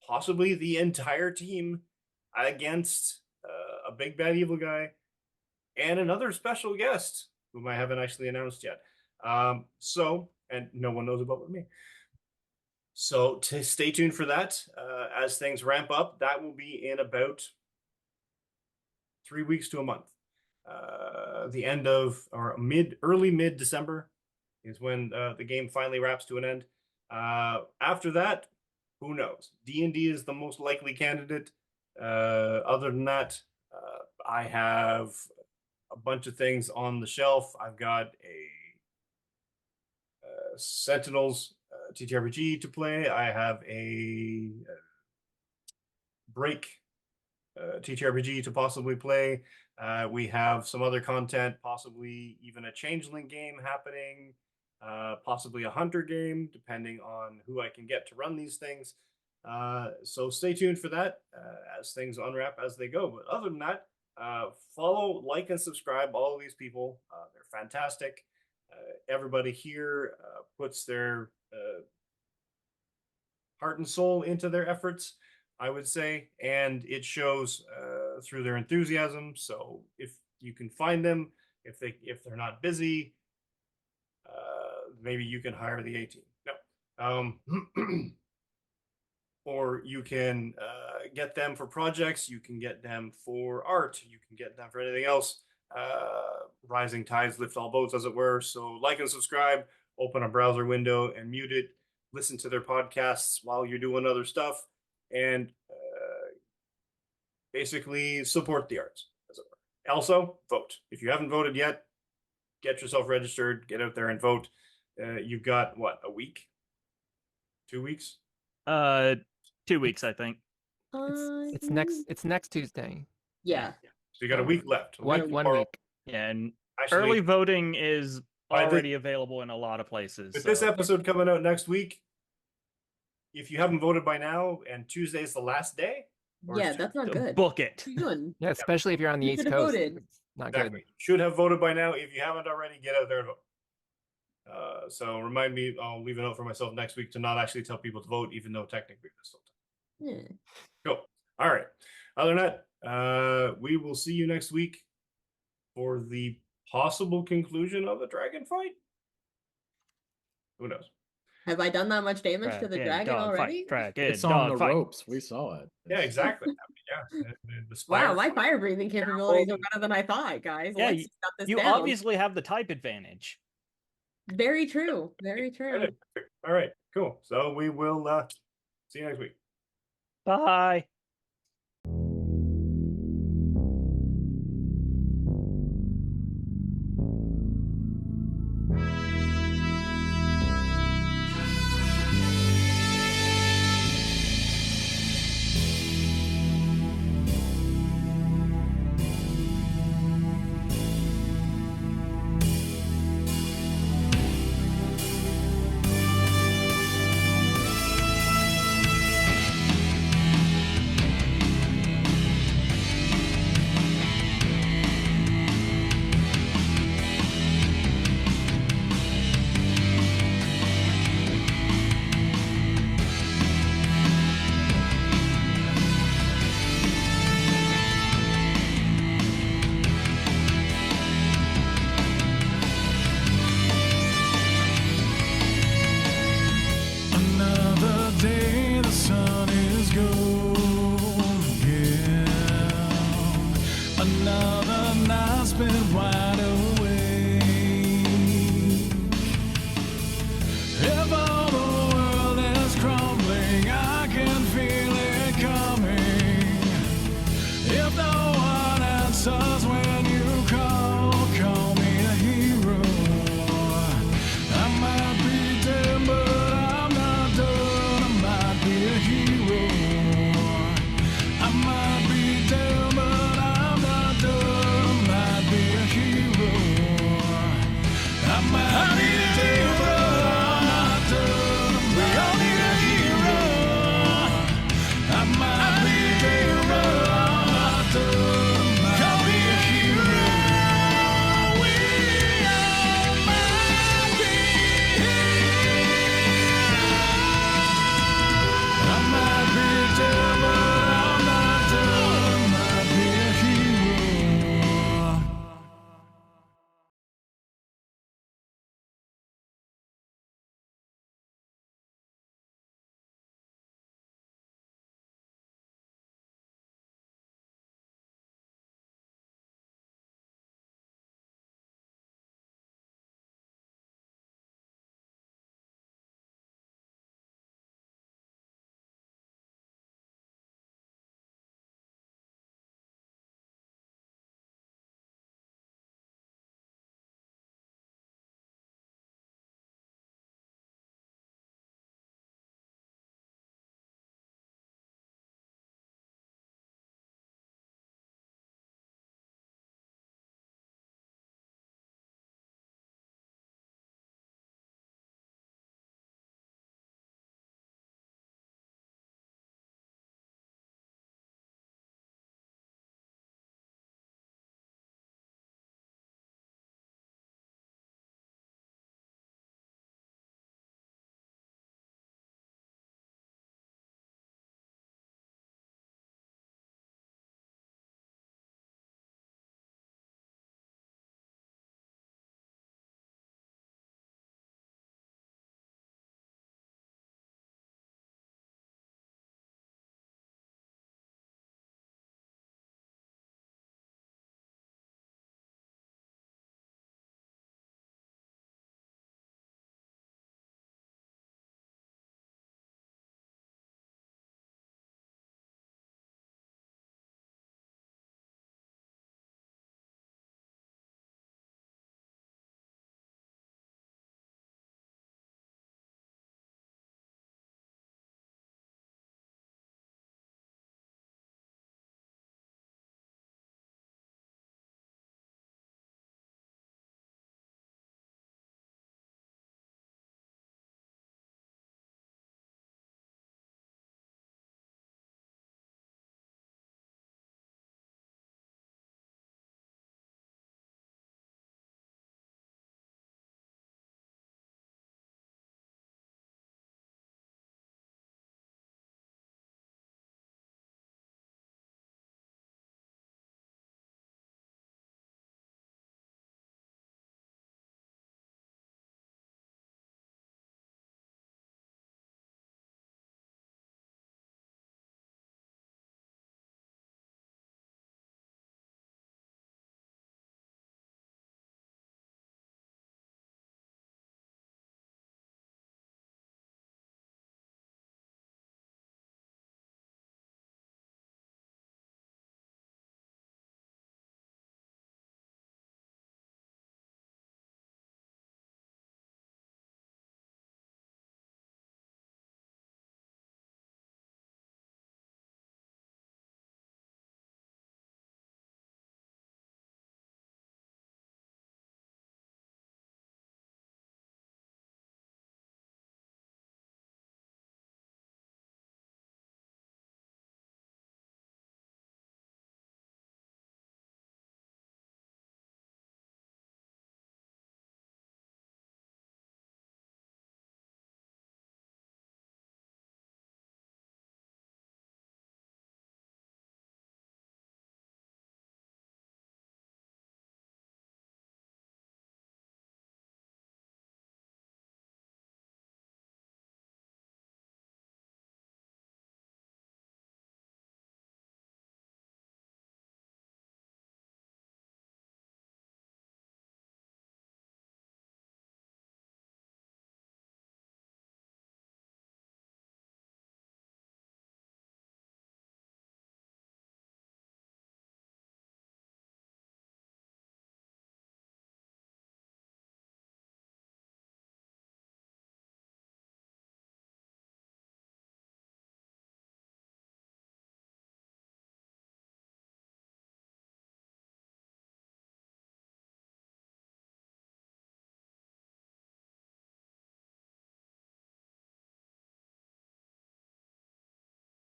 possibly the entire team against a big bad evil guy and another special guest whom I haven't actually announced yet. And no one knows about with me. So to stay tuned for that as things ramp up. That will be in about 3 weeks to a month. The end of or early mid December is when the game finally wraps to an end. After that, who knows? D&D is the most likely candidate. Other than that, I have a bunch of things on the shelf. I've got a Sentinels TTRPG to play. I have a Break TTRPG to possibly play. We have some other content, possibly even a Changeling game happening, possibly a Hunter game, depending on who I can get to run these things. So stay tuned for that as things unwrap as they go. But other than that, follow, like, and subscribe all of these people. They're fantastic. Everybody here puts their heart and soul into their efforts, I would say, and it shows through their enthusiasm. So if you can find them, if they're not busy, maybe you can hire the A team. No. Or you can get them for projects. You can get them for art. You can get them for anything else. Rising tides lift all boats, as it were. So like and subscribe. Open a browser window and mute it. Listen to their podcasts while you're doing other stuff, and basically support the arts, as it were. Also, vote. If you haven't voted yet, get yourself registered. Get out there and vote. You've got what, a week? 2 weeks? 2 weeks, I think. It's next Tuesday. Yeah. So you got a week left. One week. Yeah, and Actually, early voting is By the- already available in a lot of places. with so- this episode coming out next week, if you haven't voted by now and Tuesday is the last day, or Yeah, is that's not good. Book it. What are you doing? Yeah, especially if you're on the You East should've Coast. voted. It's not exactly, good. should have voted by now. If you haven't already, get out there and vote. So remind me, I'll leave a note for myself next week to not actually tell people to vote, even though technically there's still time. Yeah. Cool. All right. Other than that, we will see you next week for the possible conclusion of the dragon fight. Who knows? Have I done that much damage to the dragon already? It's on the ropes. We saw it. Yeah, exactly. Yeah. The spire Wow, my fire breathing capabilities are better than I thought, guys. Yeah, Let's cut this You down. obviously have the type advantage. Very true. Very true. All right, cool. So we will see you next week. Bye.